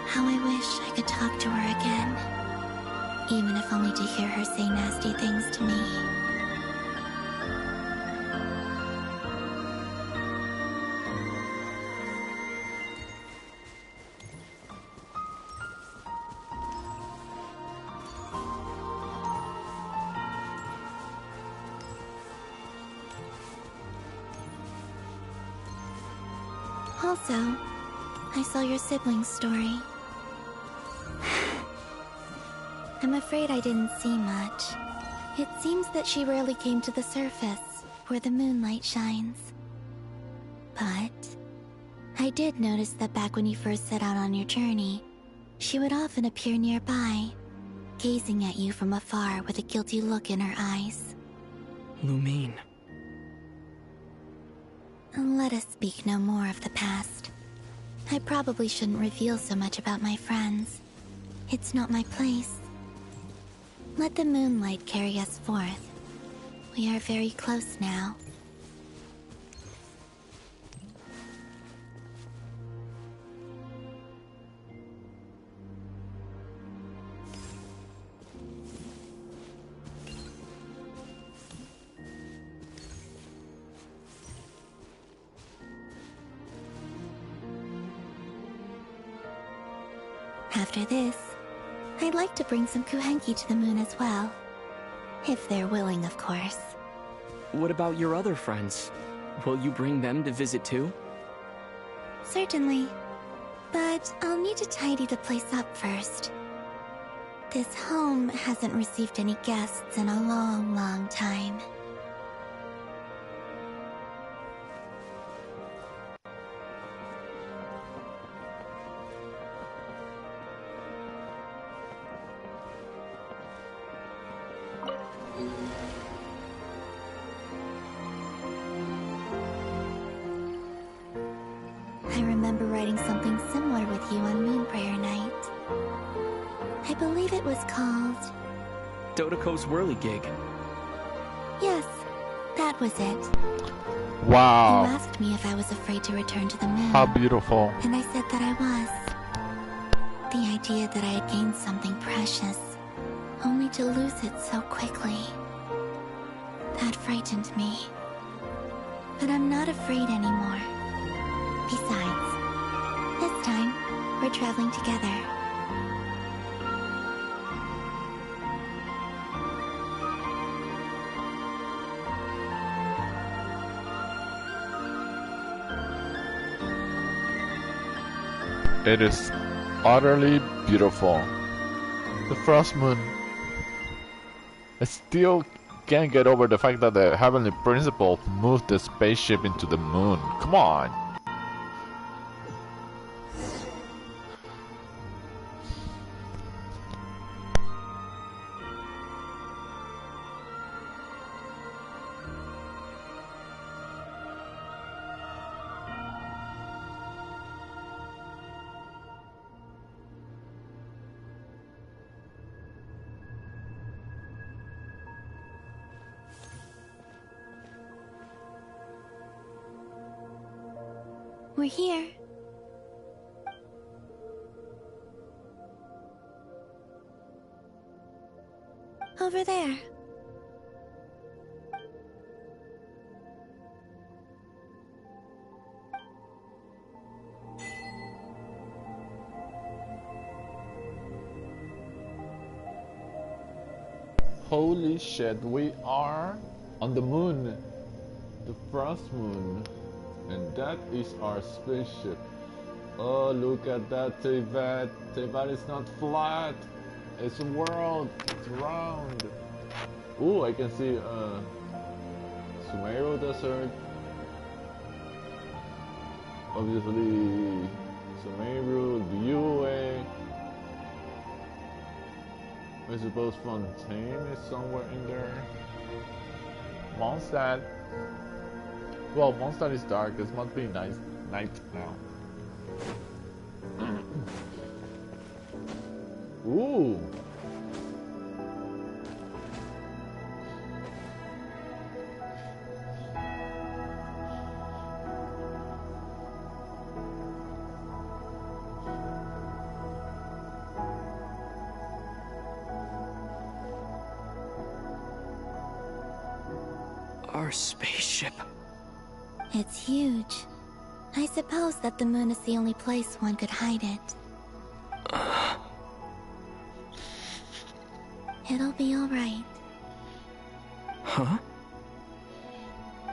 How I wish I could talk to her again. Even if only to hear her say nasty things to me. Also, I saw your sibling's story. I'm afraid I didn't see much. It seems that she rarely came to the surface, where the moonlight shines. But I did notice that back when you first set out on your journey, she would often appear nearby, gazing at you from afar with a guilty look in her eyes. Lumine. Let us speak no more of the past. I probably shouldn't reveal so much about my friends. It's not my place. Let the moonlight carry us forth. We are very close now. After this, I'd like to bring some Kuhenki to the moon as well. If they're willing, of course. What about your other friends? Will you bring them to visit too? Certainly. But I'll need to tidy the place up first. This home hasn't received any guests in a long, long time. I remember writing something similar with you on Moonprayer Night. I believe it was called... Dodoko's Whirligig. Yes, that was it. Wow. You asked me if I was afraid to return to the moon. How beautiful. And I said that I was. The idea that I had gained something precious, only to lose it so quickly. That frightened me. But I'm not afraid anymore. Besides, this time, we're traveling together. It is utterly beautiful. The Frost Moon. I still can't get over the fact that the Heavenly Principle moved the spaceship into the moon. Come on! We're here. Over there. Holy shit, we are on the moon. The Frost Moon. And that is our spaceship. Oh, look at that, Tevat. Tevat is not flat. It's a world. It's round. Ooh, I can see Sumeru Desert. Obviously, Sumeru, Liyue. I suppose Fontaine is somewhere in there. Mondstadt. Well, Mondstadt is dark. It must be night now. Ooh. Our spaceship. It's huge. I suppose that the moon is the only place one could hide it. It'll be alright. Huh?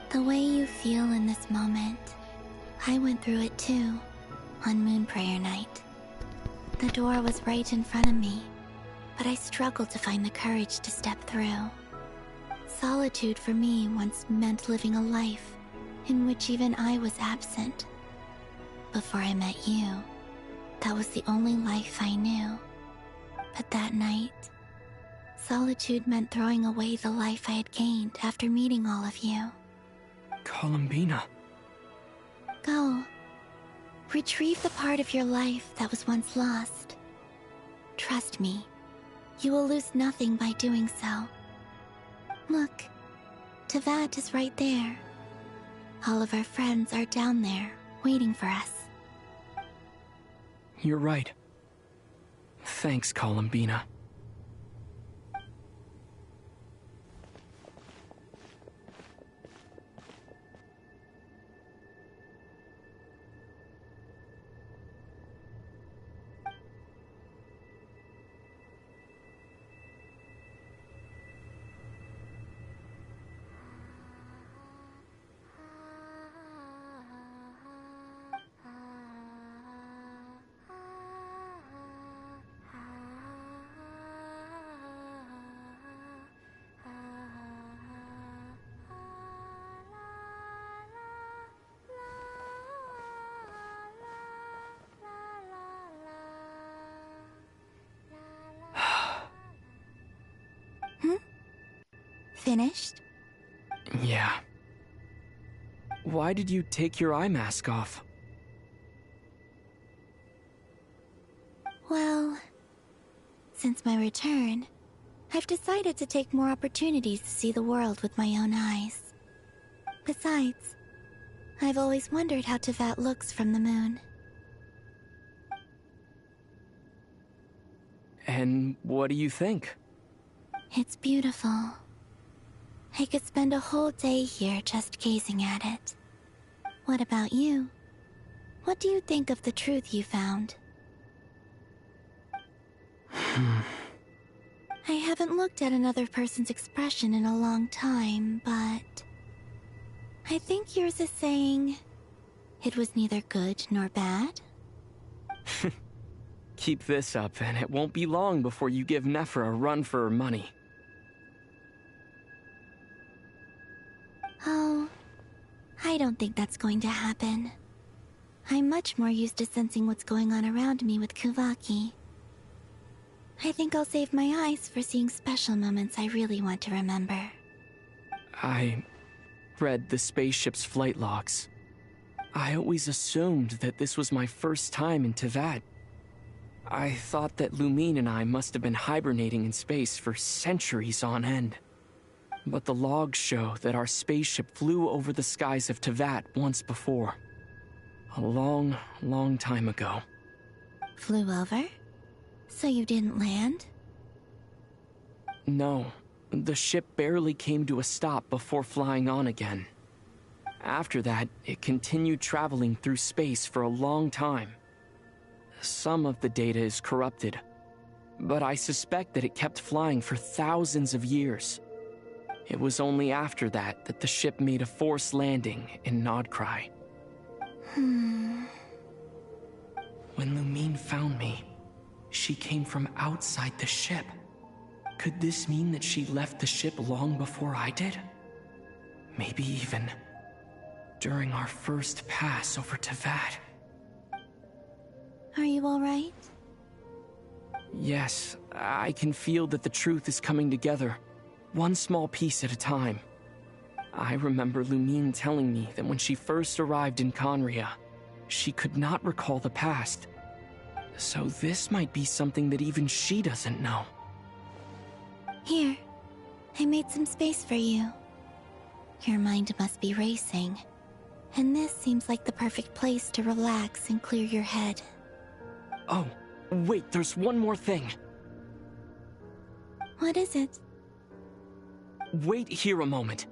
The way you feel in this moment, I went through it too, on Moon Prayer Night. The door was right in front of me, but I struggled to find the courage to step through. Solitude for me once meant living a life in which even I was absent. Before I met you, that was the only life I knew. But that night, solitude meant throwing away the life I had gained after meeting all of you. Columbina. Go. Retrieve the part of your life that was once lost. Trust me, you will lose nothing by doing so. Look, Tevat is right there. All of our friends are down there, waiting for us. You're right. Thanks, Columbina. Finished? Yeah. Why did you take your eye mask off? Well, since my return, I've decided to take more opportunities to see the world with my own eyes. Besides, I've always wondered how Tevat looks from the moon. And what do you think? It's beautiful. I could spend a whole day here just gazing at it. What about you? What do you think of the truth you found? I haven't looked at another person's expression in a long time, but I think yours is saying it was neither good nor bad. Keep this up, and it won't be long before you give Nephra a run for her money. Oh, I don't think that's going to happen. I'm much more used to sensing what's going on around me with Kuvaki. I think I'll save my eyes for seeing special moments I really want to remember. I read the spaceship's flight logs. I always assumed that this was my first time in Teyvat. I thought that Lumine and I must have been hibernating in space for centuries on end. But the logs show that our spaceship flew over the skies of Teyvat once before. A long, long time ago. Flew over? So you didn't land? No, the ship barely came to a stop before flying on again. After that, it continued traveling through space for a long time. Some of the data is corrupted, but I suspect that it kept flying for thousands of years. It was only after that that the ship made a forced landing in Nodcry. When Lumine found me, she came from outside the ship. Could this mean that she left the ship long before I did? Maybe even during our first pass over Teyvat. Are you alright? Yes, I can feel that the truth is coming together, one small piece at a time. I remember Lumine telling me that when she first arrived in Conria, she could not recall the past. So this might be something that even she doesn't know. Here, I made some space for you. Your mind must be racing, and this seems like the perfect place to relax and clear your head. Oh, wait, there's one more thing. What is it? Wait here a moment.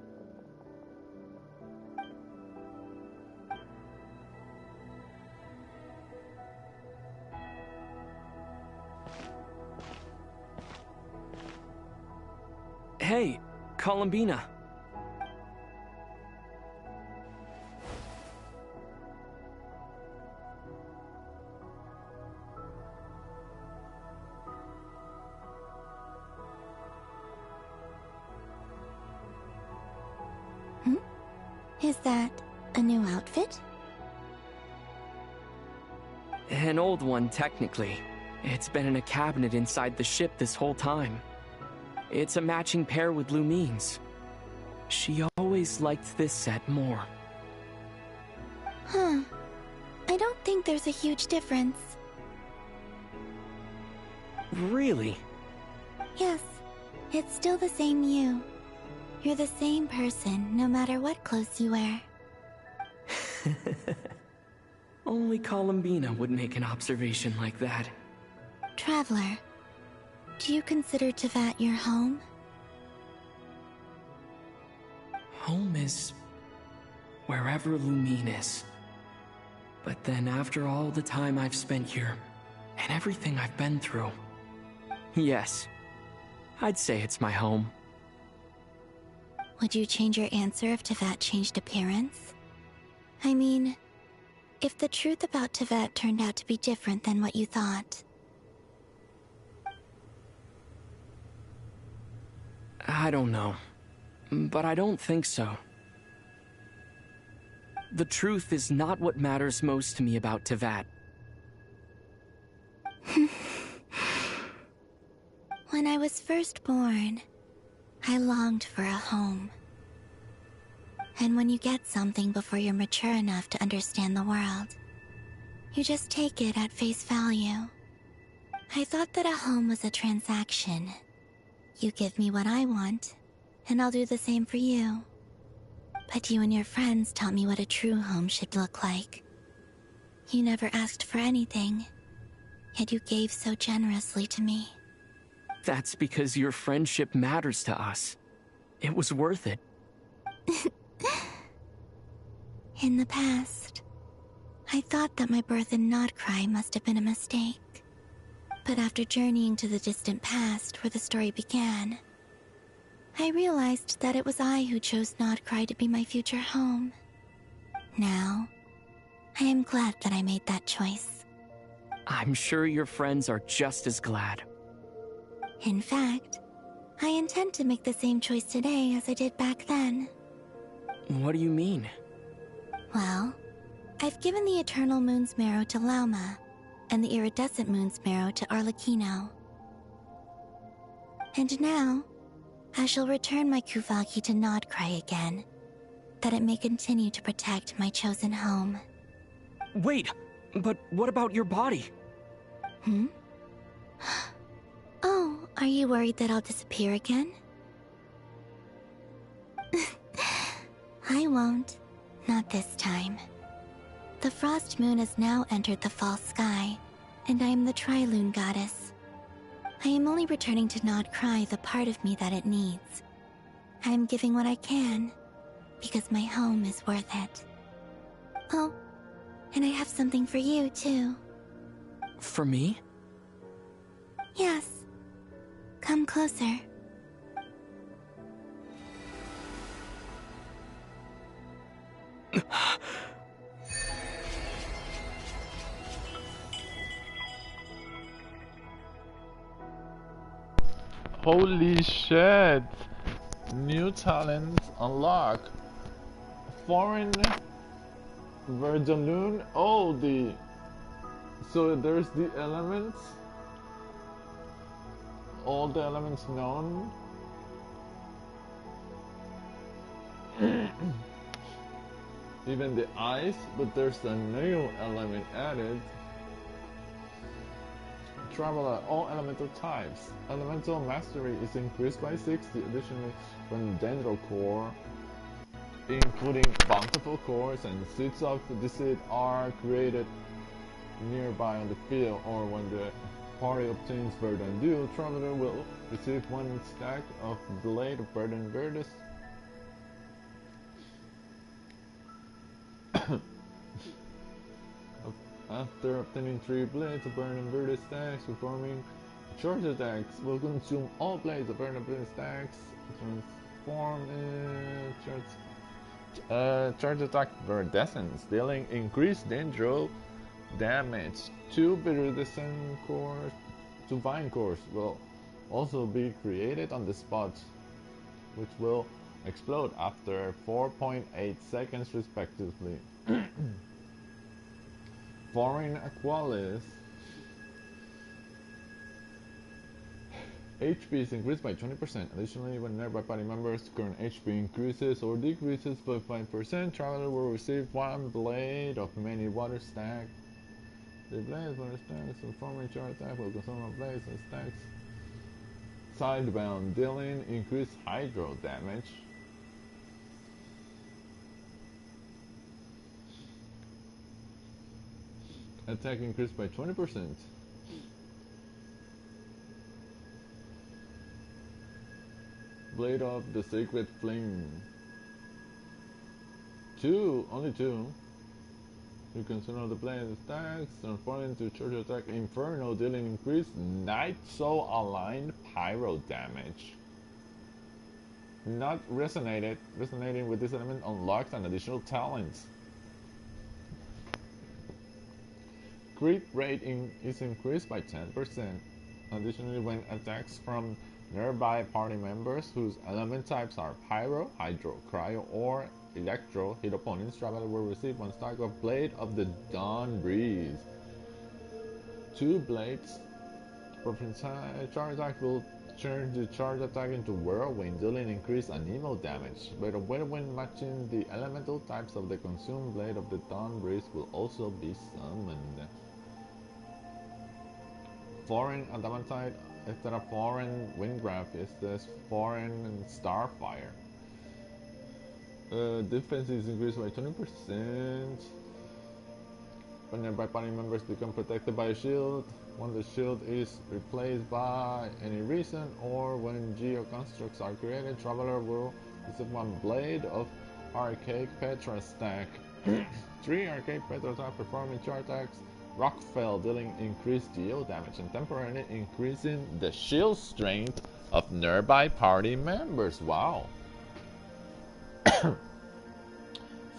Hey, Columbina. Is that a new outfit? An old one, technically. It's been in a cabinet inside the ship this whole time. It's a matching pair with Lumine's. She always liked this set more. Huh. I don't think there's a huge difference. Really? Yes, it's still the same you. You're the same person, no matter what clothes you wear. Only Columbina would make an observation like that. Traveler, do you consider Teyvat your home? Home is wherever Lumine is. But then after all the time I've spent here, and everything I've been through, yes, I'd say it's my home. Would you change your answer if Teyvat changed appearance? I mean, if the truth about Teyvat turned out to be different than what you thought. I don't know, but I don't think so. The truth is not what matters most to me about Teyvat. When I was first born, I longed for a home. And when you get something before you're mature enough to understand the world, you just take it at face value. I thought that a home was a transaction. You give me what I want, and I'll do the same for you. But you and your friends taught me what a true home should look like. You never asked for anything, yet you gave so generously to me. That's because your friendship matters to us. It was worth it. In the past, I thought that my birth in Nodcry must have been a mistake. But after journeying to the distant past where the story began, I realized that it was I who chose Nodcry to be my future home. Now, I am glad that I made that choice. I'm sure your friends are just as glad. In fact, I intend to make the same choice today as I did back then. What do you mean? Well, I've given the Eternal Moon's Marrow to Lauma, and the Iridescent Moon's Marrow to Arlecchino. And now, I shall return my Kuvagi to Nodcry again, that it may continue to protect my chosen home. Wait, but what about your body? Hmm? Oh, are you worried that I'll disappear again? I won't. Not this time. The Frost Moon has now entered the false sky, and I am the Trilune Goddess. I am only returning to Nodcry the part of me that it needs. I am giving what I can, because my home is worth it. Oh, and I have something for you, too. For me? Yes. Come closer. Holy shit! New talents unlocked. Foreign Verdaloon. Oh, so there's the elements. All the elements known. Even the ice, but there's a new element added. Travel at all elemental types. Elemental mastery is increased by 60. Additionally, when Dendro Core, including bountiful cores and seeds of the seed, are created nearby on the field, or when the party obtains Verdant Dew, Traveler will receive 1 stack of Blade of Verdant Verdus. After obtaining 3 blades of Verdant Verdus stacks, performing charge attacks will consume all blades of Verdant Verdus stacks. Transform charge attack Verdescence, dealing increased Dendro damage. 2 Viridescent cores, 2 Vine cores will also be created on the spot, which will explode after 4.8 seconds respectively. Foreign Aqualis. HP is increased by 20%. Additionally, when nearby party members' current HP increases or decreases by 5%, Traveler will receive 1 blade of many water stack. The blades water stacks performing charge attack will consume all blades and stacks. Sidebound, dealing increased hydro damage. Attack increased by 20%. Blade of the Sacred Flame. 2, only 2. You consider the blade stacks, transforming into charge attack Inferno, dealing increased Night Soul aligned pyro damage. Not resonating with this element unlocks an additional talent. Crit rate is increased by 10%. Additionally, when attacks from nearby party members whose element types are Pyro, Hydro, Cryo, or Electro hit opponents, Traveler will receive 1 stack of Blade of the Dawn Breeze. 2 blades. Charge attack will turn the charge attack into Whirlwind, dealing increased anemo damage. Blade of Whirlwind matching the elemental types of the consumed Blade of the Dawn Breeze will also be summoned. Foreign Adamantite. Instead of Foreign Windgraph, it says Foreign Starfire. Defense is increased by 20%. When nearby party members become protected by a shield, when the shield is replaced by any reason, or when geoconstructs are created, Traveler will receive 1 blade of Archaic Petra stack. 3 Archaic Petra stack performing charge attacks. Rockfell, dealing increased geo damage and temporarily increasing the shield strength of nearby party members. Wow.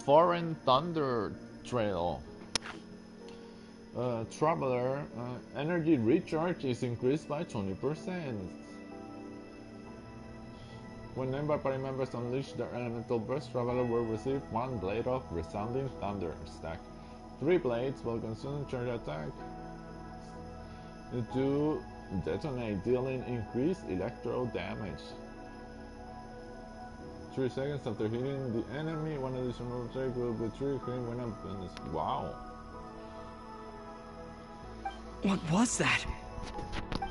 Foreign Thunder Trail. Traveler, energy recharge is increased by 20%. When named by party members unleash their elemental burst, Traveler will receive 1 blade of resounding thunder. Stack 3 blades will consume charge attack. 2 detonate, dealing increased electro damage. 3 seconds after hitting the enemy, 1 additional attack will be triggered when I'm finished. Wow. What was that?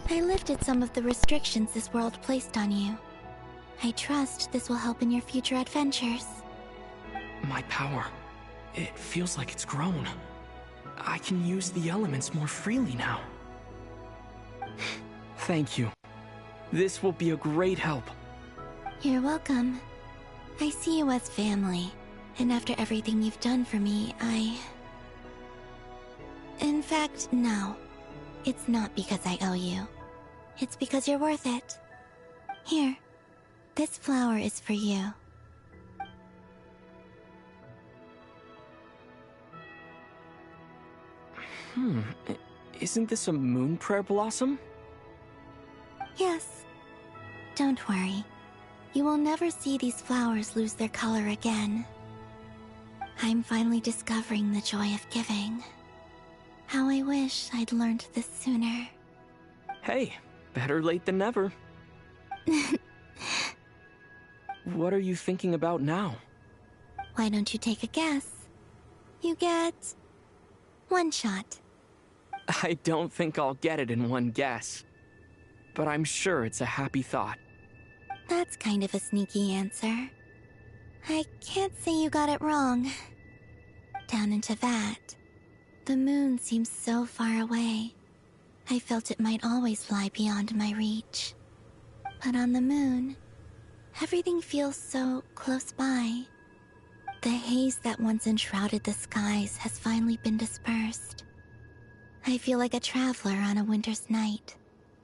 I lifted some of the restrictions this world placed on you. I trust this will help in your future adventures. My power. It feels like it's grown. I can use the elements more freely now. Thank you. This will be a great help. You're welcome. I see you as family, and after everything you've done for me, In fact, no. It's not because I owe you. It's because you're worth it. Here. This flower is for you. Isn't this a moon prayer blossom? Yes. Don't worry. You will never see these flowers lose their color again. I'm finally discovering the joy of giving. How I wish I'd learned this sooner. Hey, better late than never. What are you thinking about now? Why don't you take a guess? You get 1 shot. I don't think I'll get it in 1 guess. But I'm sure it's a happy thought. That's kind of a sneaky answer. I can't say you got it wrong. Down into that, the moon seems so far away. I felt it might always lie beyond my reach. But on the moon, everything feels so close by. The haze that once enshrouded the skies has finally been dispersed. I feel like a traveler on a winter's night,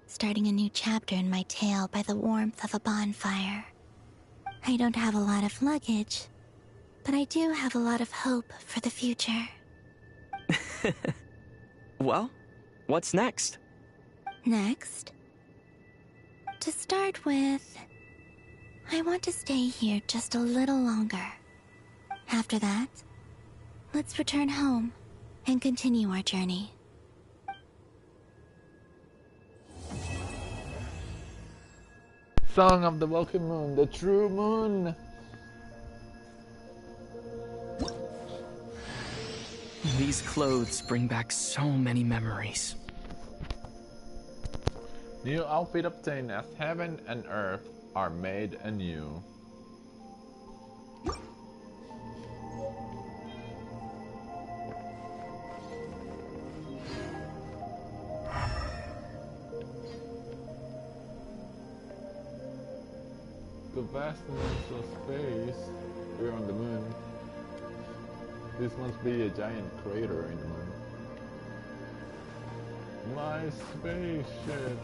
starting a new chapter in my tale by the warmth of a bonfire. I don't have a lot of luggage, but I do have a lot of hope for the future. Well, what's next? Next? To start with, I want to stay here just a little longer. After that, let's return home and continue our journey. Song of the Welcome Moon, the true moon. These clothes bring back so many memories. New outfit obtained as heaven and earth are made anew. The vastness of space. We're on the moon. This must be a giant crater in the moon. My spaceship.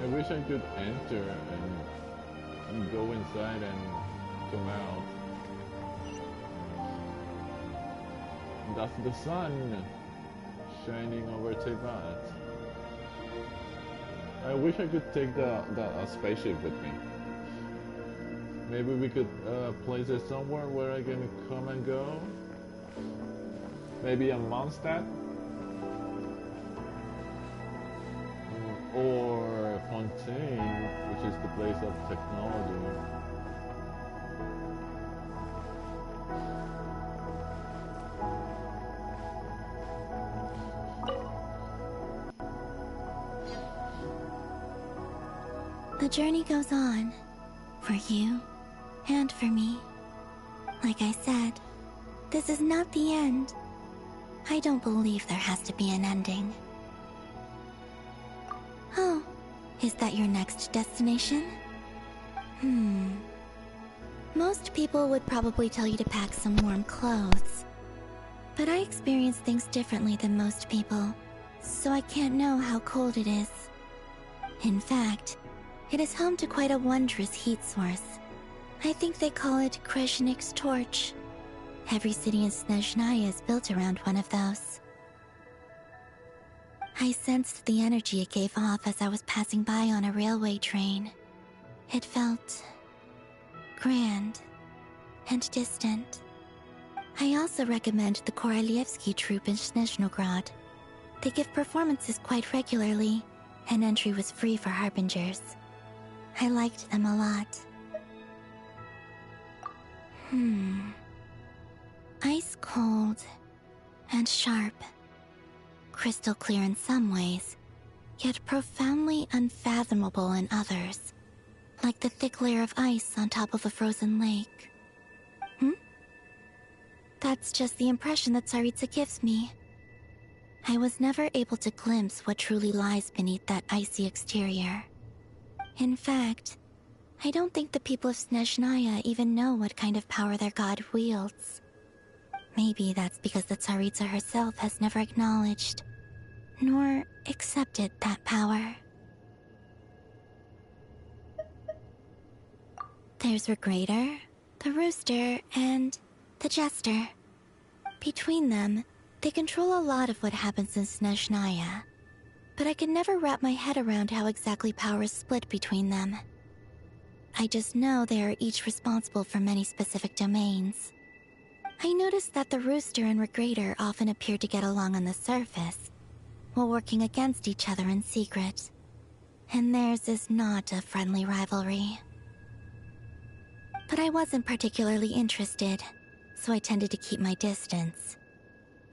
I wish I could enter and go inside and come out. That's the sun shining over Teyvat. I wish I could take the spaceship with me. Maybe we could place it somewhere where I can come and go. Maybe a Mondstadt? Or Fontaine, which is the place of technology. The journey goes on, for you and for me. Like I said, this is not the end. I don't believe there has to be an ending. Oh, is that your next destination? Most people would probably tell you to pack some warm clothes. But I experience things differently than most people, so I can't know how cold it is. In fact, it is home to quite a wondrous heat source. I think they call it Kreshnik's torch. Every city in Snezhnaya is built around one of those. I sensed the energy it gave off as I was passing by on a railway train. It felt grand and distant. I also recommend the Korolievsky troupe in Snezhnograd. They give performances quite regularly, and entry was free for Harbingers. I liked them a lot. Ice cold and sharp. Crystal clear in some ways, yet profoundly unfathomable in others. Like the thick layer of ice on top of a frozen lake. That's just the impression that Tsaritsa gives me. I was never able to glimpse what truly lies beneath that icy exterior. In fact, I don't think the people of Snezhnaya even know what kind of power their god wields. Maybe that's because the Tsaritsa herself has never acknowledged, nor accepted that power. There's Regrator, the Rooster, and the Jester. Between them, they control a lot of what happens in Snezhnaya, but I can never wrap my head around how exactly power is split between them. I just know they are each responsible for many specific domains. I noticed that the Rooster and Regrator often appear to get along on the surface, while working against each other in secret. And theirs is not a friendly rivalry. But I wasn't particularly interested, so I tended to keep my distance.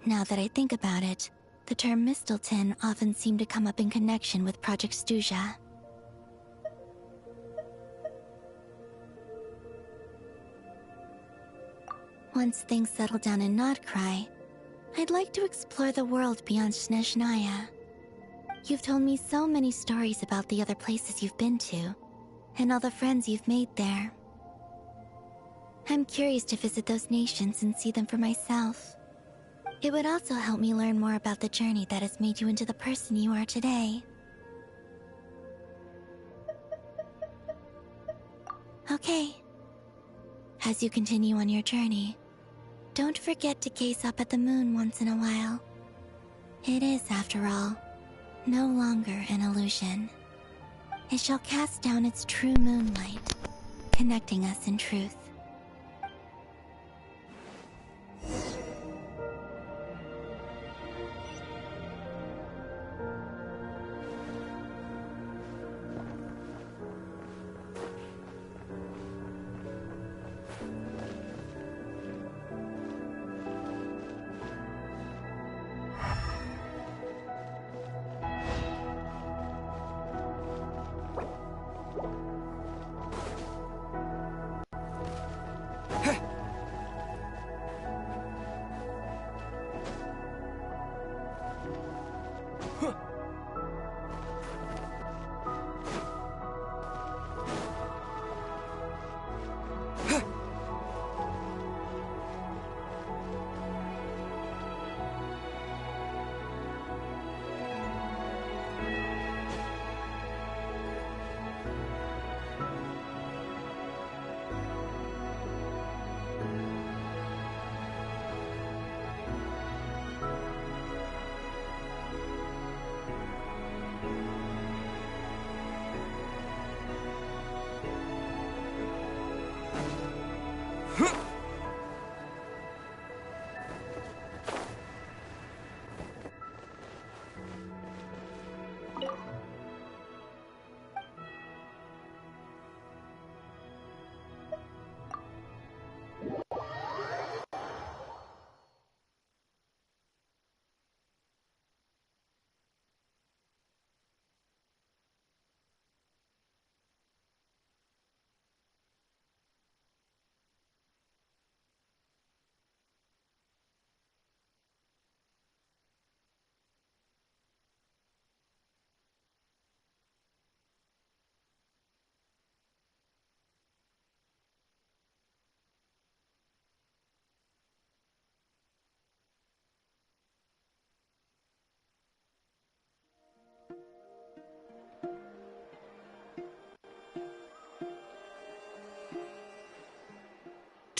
Now that I think about it, the term Mistelton often seemed to come up in connection with Project Stuja. Once things settle down in Notcry, I'd like to explore the world beyond Snezhnaya. You've told me so many stories about the other places you've been to, and all the friends you've made there. I'm curious to visit those nations and see them for myself. It would also help me learn more about the journey that has made you into the person you are today. Okay. As you continue on your journey, don't forget to gaze up at the moon once in a while. It is, after all, no longer an illusion. It shall cast down its true moonlight, connecting us in truth.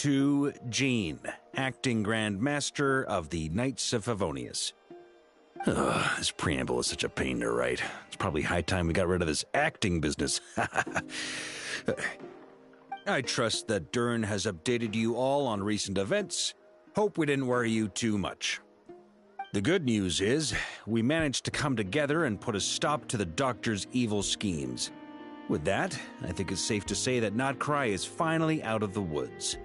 To Jean. acting Grand Master of the Knights of Favonius. This preamble is such a pain to write. It's probably high time we got rid of this acting business. I trust that Dern has updated you all on recent events. Hope we didn't worry you too much. The good news is, we managed to come together and put a stop to the Doctor's evil schemes. With that, I think it's safe to say that Notcry is finally out of the woods.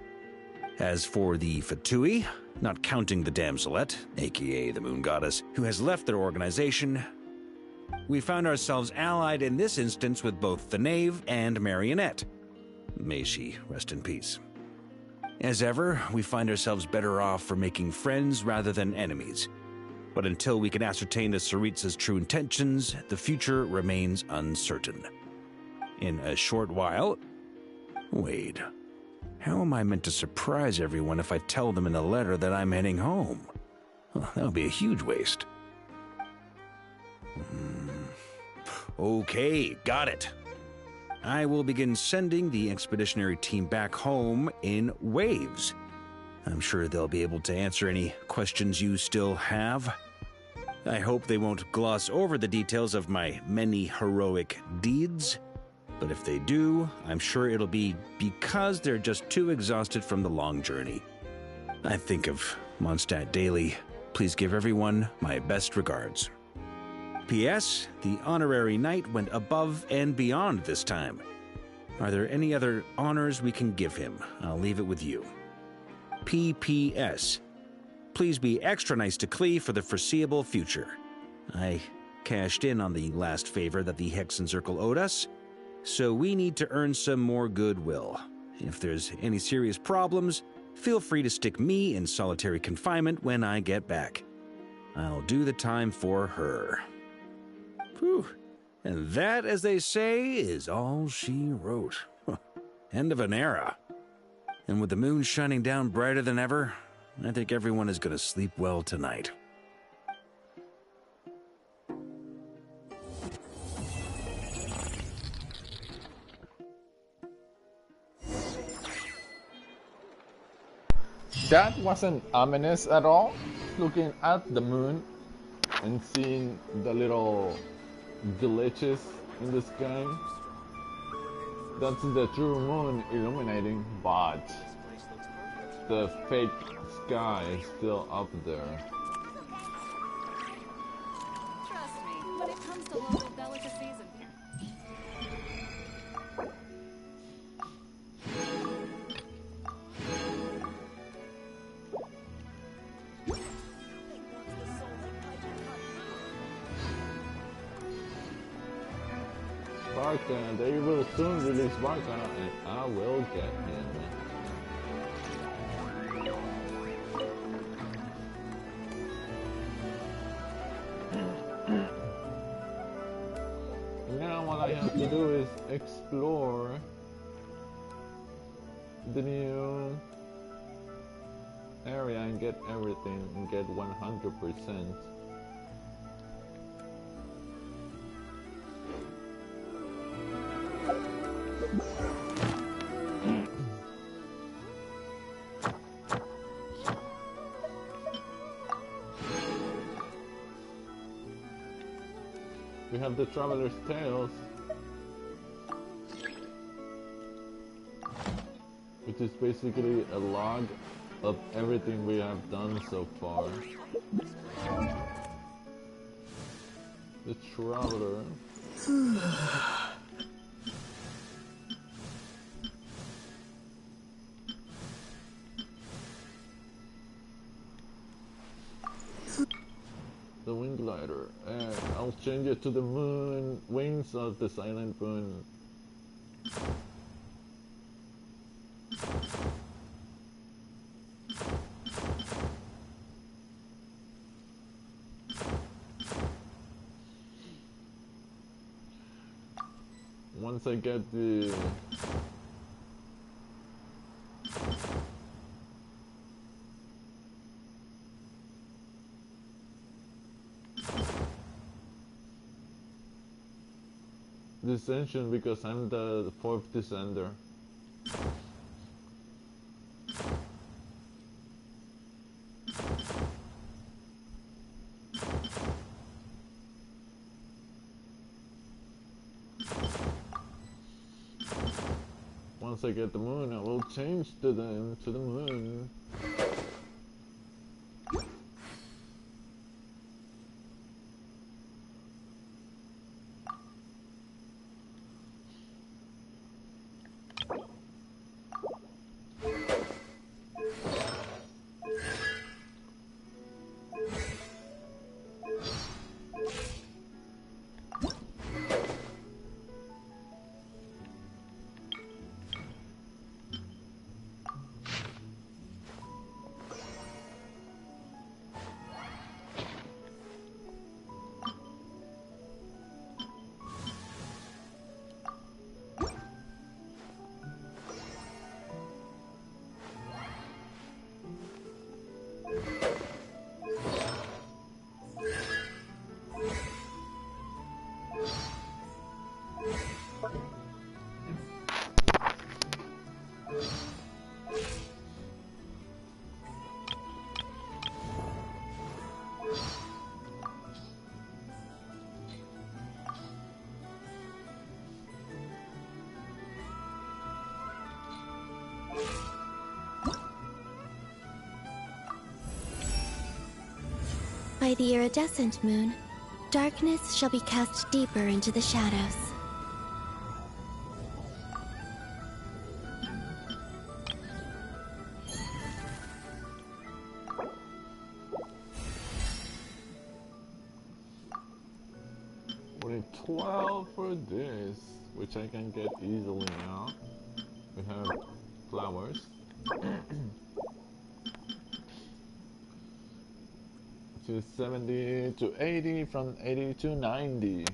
As for the Fatui, not counting the Damselette, aka the Moon Goddess, who has left their organization, we found ourselves allied in this instance with both the Knave and Marionette. May she rest in peace. As ever, we find ourselves better off for making friends rather than enemies. But until we can ascertain the Tsaritsa's true intentions, the future remains uncertain. In a short while... Wait. How am I meant to surprise everyone if I tell them in the letter that I'm heading home? Well, that would be a huge waste. Okay, got it. I will begin sending the expeditionary team back home in waves. I'm sure they'll be able to answer any questions you still have. I hope they won't gloss over the details of my many heroic deeds. But if they do, I'm sure it'll be because they're just too exhausted from the long journey. I think of Mondstadt daily. Please give everyone my best regards. P.S. The honorary knight went above and beyond this time. Are there any other honors we can give him? I'll leave it with you. P.P.S. Please be extra nice to Klee for the foreseeable future. I cashed in on the last favor that the Hexen Circle owed us, so we need to earn some more goodwill. If there's any serious problems, feel free to stick me in solitary confinement when I get back. I'll do the time for her. Whew. And that, as they say, is all she wrote. End of an era. And with the moon shining down brighter than ever, I think everyone is going to sleep well tonight. That wasn't ominous at all. Looking at the moon and seeing the little glitches in the sky. That's the true moon illuminating, but the fake sky is still up there. Trust me, when it comes to local delicacies and Barca, they will soon release Barca, and I will get him. Now what I have to do is explore the new area and get everything and get 100%. We have the Traveler's Tales, which is basically a log of everything we have done so far. The Traveler. The Wind Glider. I'll change it to the moon, wings of the Silent Moon. Once I get the Descension, because I'm the 4th descender. Once I get the moon, I will change to the moon. By the iridescent moon, darkness shall be cast deeper into the shadows. We need 12 for this, which I can get easily now. We have flowers. To 70 to 80, from 80 to 90.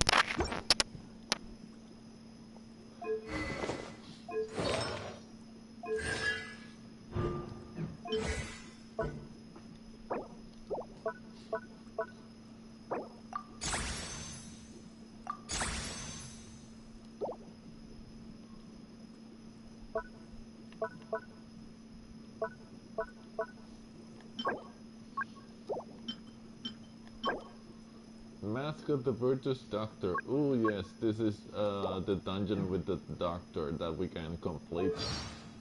Mask of the Virtus Doctor. Oh yes, this is the dungeon with the doctor that we can complete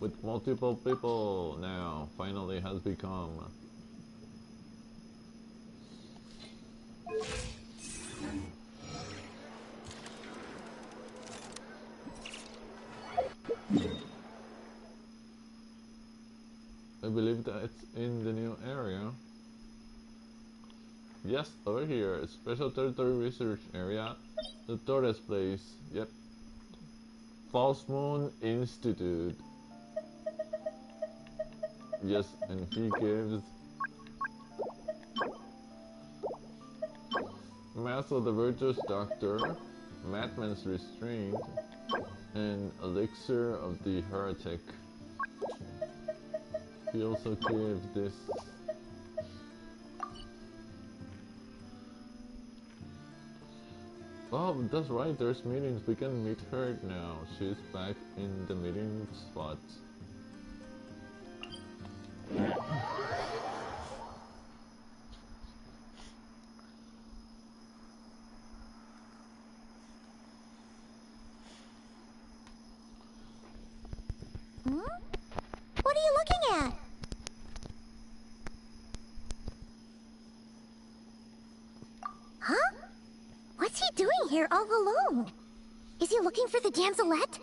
with multiple people now. Finally has become. I believe that it's in the new area. Yes, over here, Special Territory Research Area, the Torres Place, yep. False Moon Institute. Yes, and he gives Mask of the Virtuous Doctor, Madman's Restraint, and Elixir of the Heretic. He also gives this. Oh, that's right, there's meetings. We can meet her now. She's back in the meeting spot. What are you looking at? Huh? What's he doing here all alone? Is he looking for the damselette?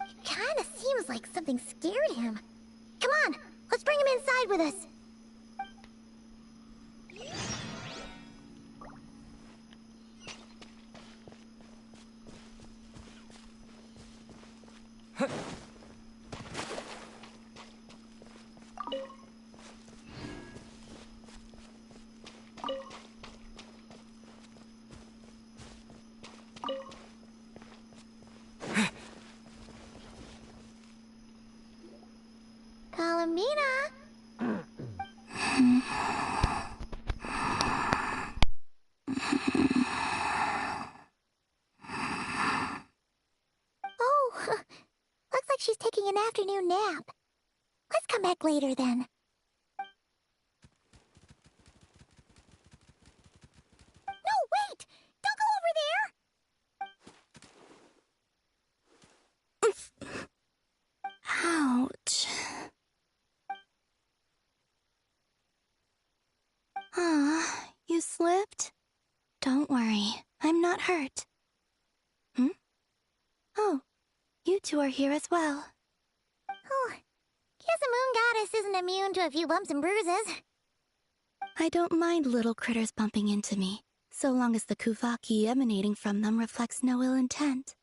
It kinda seems like something scared him. Come on, let's bring him inside with us. She's taking an afternoon nap. Let's come back later then. slipped? Don't worry, I'm not hurt. Oh, you two are here as well. Oh, guess a moon goddess isn't immune to a few bumps and bruises. I don't mind little critters bumping into me, so long as the kuvaki emanating from them reflects no ill intent.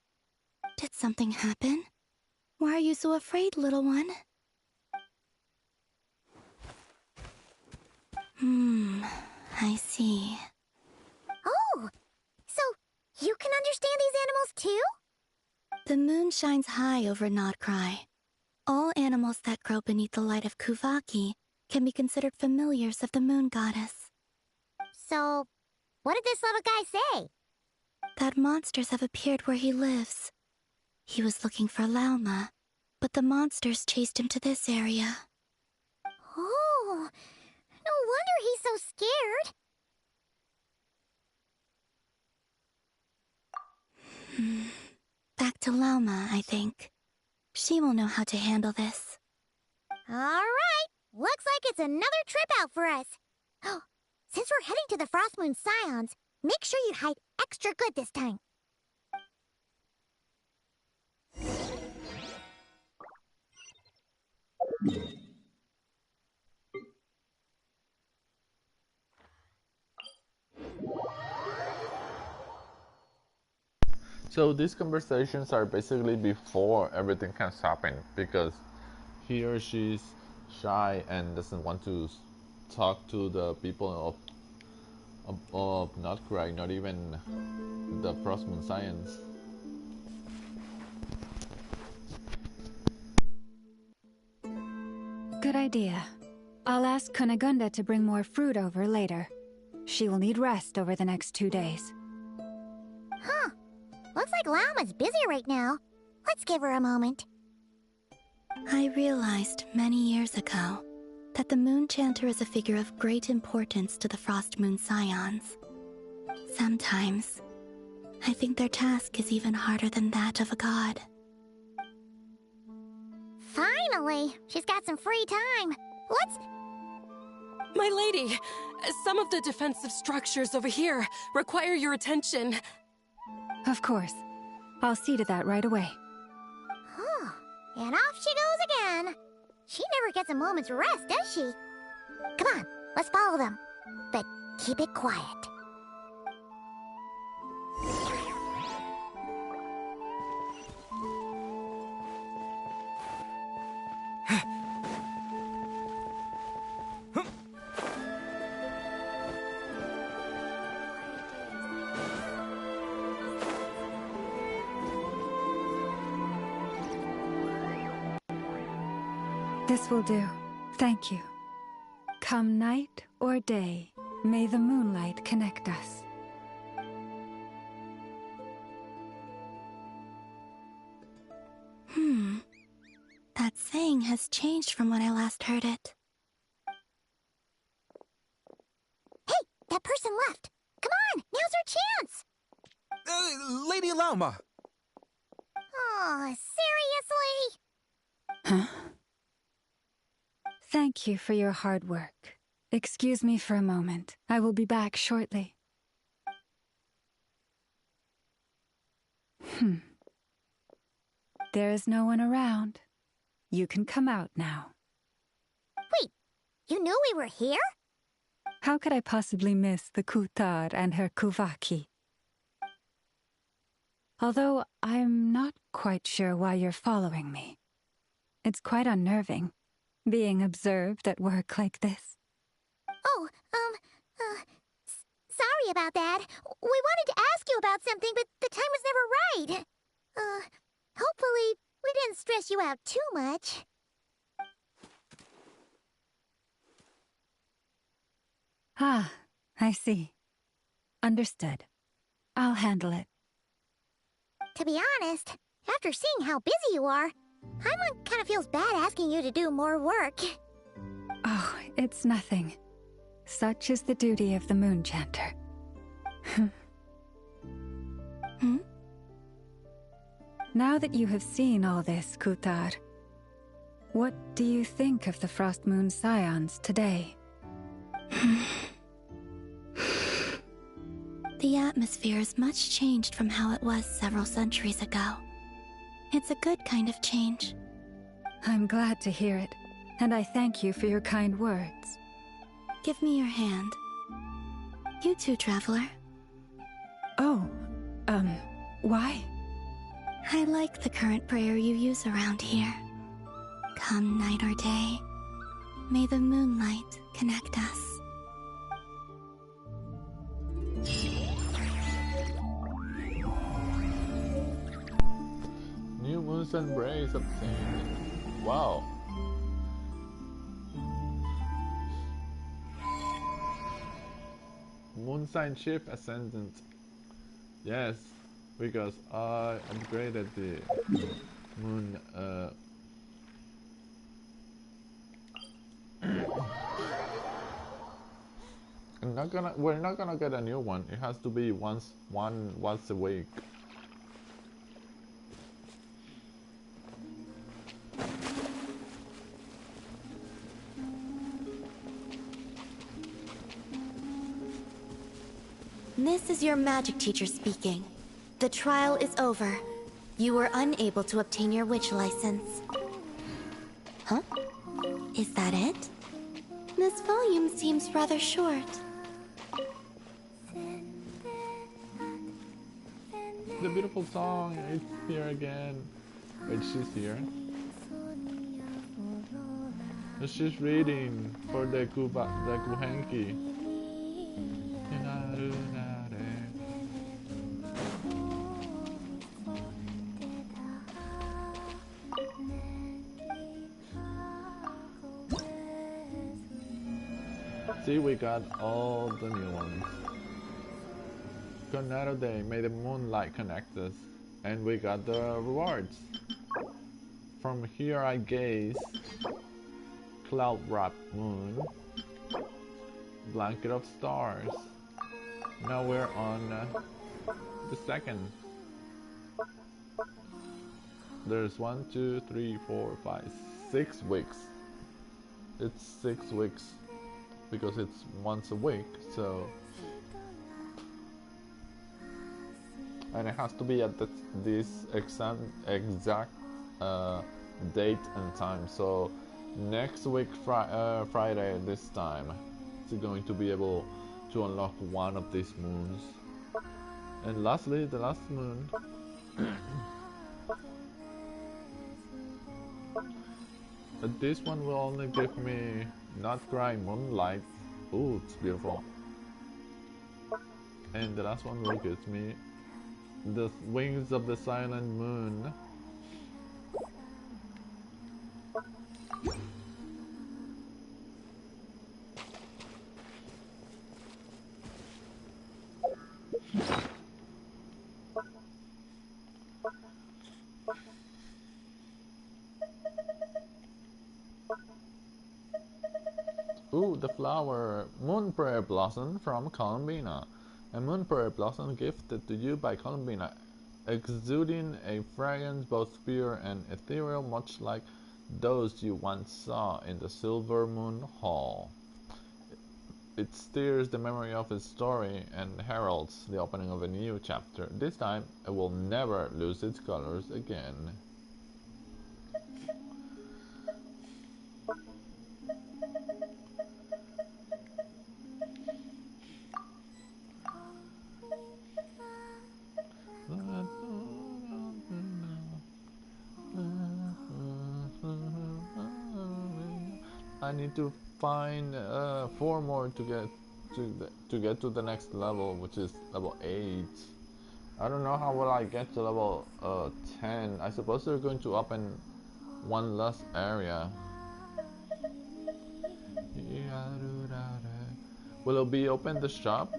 Did something happen? Why are you so afraid, little one? I see. Oh, so you can understand these animals too? The moon shines high over Nodcry. All animals that grow beneath the light of Kuvaki can be considered familiars of the moon goddess. So, what did this little guy say? That monsters have appeared where he lives. He was looking for Lauma, but the monsters chased him to this area. Oh, no wonder he's so scared. Back to Lauma, I think. She will know how to handle this. All right, looks like it's another trip out for us. Oh, since we're heading to the Frost Moon Scions, make sure you hide extra good this time. So these conversations are basically before everything can happen, because he or she's shy and doesn't want to talk to the people of Notcry, not even the Frost Moon Science. Good idea. I'll ask Kunigunda to bring more fruit over later. She will need rest over the next 2 days. Huh. Looks like Lauma's busy right now. Let's give her a moment. I realized many years ago that the Moon Chanter is a figure of great importance to the Frost Moon Scions. Sometimes, I think their task is even harder than that of a god. Finally, she's got some free time. Let's... My lady, some of the defensive structures over here require your attention. Of course. I'll see to that right away. Huh. And off she goes again. She never gets a moment's rest, does she? Come on, let's follow them. But keep it quiet. This will do. Thank you. Come night or day, may the moonlight connect us. That saying has changed from when I last heard it. Hey, that person left. Come on, now's our chance. Lady Lauma. Oh, seriously? Huh? Thank you for your hard work. Excuse me for a moment. I will be back shortly. There is no one around. You can come out now. Wait, you knew we were here? How could I possibly miss the Kutar and her Kuvaki? Although I'm not quite sure why you're following me. It's quite unnerving, being observed at work like this. Oh, sorry about that. We wanted to ask you about something, but the time was never right. Hopefully we didn't stress you out too much. Ah, I see. Understood. I'll handle it. To be honest, after seeing how busy you are, Paimon kind of feels bad asking you to do more work. Oh, it's nothing. Such is the duty of the Moon Chanter. Now that you have seen all this, Kutar, what do you think of the Frost Moon Scions today? The atmosphere is much changed from how it was several centuries ago. It's a good kind of change. I'm glad to hear it, and I thank you for your kind words. Give me your hand. You too, traveler. Oh, why? I like the current prayer you use around here. Come night or day, may the moonlight connect us. New moons and rays obtained. Wow. Moon sign ship ascendant. Yes, because I upgraded the moon. We're not gonna get a new one. It has to be once a week. This is your magic teacher speaking. The trial is over. You were unable to obtain your witch license. Huh? Is that it? This volume seems rather short. The beautiful song is here again. Wait, she's here. She's reading for the Kuhenki. See, we got all the new ones. Tornado Day, may the moonlight connect us. And we got the rewards. From here I gaze. Cloud wrapped moon. Blanket of stars. Now we're on the second. There's 1, 2, 3, 4, 5, 6 weeks. It's 6 weeks because it's once a week, so. And it has to be at this exact date and time. So next week, Friday this time, it's going to be able to unlock one of these moons. And lastly, the last moon. But this one will only give me Not Cry Moonlight. Ooh, it's beautiful. And the last one will give me The Wings of the Silent Moon. Ooh, the flower. Moon Prayer Blossom from Columbina. A moon prayer blossom gifted to you by Columbina, exuding a fragrance both pure and ethereal, much like those you once saw in the Silver Moon Hall. It stirs the memory of its story and heralds the opening of a new chapter. This time, it will never lose its colors again. I need to find 4 more to get to the next level, which is level 8. I don't know how will I get to level 10. I suppose they're going to open one less area. Will it be open the shop?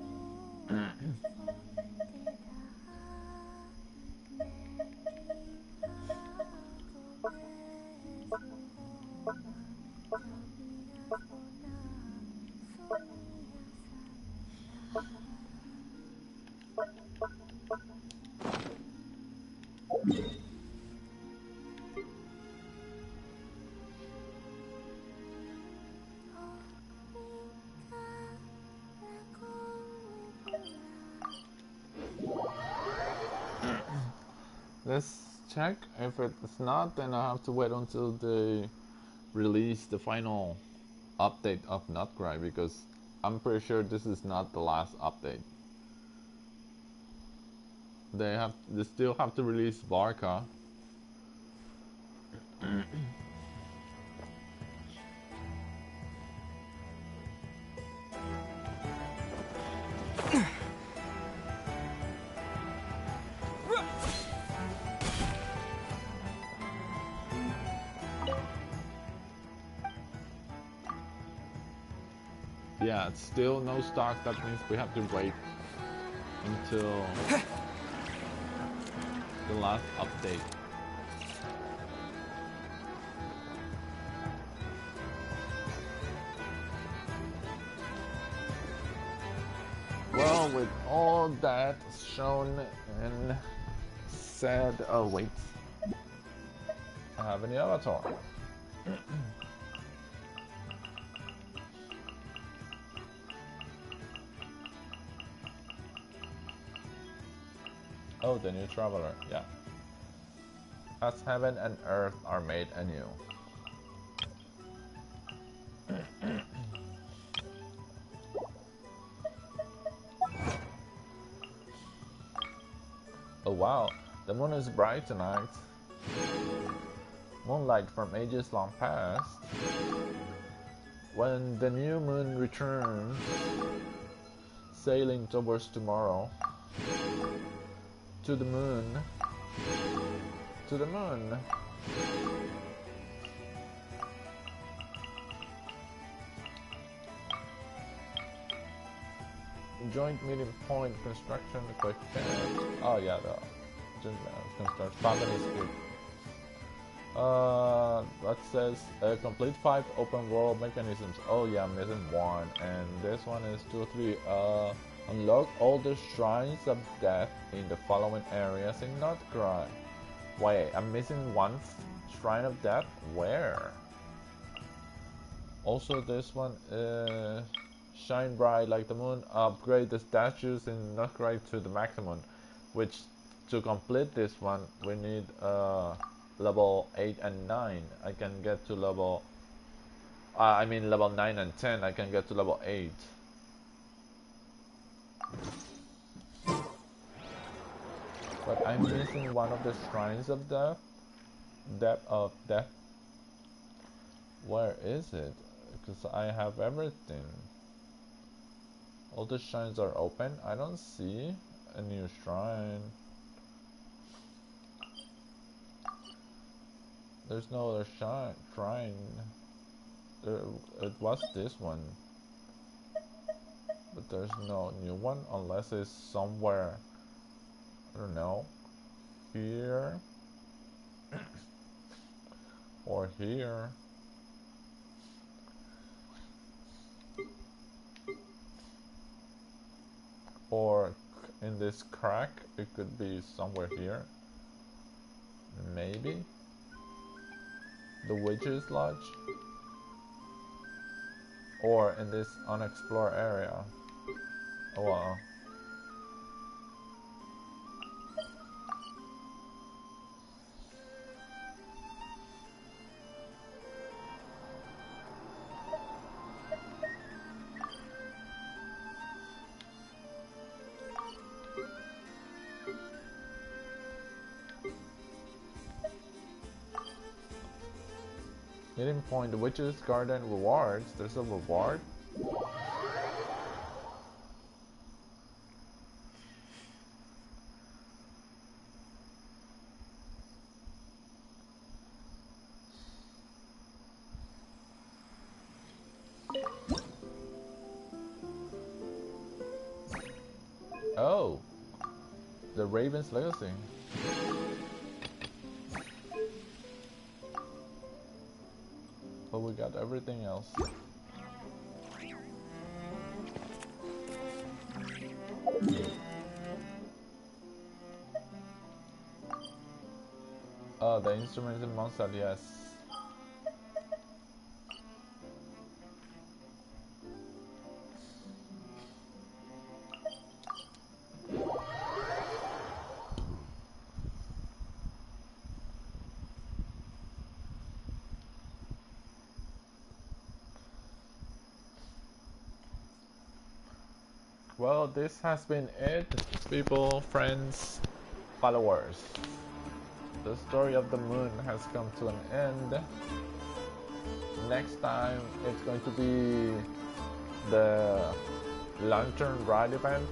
Let's check. If it's not, then I have to wait until they release the final update of Nutcry, because I'm pretty sure this is not the last update. They still have to release Barca. Yeah, it's still no stock. That means we have to wait until the last update. Well, with all that shown and said, oh wait, I have an avatar. Oh, the new traveler, yeah. As heaven and earth are made anew. Oh wow, the moon is bright tonight. Moonlight from ages long past. When the new moon returns, sailing towards tomorrow. To the moon. To the moon. Joint meeting point construction quick. Oh yeah, the construction family is good. That says complete 5 open world mechanisms. Oh yeah, I'm missing 1, and this one is 2 or 3. Unlock all the shrines of death in the following areas in Nutcry. Wait, I'm missing 1 shrine of death? Where? Also this one, shine bright like the moon. Upgrade the statues in Nutcry to the maximum. Which, to complete this one, we need level 8 and 9. I can get to level... I mean level 9 and 10. I can get to level 8. But I'm missing one of the shrines of death. Depth of death. Where is it? Because I have everything. All the shrines are open. I don't see a new shrine. There's no other shrine. It was this one. But there's no new one unless it's somewhere, I don't know, here or here. Or in this crack, it could be somewhere here. Maybe the Witch's Lodge, or in this unexplored area. Oh wow. Meeting point, the Witch's Garden rewards. There's a reward. Oh, the Raven's Legacy. But we got everything else. Oh, the instruments in Mondstadt, yes. well, this has been it, people, friends, followers. The story of the moon has come to an end. Next time, it's going to be the Lantern Ride event.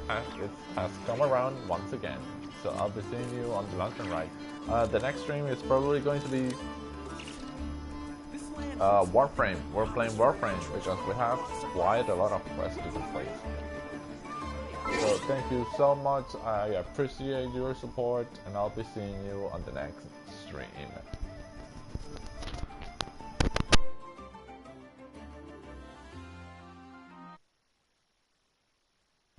It has come around once again. So I'll be seeing you on the Lantern Ride. The next stream is probably going to be Warframe. We're playing Warframe because we have quite a lot of quests to complete. So thank you so much. I appreciate your support, and I'll be seeing you on the next stream.